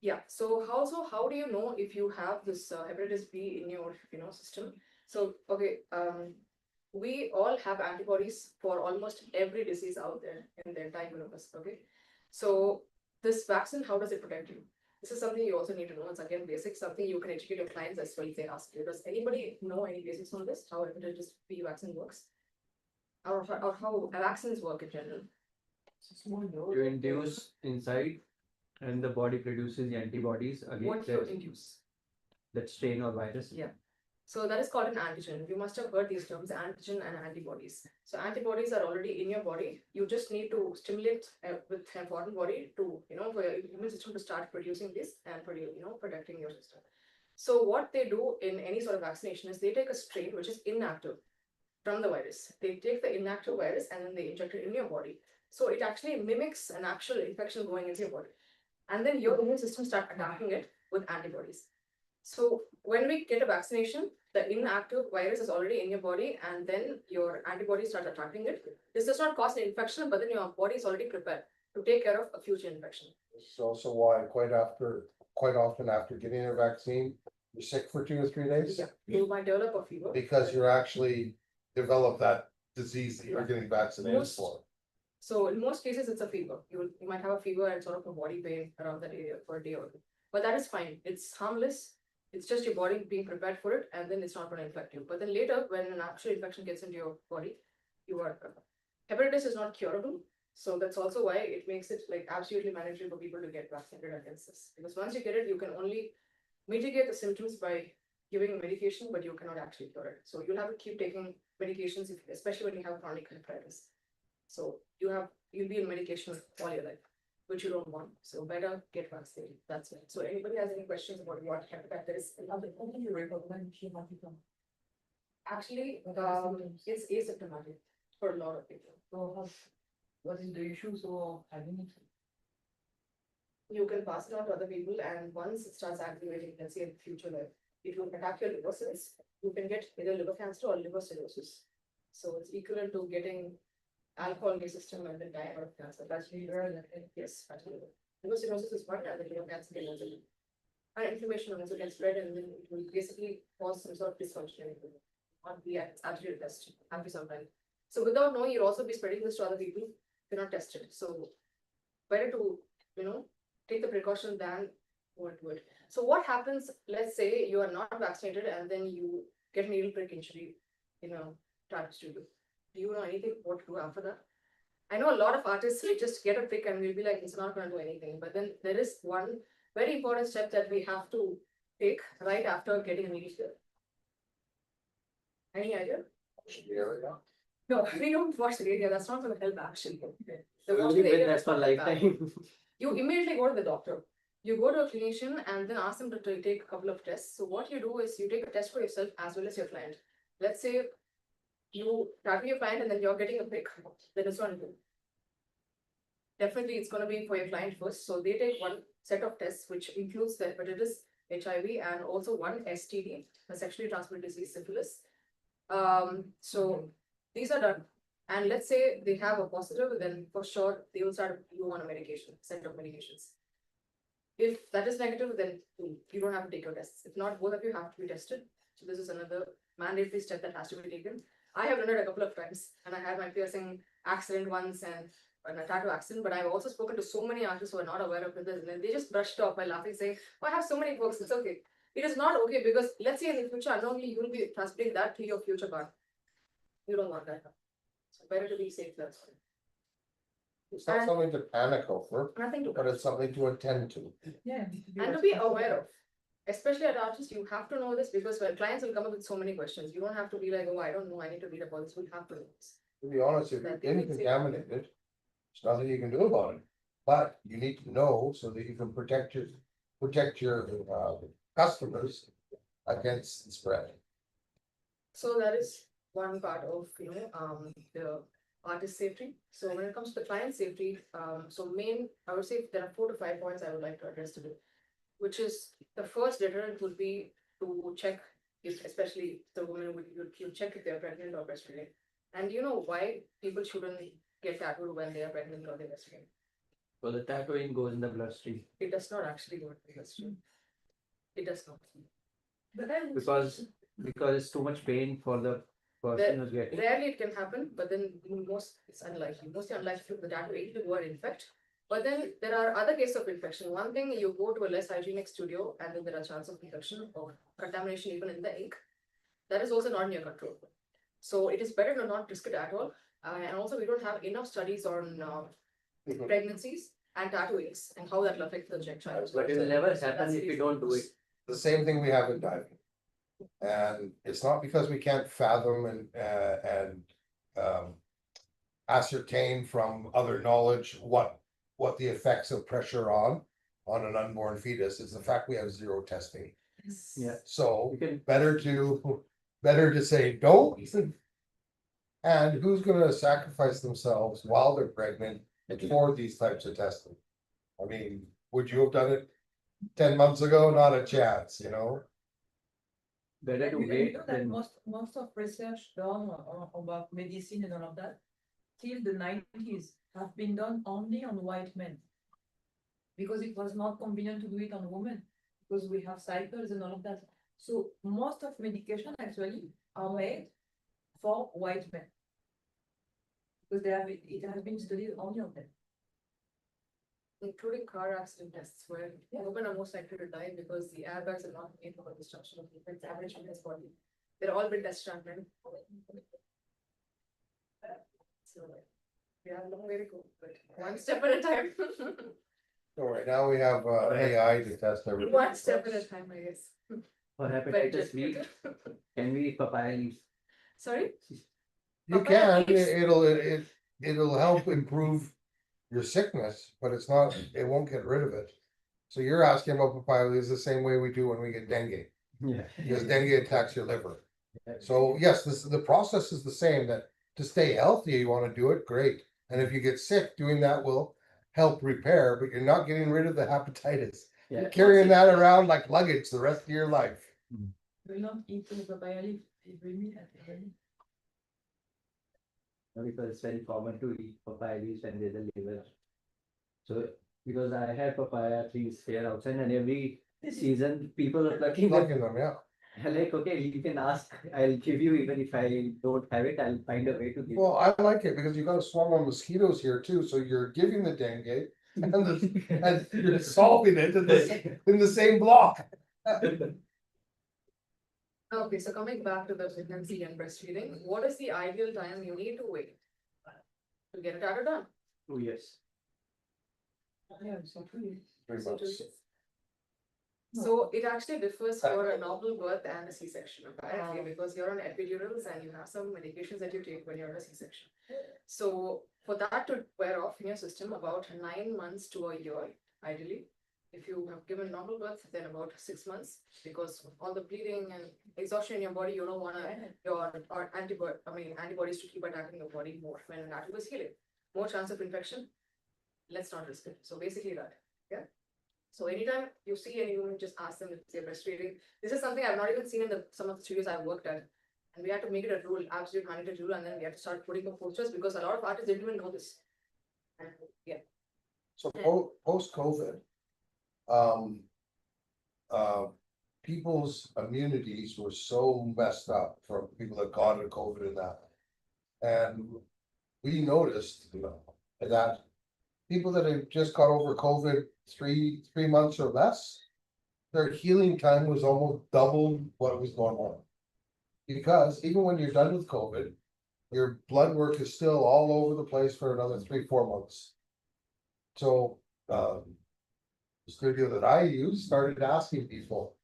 yeah, so how do you know if you have this hepatitis B in your system? So okay, we all have antibodies for almost every disease out there in the entire universe. Okay, so this vaccine, how does it protect you? This is something you also need to know. It's again basic, something you can educate your clients as well if they ask you. Does anybody know any basics on this? How hepatitis B vaccine works? Or how vaccines work in general? You induce inside and the body produces the antibodies What against you induce? that strain or virus. Yeah. So that is called an antigen. You must have heard these terms, antigen and antibodies. So antibodies are already in your body. You just need to stimulate with a foreign body to, for your immune system to start producing this and protecting your system. So what they do in any sort of vaccination is they take a strain which is inactive from the virus. They take the inactive virus and then they inject it in your body. So it actually mimics an actual infection going into your body. And then your immune system start attacking it with antibodies. So when we get a vaccination, the inactive virus is already in your body and then your antibodies start attacking it. This does not cause an infection, but then your body is already prepared to take care of a future infection. It's also why quite often after getting a vaccine, you're sick for 2 or 3 days. Yeah, you might develop a fever. Because you're actually developed that disease that you're getting vaccinated Most- for. So in most cases, it's a fever. You might have a fever and sort of a body pain around that area for a day or two. But that is fine. It's harmless. It's just your body being prepared for it, and then it's not going to infect you. But then later, when an actual infection gets into your body, you are hepatitis is not curable. So that's also why it makes it like absolutely mandatory for people to get vaccinated against this. Because once you get it, you can only mitigate the symptoms by giving medication, but you cannot actually cure it. So you'll have to keep taking medications, especially when you have chronic hepatitis. So you'll be in medication all your life, which you don't want. So better get vaccinated. That's it. So anybody has any questions about what hepatitis? Actually, it's asymptomatic for a lot of people. So what is the issue? So I didn't. You can pass it on to other people, and once it starts activating, let's say in the future, like it will attack your liver cells. You can get either liver cancer or liver cirrhosis. So it's equivalent to getting alcohol in your system and then dying out of cancer. That's really rare. Yes, fatty liver. Liver cirrhosis is one, and the liver cancer can also be. And inflammation also can spread, and then it will basically cause some sort of dysfunction. It's absolutely tested after some time. So without knowing, you'll also be spreading this to other people if you're not tested. So better to, take the precaution than won't do it. So what happens, let's say you are not vaccinated and then you get a needle prick injury in a type studio. Do you know anything what to do after that? I know a lot of artists will just get a prick and we'll be like, it's not going to do anything. But then there is one very important step that we have to take right after getting a needle prick. Any idea? No, we don't wash the area. That's not going to help actually. The wash Only the with area that is for not that bad. lifetime. You immediately go to the doctor. You go to a clinician and then ask them to take a couple of tests. So what you do is you take a test for yourself as well as your client. Let's say you tackle your client and then you're getting a prick. Then it's not good. Definitely it's going to be for your client first. So they take one set of tests which includes the hepatitis, HIV, and also one STD, a sexually transmitted disease, syphilis. So these are done. And let's say they have a positive, then for sure they will start you on a medication, set of medications. If that is negative, then you don't have to take your tests. If not, both of you have to be tested. So this is another mandatory step that has to be taken. I have done it a couple of times, and I had my piercing accident once and a tattoo accident. But I've also spoken to so many artists who are not aware of this, and then they just brushed off by laughing, saying, "Oh, I have so many books. It's okay." It is not okay because let's say in the future, unknowingly you will be transmitting that to your future partner. You don't want that. So better to be safe. That's fine. It's not And- something to panic over, Nothing to but it's something to attend to. Yeah. and to be aware of. especially at artists, you have to know this because when clients will come up with so many questions, you don't have to be like, oh, I don't know, I need to read about this, we have to know this. To be honest, if That you're they will getting say- contaminated, there's nothing you can do about it. But you need to know so that you can protect your customers against the spread. So that is one part of, the artist safety. So when it comes to the client safety, I would say there are 4 to 5 points I would like to address today. Which is, the first deterrent would be to check if, especially the women would, you check if they're pregnant or breastfeeding. And you know why people shouldn't get tattooed when they are pregnant or they're breastfeeding? So the tattooing goes in the bloodstream It does not actually go into the bloodstream. It does not. But then. because it's too much pain for the person who's getting. Rarely it can happen, but then it's unlikely. Mostly unlikely for the tattoo agent to go and infect. But then there are other cases of infection. One thing, you go to a less hygienic studio and then there are chances of infection or contamination even in the ink. That is also not in your control. So it is better to not risk it at all. And also we don't have enough studies on pregnancies and tattoo inks and how that will affect the child. But it will never That's happen the if you reason. don't do it. The same thing we have in diving. And it's not because we can't fathom and ascertain from other knowledge what the effects of pressure on an unborn fetus. It's the fact we have zero testing. Yeah. So You can, better to say don't. And who's gonna sacrifice themselves while they're pregnant for these types of testing? I mean, would you have done it 10 months ago? Not a chance, you know? better to You wait know that than. most of research done about medicine and all of that, till the 90s, have been done only on white men. Because it was not convenient to do it on women, because we have cycles and all of that. So most of medication actually are made for white men. Because it has been studied only on them. Including car accident tests where women are most likely to die because the airbags are not made for the destruction of the average woman's body. They're all been tested on men. So, yeah, long way to go, but one step at a time. So right now we have AI to test everything. One step at a time, I guess. For But hepatitis just- B, can we eat papaya leaves? Sorry? You Papaya can, leaves. it'll help improve your sickness, but it won't get rid of it. So you're asking about papaya leaves the same way we do when we get dengue, Yeah. because dengue attacks your liver. So yes, the process is the same, that to stay healthy, you wanna do it, great. And if you get sick, doing that will help repair, but you're not getting rid of the hepatitis. Yeah. You're carrying that around like luggage the rest of your life. Will not eat the papaya leaf every meal. Because it's very common to eat papaya leaves when there's a liver. So, because I have papaya trees here outside and every season people are plucking them. Plucking them, yeah. I'm like, okay, you can ask, I'll give you, even if I don't have it, I'll find a way to give. Well, I like it because you got a swarm of mosquitoes here too, so you're giving the dengue and you're solving it in the same block. Okay, so coming back to the pregnancy and breastfeeding, what is the ideal time you need to wait to get a tattoo done? 2 years. Yeah, so true. Pretty So much. 2 years. So it actually differs for a normal birth and a C-section apparently, because you're on epidurals and you have some medications that you take when you're on a C-section. So for that to wear off in your system, about 9 months to a year, ideally. If you have given normal birth, then about 6 months, because all the bleeding and exhaustion in your body, you don't wanna, antibodies to keep attacking your body more when an tattoo is healing. More chance of infection, let's not risk it. So basically that, yeah. So anytime you see any woman, just ask them if they're breastfeeding. This is something I've not even seen in some of the studios I've worked at. And we had to make it a rule, absolute mandatory rule, and then we had to start putting up posters because a lot of artists didn't even know this. And yeah, So post-COVID, people's immunities were so messed up from people that got into COVID and that. And we noticed, that people that have just got over COVID 3 months or less, their healing time was almost double what was normal. Because even when you're done with COVID, your blood work is still all over the place for another 3-4 months. So, the studio that I use started asking people,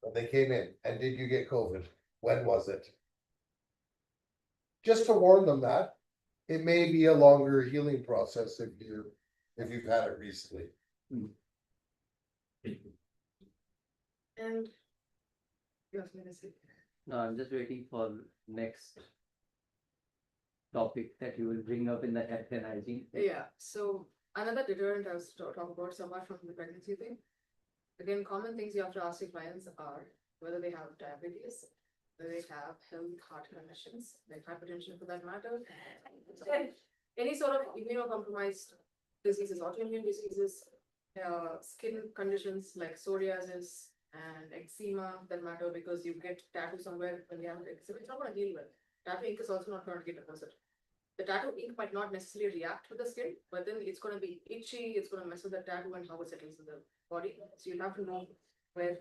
when they came in, and did you get COVID? When was it? Just to warn them that it may be a longer healing process if you've had it recently. And. Yes, Minister. No, I'm just waiting for next topic that you will bring up in the health and hygiene. Yeah, so another deterrent I was to talk about somewhat from the pregnancy thing. Again, common things you have to ask your clients are whether they have diabetes, whether they have heart conditions, like hypertension for that matter. And any sort of immunocompromised diseases, autoimmune diseases, skin conditions like psoriasis and eczema that matter because you get tattoo somewhere when you have eczema, it's not going to heal well. Tattoo ink is also not going to get deposited. The tattoo ink might not necessarily react with the skin, but then it's going to be itchy, it's going to mess with the tattoo and how it settles in the body. So you have to know where.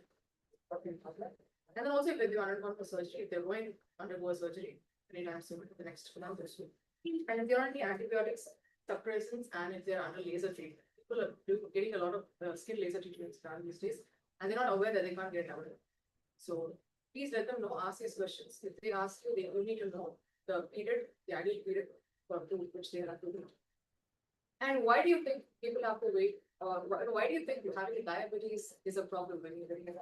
And then also if they're undergone for surgery, if they're going to undergo a surgery anytime soon, the next month or so. And if they're on the antibiotics, suppressants, and if they're under laser treatment, people are getting a lot of skin laser treatments done these days, and they're not aware that they can't get out of it. So please let them know, ask these questions. If they ask you, they will need to know the period, the ideal period for which they have to wait. And why do you think people have to wait? Why do you think having diabetes is a problem when you're getting it?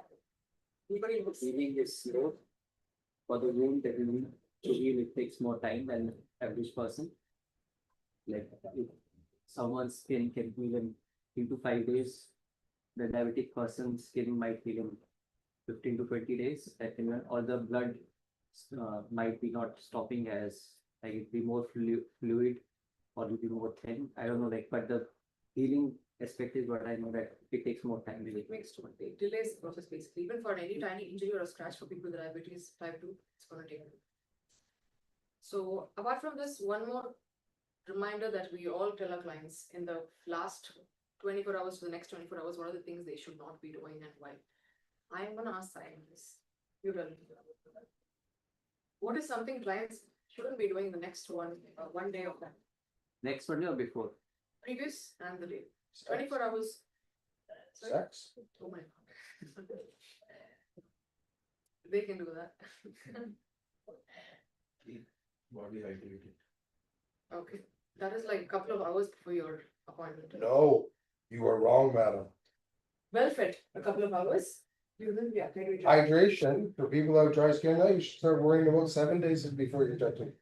Anybody looks. Healing is slow. For the wound that you need to heal, it takes more time than average person. Like if someone's skin can heal in 3 to 5 days, the diabetic person's skin might heal in 15 to 20 days. Or the blood might be not stopping as like it be more fluid or it be more thin. I don't know, like, but the healing aspect is what I know that it takes more time. It makes too much, it delays the process basically. Even for any tiny injury or a scratch for people with diabetes type 2, it's going to take. So apart from this, one more reminder that we all tell our clients in the last 24 hours to the next 24 hours, what are the things they should not be doing and why? I am going to ask Simon this. You tell me. What is something clients shouldn't be doing the next one day of that? Next one or before? Previous and the day. 24 hours. Sorry? Sex. Oh my God. They can do that. Body hydrated. Okay, that is like a couple of hours before your appointment. No, you are wrong, madam. Well fed, a couple of hours. You will be okay. Hydration, for people that have dry skin, now you should start worrying about 7 days before you're touching.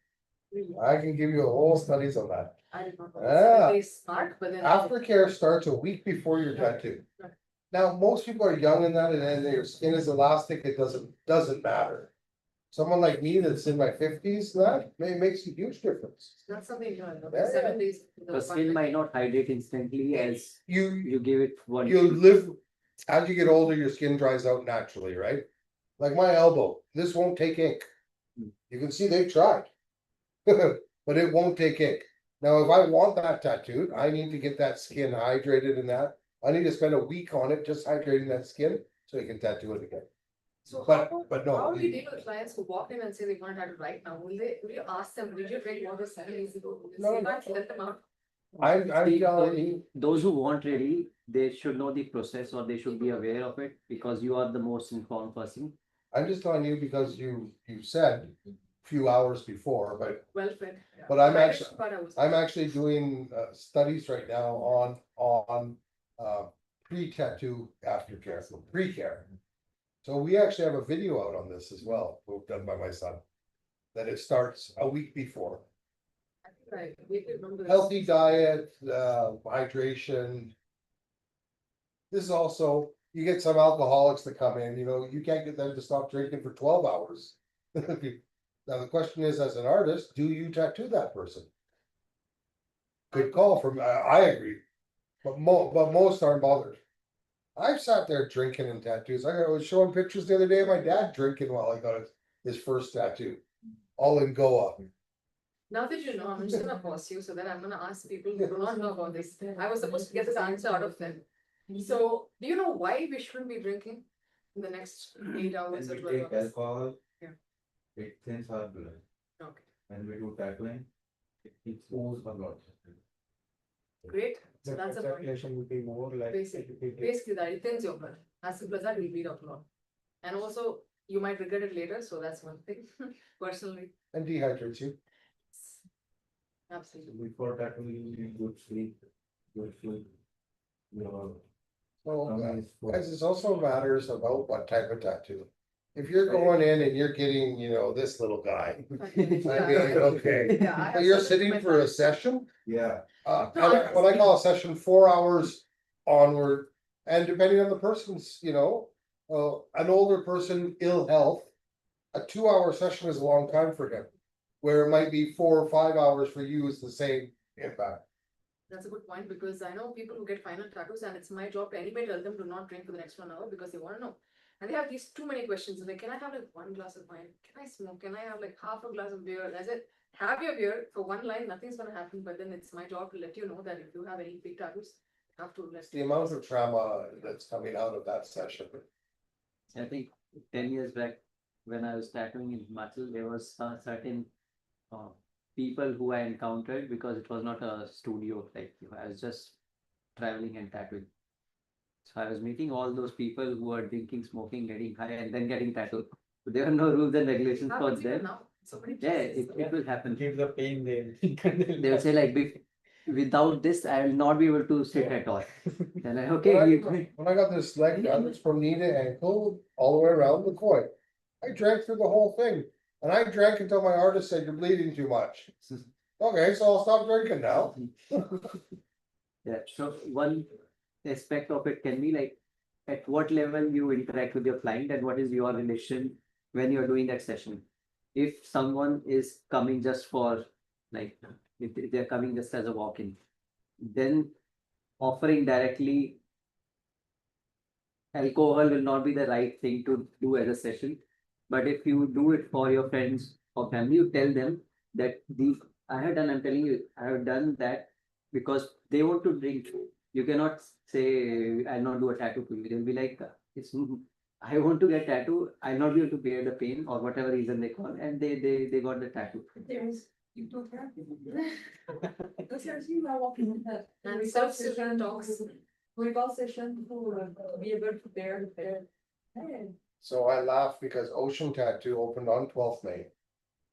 I can give you a whole studies on that. I did not know. Ah. They smart, but then. Aftercare starts a week before your tattoo. Right. Now, most people are young in that, and then their skin is elastic, it doesn't matter. Someone like me that's in my 50s, that makes a huge difference. That's something you know, Yeah, 7 days. The skin might not hydrate instantly as You you give it one. live, as you get older, your skin dries out naturally, right? Like my elbow, this won't take ink. You can see they've tried. But it won't take ink. Now, if I want that tattooed, I need to get that skin hydrated and that. I need to spend a week on it, just hydrating that skin, so you can tattoo it again. So But- how, but no, how do you you- deal with clients who walk in and say they want to tattoo right now? Will you ask them, did you drink water 7 days ago? No, You no. can't let them out. I'm See, telling you, those who want really, they should know the process or they should be aware of it because you are the most informed person. I'm just telling you because you said a few hours before, but Well fed. yeah. But I'm Right, actually- but I was- I'm actually doing studies right now on pre-tattoo aftercare, so pre-care. So we actually have a video out on this as well, done by my son. That it starts a week before. I think I vaguely remember this. Healthy diet, hydration. This is also, you get some alcoholics that come in, you can't get them to stop drinking for 12 hours. Now, the question is, as an artist, do you tattoo that person? Good call from, I agree, but most aren't bothered. I've sat there drinking and tattoos, I was showing pictures the other day of my dad drinking while I got his first tattoo. All in Goa. Now that you know, I'm just gonna pause you, so then I'm gonna ask people who do not know about this. I was supposed to get this answer out of them. So, do you know why we shouldn't be drinking in the next 8 hours or When we 12 take hours? alcohol. Yeah. It thins our blood. Okay, When we do tattooing, it moves a lot. great. So that's a point. would be more like. Basically that it thins your blood. As the blood will bleed out a lot. And also, you might regret it later, so that's one thing, personally. And dehydrates you. Absolutely. Before that, we need good sleep, good food. Your So, tummy is full. guys, it also matters about what type of tattoo. If you're going in and you're getting, this little guy, I mean, okay. Yeah, I But have you're certain sitting for a methods. session, Yeah, No, I- what I call a session, 4 hours onward. And depending on the person's, an older person, ill health, a 2 hour session is a long time for him. Where it might be 4 or 5 hours for you is the same impact. That's a good point, because I know people who get final tattoos, and it's my job to anyway tell them to not drink for the next 1 hour because they wanna know. And they have these too many questions, like, can I have like 1 glass of wine? Can I smoke? Can I have like half a glass of beer? And I said, have your beer for one line, nothing's gonna happen, but then it's my job to let you know that if you have any big tattoos, you have to let. The amount of trauma that's coming out of that session. I think 10 years back, when I was tattooing in Himachal, there was a certain people who I encountered because it was not a studio, like I was just traveling and tattooing. So I was meeting all those people who were drinking, smoking, getting high, and then getting tattooed. So there were no rules and regulations for Happens even them. now, so many Yeah, places. it will happen. Give the pain there. They will say like, without this, I will not be able to sit at all. And like, okay, When I got this leg done, it's from knee to ankle, all the way around the coin. I drank through the whole thing, and I drank until my artist said, you're bleeding too much. Okay, so I'll stop drinking now. Yeah, so one aspect of it can be like, at what level you interact with your client and what is your relation when you're doing that session. If someone is coming just for, like, if they're coming just as a walk-in, then offering directly alcohol will not be the right thing to do as a session. But if you do it for your friends or family, you tell them that I'm telling you, I have done that because they want to drink. You cannot say, I'll not do a tattoo for you. They'll be like, I want to get tattoo, I'll not be able to bear the pain or whatever reason they call, and they got the tattoo. And self-sufficient talks. We got session to be able to bear the pain. So I laugh because Ocean Tattoo opened on 12th May.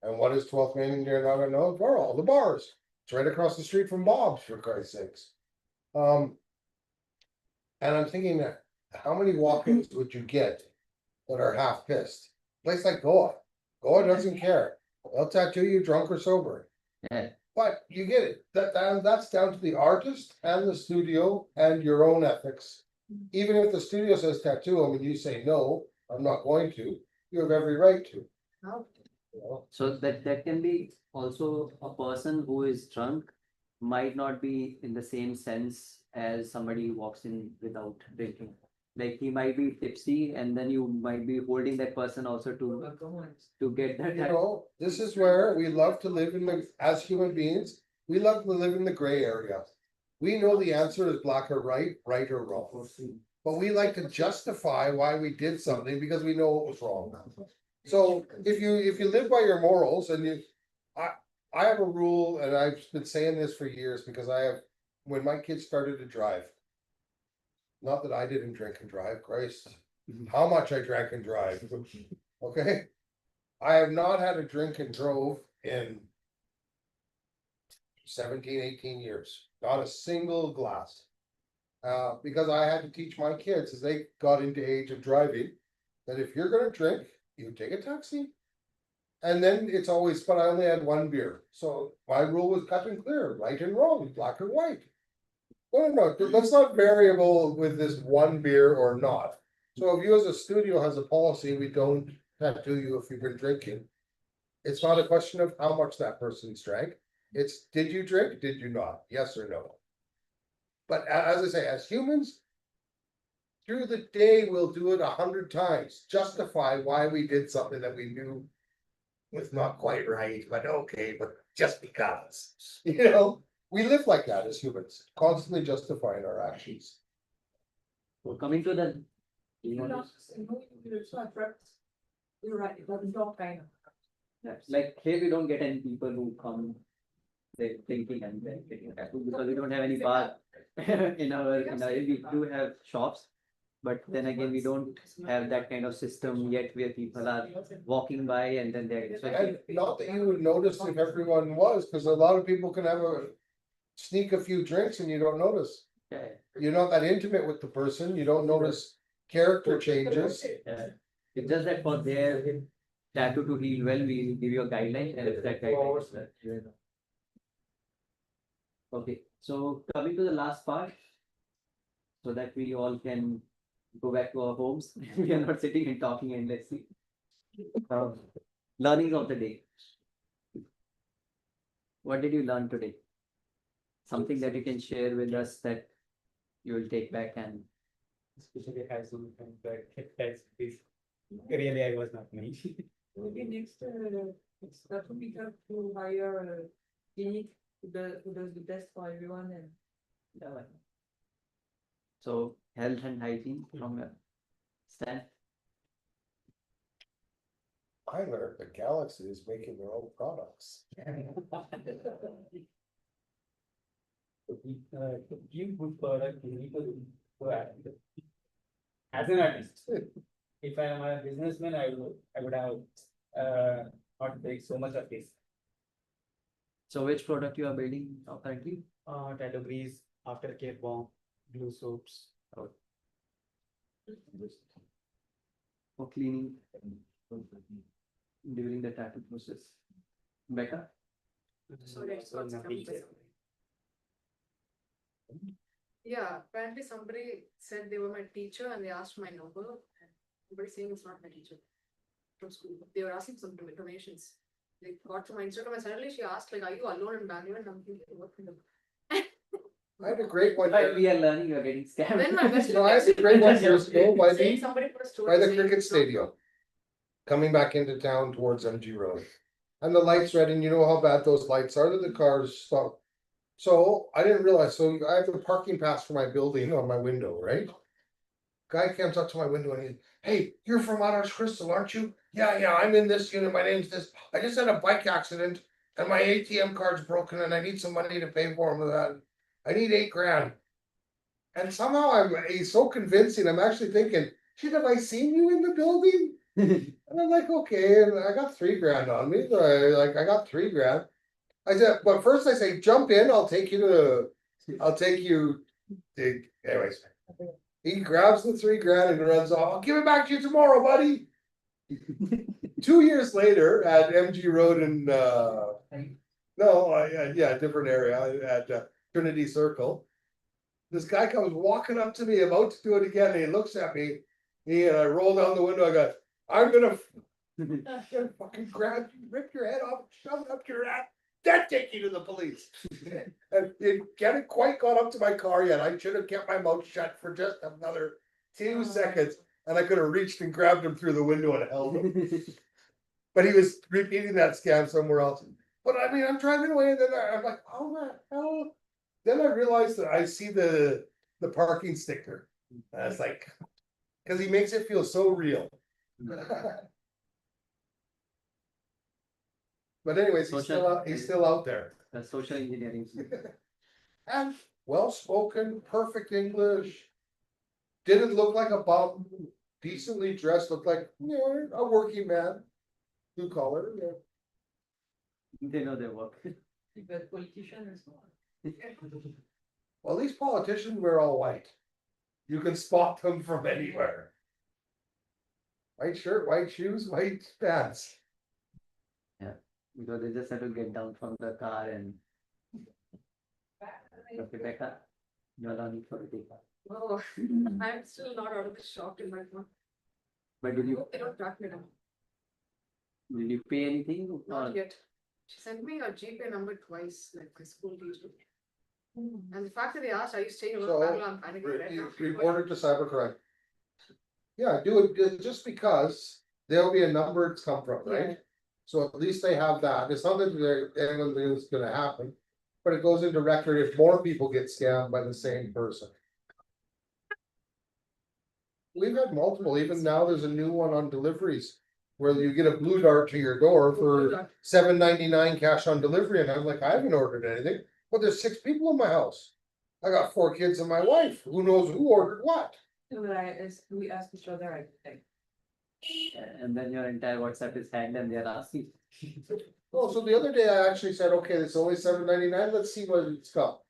And what is 12th May in Yarnaga known for? All the bars. It's right across the street from Bob's, for Christ's sakes. And I'm thinking that how many walk-ins would you get that are half pissed? Place like Goa. Goa doesn't care. They'll tattoo you drunk or sober. Yeah. But you get it. That's down to the artist and the studio and your own ethics. Even if the studio says tattoo them and you say, no, I'm not going to, you have every right to. How? You know? So that can be also a person who is drunk might not be in the same sense as somebody who walks in without drinking. Like he might be tipsy and then you might be holding that person also to get that. You know, this is where we love to live as human beings, we love to live in the gray area. We know the answer is black or right, right or wrong. But we like to justify why we did something because we know it was wrong. So if you live by your morals and I have a rule, and I've been saying this for years because when my kids started to drive. Not that I didn't drink and drive, Christ, how much I drank and drive, okay? I have not had a drink and drove in 17, 18 years, not a single glass. Because I had to teach my kids as they got into age of driving, that if you're gonna drink, you take a taxi. And then it's always, but I only had one beer, so my rule was cut and clear, right and wrong, black and white. No, let's not variable with this one beer or not. So if you as a studio has a policy, we don't tattoo you if you've been drinking. It's not a question of how much that person's drank, it's did you drink, did you not, yes or no? But as I say, as humans. Through the day, we'll do it 100 times, justify why we did something that we knew. Was not quite right, but okay, but just because, we live like that as humans, constantly justifying our actions. So coming to the. You're right, it doesn't talk kind of. Yeah, like here we don't get any people who come, they're thinking and then getting a tattoo because we don't have any bar in our we do have shops, But then again, we don't have that kind of system yet where people are walking by and then they're. So I And think- not that you would notice if everyone was, because a lot of people can have sneak a few drinks and you don't notice. Yeah, You're not that intimate with the person, you don't notice character changes. yeah. It's just that for their tattoo to heal well, we will give you a guideline and if that guideline is well, you know. Okay, so coming to the last part. So that we all can go back to our homes. We are not sitting and talking endlessly. Learnings of the day. What did you learn today? Something that you can share with us that you will take back and. Especially high school friends, that's this, really I was not me. Maybe next, that would be good to hire a clinic who does the best for everyone and. So health and hygiene from your stand. I learned that Galaxy is making their own products. Give good product, you need to add. As an artist, if I am a businessman, I would have not take so much of this. So which product you are building now currently? Tattoo grease, aftercare bomb, glue soaps. For cleaning during the tattoo process. Becca? Sorry, So nothing. Yeah, apparently somebody said they were my teacher and they asked my number. And somebody saying it's not my teacher from school. They were asking some donations. They got to my Instagram and suddenly she asked like, are you alone in Bangalore? And I'm thinking, what kind of. I had a great one. While we are learning, you are getting scammed. Then my best No, I had a great one years ago by saying the, somebody put a story. by the saying cricket it's not- stadium. Coming back into town towards MG Road. And the lights red, and you know how bad those lights are, that the cars stop. So I didn't realize, so I have the parking pass for my building on my window, right? Guy comes up to my window and he, hey, you're from Otters Crystal, aren't you? Yeah, I'm in this unit, my name's this, I just had a bike accident. And my ATM card's broken and I need some money to pay for him with that. I need $8,000. And somehow he's so convincing, I'm actually thinking, shit, have I seen you in the building? And I'm like, okay, and I got $3,000 on me, so I got $3,000. I said, but first I say, jump in, I'll take you to, anyways. He grabs the $3,000 and runs off, I'll give it back to you tomorrow, buddy. 2 years later at MG Road in, different area at Trinity Circle. This guy comes walking up to me, about to do it again, and he looks at me, and I roll down the window, I go, I'm gonna fucking grab you, rip your head off, shove it up your ass, then take you to the police. And it hadn't quite got up to my car yet, I should have kept my mouth shut for just another 2 seconds, and I could have reached and grabbed him through the window and held him. But he was repeating that scam somewhere else. But I mean, I'm driving away, and then I'm like, oh my hell. Then I realized that I see the parking sticker. And I was like, because he makes it feel so real. But anyways, he's still out there. Social engineering. And well-spoken, perfect English. Didn't look like a bum, decently dressed, looked like, a working man. Blue collar, They know their work. But politician is not. Well, these politicians wear all white. You can spot them from anywhere. White shirt, white shoes, white pants. Because they just have to get down from the car and. Okay, Becca, you're learning for the day. Oh, I'm still not out of the shock in my phone. But did you, They don't track me down. did you pay anything? or- Not yet. She sent me a GPay number twice, like my school teacher. And the fact that they asked, are you staying over So, Bangalore? I'm panicking right now. Reported to cybercrime. Yeah, do it just because there'll be a number it's come from, right? So at least they have that. It's not that anything is gonna happen. But it goes into record if more people get scammed by the same person. We've had multiple, even now there's a new one on deliveries. Where you get a blue dart to your door for $7.99 cash on delivery, and I'm like, I haven't ordered anything, but there's 6 people in my house. I got 4 kids and my wife, who knows who ordered what? We ask each other, I think. And then your entire WhatsApp is hacked and they're asking. Oh, so the other day I actually said, okay, it's only $7.99, let's see what it's got.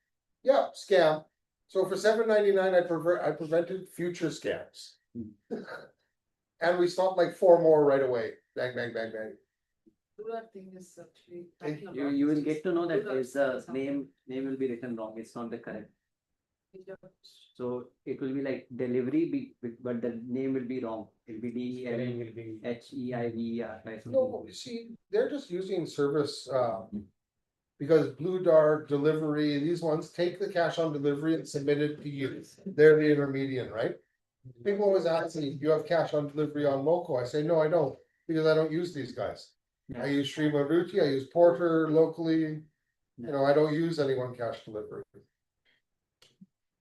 Yeah, scam. So for $7.99, I prevented future scams. And we stopped like 4 more right away. Bang, bang, bang, bang. Do that thing is actually. You will get to know that there's a name will be written wrong, it's not the correct. So it will be like delivery, but the name will be wrong. It'll be DELHEIVER. No, you see, they're just using service, because Blue Dart delivery, these ones take the cash on delivery and submit it to you. They're the intermediate, right? People always ask me, do you have cash on delivery on Moco? I say, no, I don't, because I don't use these guys. I use Srimaruti, I use Porter locally, you know, I don't use anyone cash delivery.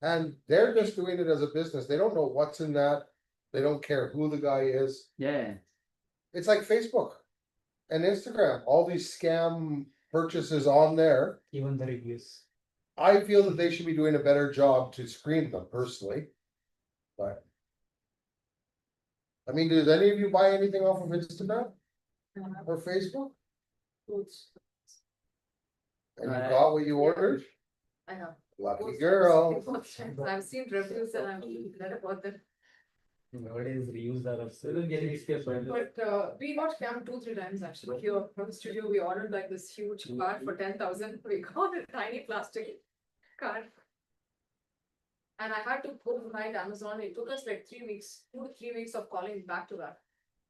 And they're just doing it as a business, they don't know what's in that, they don't care who the guy is. Yeah, It's like Facebook and Instagram, all these scam purchases on there. Even the reviews. I feel that they should be doing a better job to screen them personally. But. I mean, does any of you buy anything off of Instagram or Facebook? And you got what you ordered? I know. Lucky girl. I've seen reviews and I'm glad about them. Nowadays reviews are absolutely getting escaped. But we got scammed 2-3 times actually. Here from the studio, we ordered like this huge car for 10,000. We got a tiny plastic car. And I had to overnight Amazon. It took us like 3 weeks, 2 to 3 weeks of calling back to back.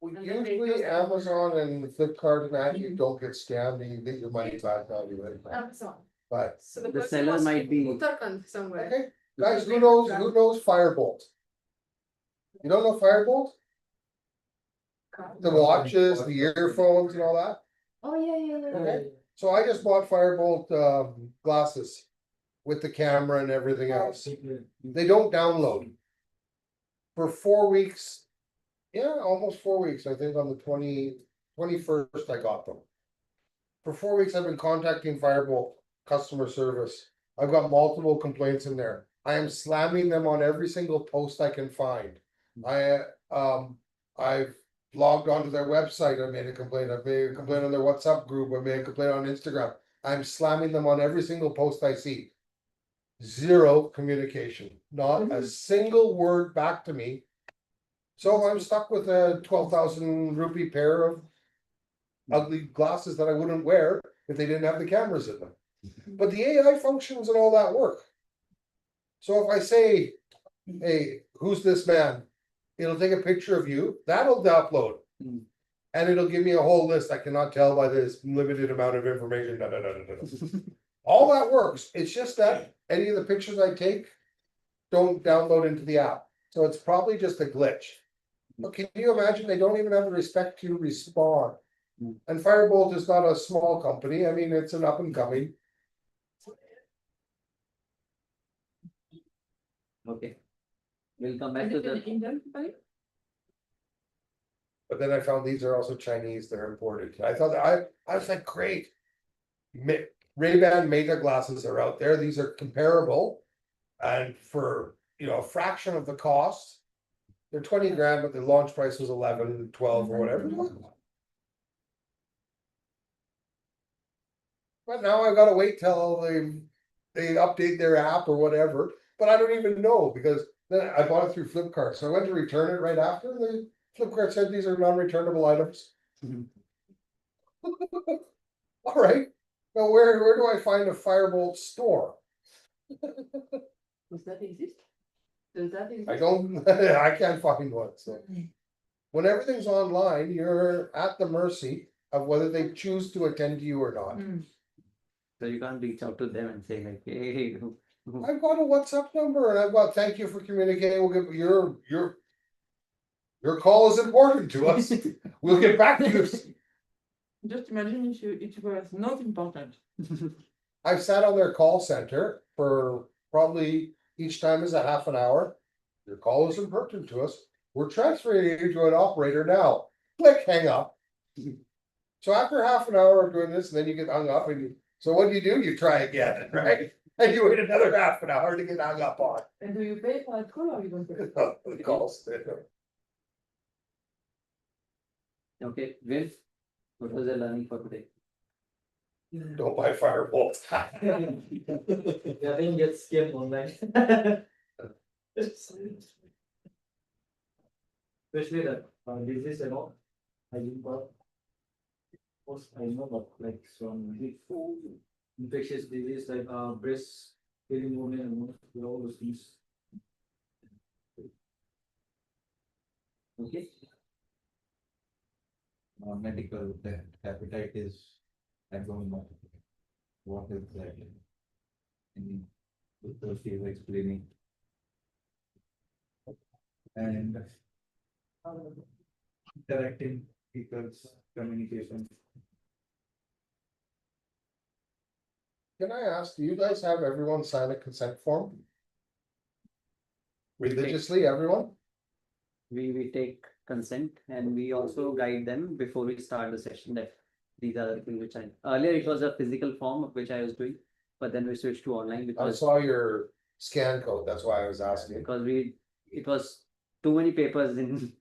And then they Usually just- Amazon and Flipkart and that, you don't get scammed and you get your money back anyway. Amazon. But, So The person seller was might in be- Uttarakhand somewhere. okay, guys, who knows Firebolt? You don't know Firebolt? The watches, the earphones and all that? Oh, yeah. Okay, so I just bought Firebolt glasses with the camera and everything else. They don't download. For 4 weeks, yeah, almost 4 weeks, I think on the 21st I got them. For 4 weeks, I've been contacting Firebolt customer service. I've got multiple complaints in there. I am slamming them on every single post I can find. I've logged onto their website, I made a complaint, I've made a complaint on their WhatsApp group, I made a complaint on Instagram. I'm slamming them on every single post I see. Zero communication, not a single word back to me. So I'm stuck with a 12,000 rupee pair of ugly glasses that I wouldn't wear if they didn't have the cameras in them. But the AI functions and all that work. So if I say, hey, who's this man? It'll take a picture of you, that'll upload. And it'll give me a whole list. I cannot tell by this limited amount of information. All that works. It's just that any of the pictures I take don't download into the app. So it's probably just a glitch. But can you imagine they don't even have the respect to respond? And Firebolt is not a small company. I mean, it's an up and coming. okay. We'll come back to the. But then I found these are also Chinese, they're imported. I thought I was like, great. Ray-Ban Meta glasses are out there, these are comparable. And for, you know, a fraction of the cost. They're 20 grand, but the launch price was 11, 12 or whatever. But now I gotta wait till they update their app or whatever, but I don't even know because then I bought it through Flipkart, so I went to return it right after, the Flipkart said these are non-returnable items. All right, now where do I find a Firebolt store? Does that exist? Does that exist? I don't, I can't find one, so. When everything's online, you're at the mercy of whether they choose to attend to you or not. So you can't reach out to them and say like, hey. I've got a WhatsApp number and I've got, thank you for communicating, we'll give your call is important to us, we'll get back to you. Just imagine if it was not important. I've sat on their call center for probably each time is a half an hour. Your call is important to us, we're transferring you to an operator now, click, hang up. So after half an hour of doing this, and then you get hung up and so what do? You try again, right? And you wait another half an hour to get hung up on. And do you pay for alcohol or you don't pay? The calls. Okay, Will, what was the learning for today? Don't buy fireballs. Nothing gets scammed online. Especially the disease and all. I think about. Most I know about like some big infectious disease like breast feeding women and all those things. Okay, Medical, that hepatitis, I don't know. What is that? And the she is explaining. And interacting people's communication. Can I ask, do you guys have everyone sign a consent form? Religiously, everyone? we take consent and we also guide them before we start the session that these are the things which earlier it was a physical form of which I was doing, but then we switched to online I because saw your scan code, that's why I was asking. it was too many papers in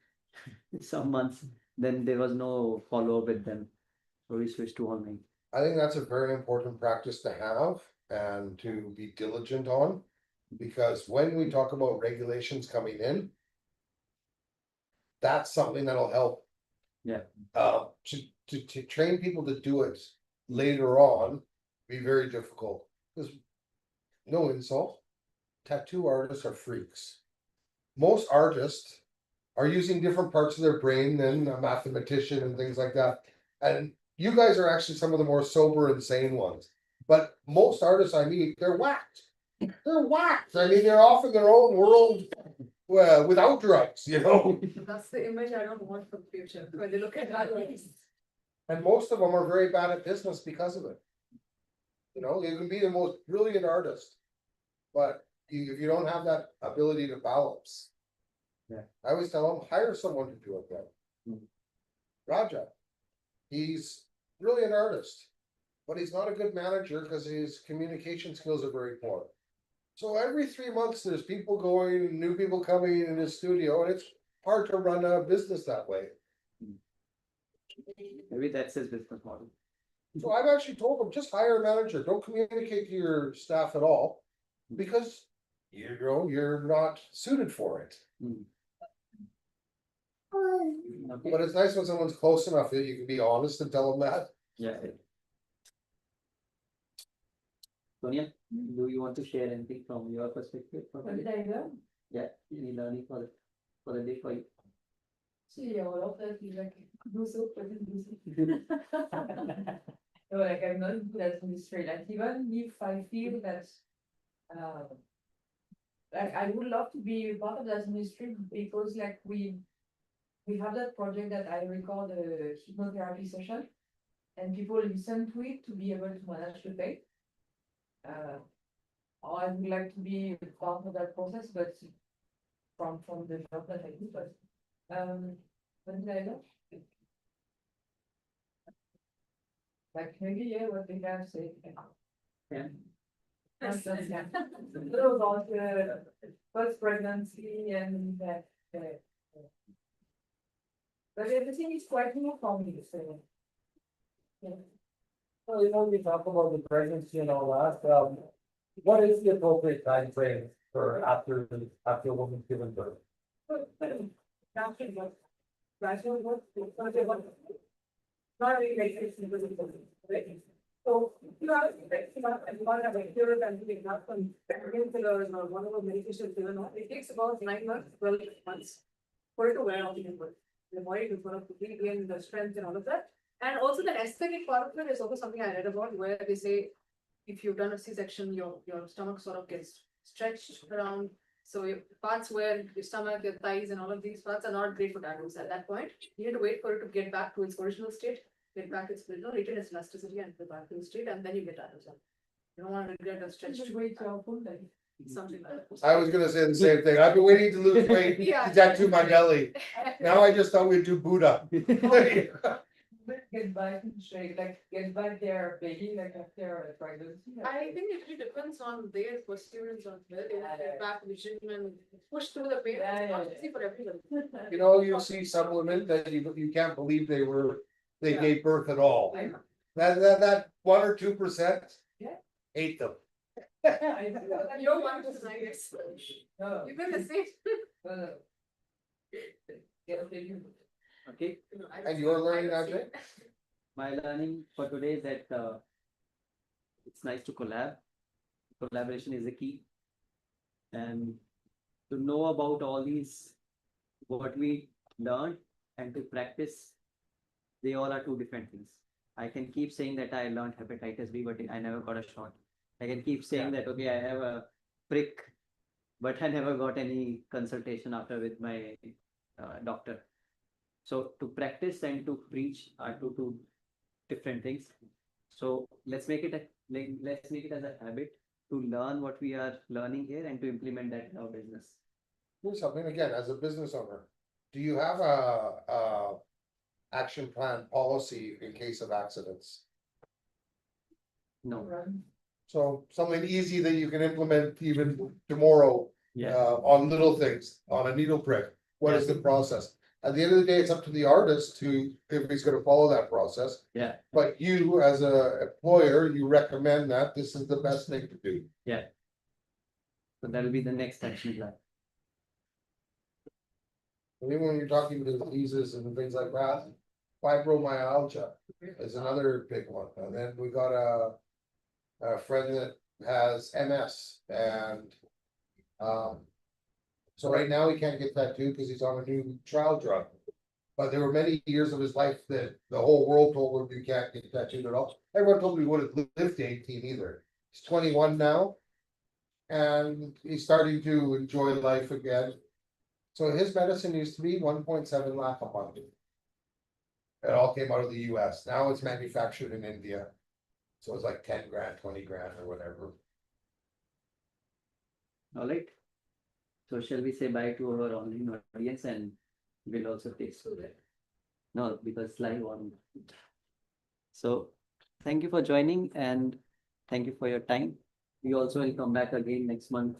some months, then there was no follow-up with them. So we switched to online. I think that's a very important practice to have and to be diligent on. Because when we talk about regulations coming in. That's something that'll help. Yeah. To train people to do it later on, be very difficult, because. No insult, tattoo artists are freaks. Most artists are using different parts of their brain than a mathematician and things like that. And you guys are actually some of the more sober and sane ones. But most artists I meet, they're whacked. They're whacked. I mean, they're off in their own world without drugs, you know? That's the image I don't want for the future, when they look at artists. And most of them are very bad at business because of it. You know, you can be the most brilliant artist. But if you don't have that ability to balance. Yeah. I always tell them, hire someone to do it then. Raja. He's really an artist. But he's not a good manager because his communication skills are very poor. So every 3 months, there's people going, new people coming in his studio, and it's hard to run a business that way. Maybe that's his business model. So I've actually told them, just hire a manager, don't communicate to your staff at all. Because you know, you're not suited for it. Okay. But it's nice when someone's close enough that you can be honest and tell them that. Yeah. Sonia, do you want to share anything from your perspective? What did I learn? Yeah, any learning for the day for you? See, a lot of that is like, do so, but do so. No, like I'm not good at ministry, like even if I feel that. Like I would love to be part of that ministry because like we have that project that I record a hypnotherapy session. And people listen to it to be able to manage the pain. I would like to be part of that process, but from the job that I do, but what did I learn? Like maybe yeah, what they have said. Yeah. About first pregnancy and that. But everything is quite new for me, so. Yeah. Well, you know, we talk about the pregnancy and all that, what is the appropriate time frame for after a woman's given birth? Not really like this, so, you know, and one of the cures and doing not some painkillers or whatever medications given out, it takes about 9 months, 12 months. For it to wear off the body to sort of regain the strength and all of that. And also the aesthetic part of it is also something I read about where they say. If you've done a C-section, your stomach sort of gets stretched around. So your parts where your stomach, your thighs and all of these parts are not great for tattoos at that point. You need to wait for it to get back to its original state. Get back its original, retain its elasticity and get back to the state, and then you get tattoos on. You don't want to regret a stretched weight or something like that. I was gonna say the same thing. I've been waiting to lose weight Yeah. to tattoo my belly. Now I just thought we'd do Buddha. get back, get back their baby, like after pregnancy? I think it really depends on their perseverance on their back vision and push through the pain. Yeah, It's yeah, not yeah. easy for everyone. You know, you'll see some women that you can't believe they Yeah. gave birth at all. I know. That 1 or 2%. Yeah. Ate them. Your one is nice. No, You feel the same. no, no. Yeah, okay, you. Okay, And you're learning, Ajay? my learning for today is that it's nice to collab. Collaboration is the key. And to know about all these, what we learned and to practice, they all are two different things. I can keep saying that I learned hepatitis B, but I never got a shot. I can keep saying that, okay, I have a prick, but I never got any consultation after with my doctor. So to practice and to preach are two different things. So let's make it let's make it as a habit to learn what we are learning here and to implement that in our business. Here's something, again, as a business owner, do you have a action plan policy in case of accidents? No, So something easy that you can implement even tomorrow, yeah, on little things, on a needle prick. What is the process? At the end of the day, it's up to the artist to, if he's gonna follow that process. yeah, But you, as a employer, you recommend that this is the best thing to do. so that will be the next action plan. And even when you're talking to diseases and things like that, fibromyalgia is another big one. And then we got a friend that has MS and, so right now he can't get tattooed because he's on a new trial drug. But there were many years of his life that the whole world told him you can't get tattooed at all. Everyone told me he wouldn't live to 18 either. He's 21 now. And he's starting to enjoy life again. So his medicine used to be 1.7 lakh a month. It all came out of the US. Now it's manufactured in India. So it's like 10 grand, 20 grand or whatever. All right. So shall we say bye to our online audience and we'll also take so that. No, because live on. So thank you for joining and thank you for your time. We also will come back again next month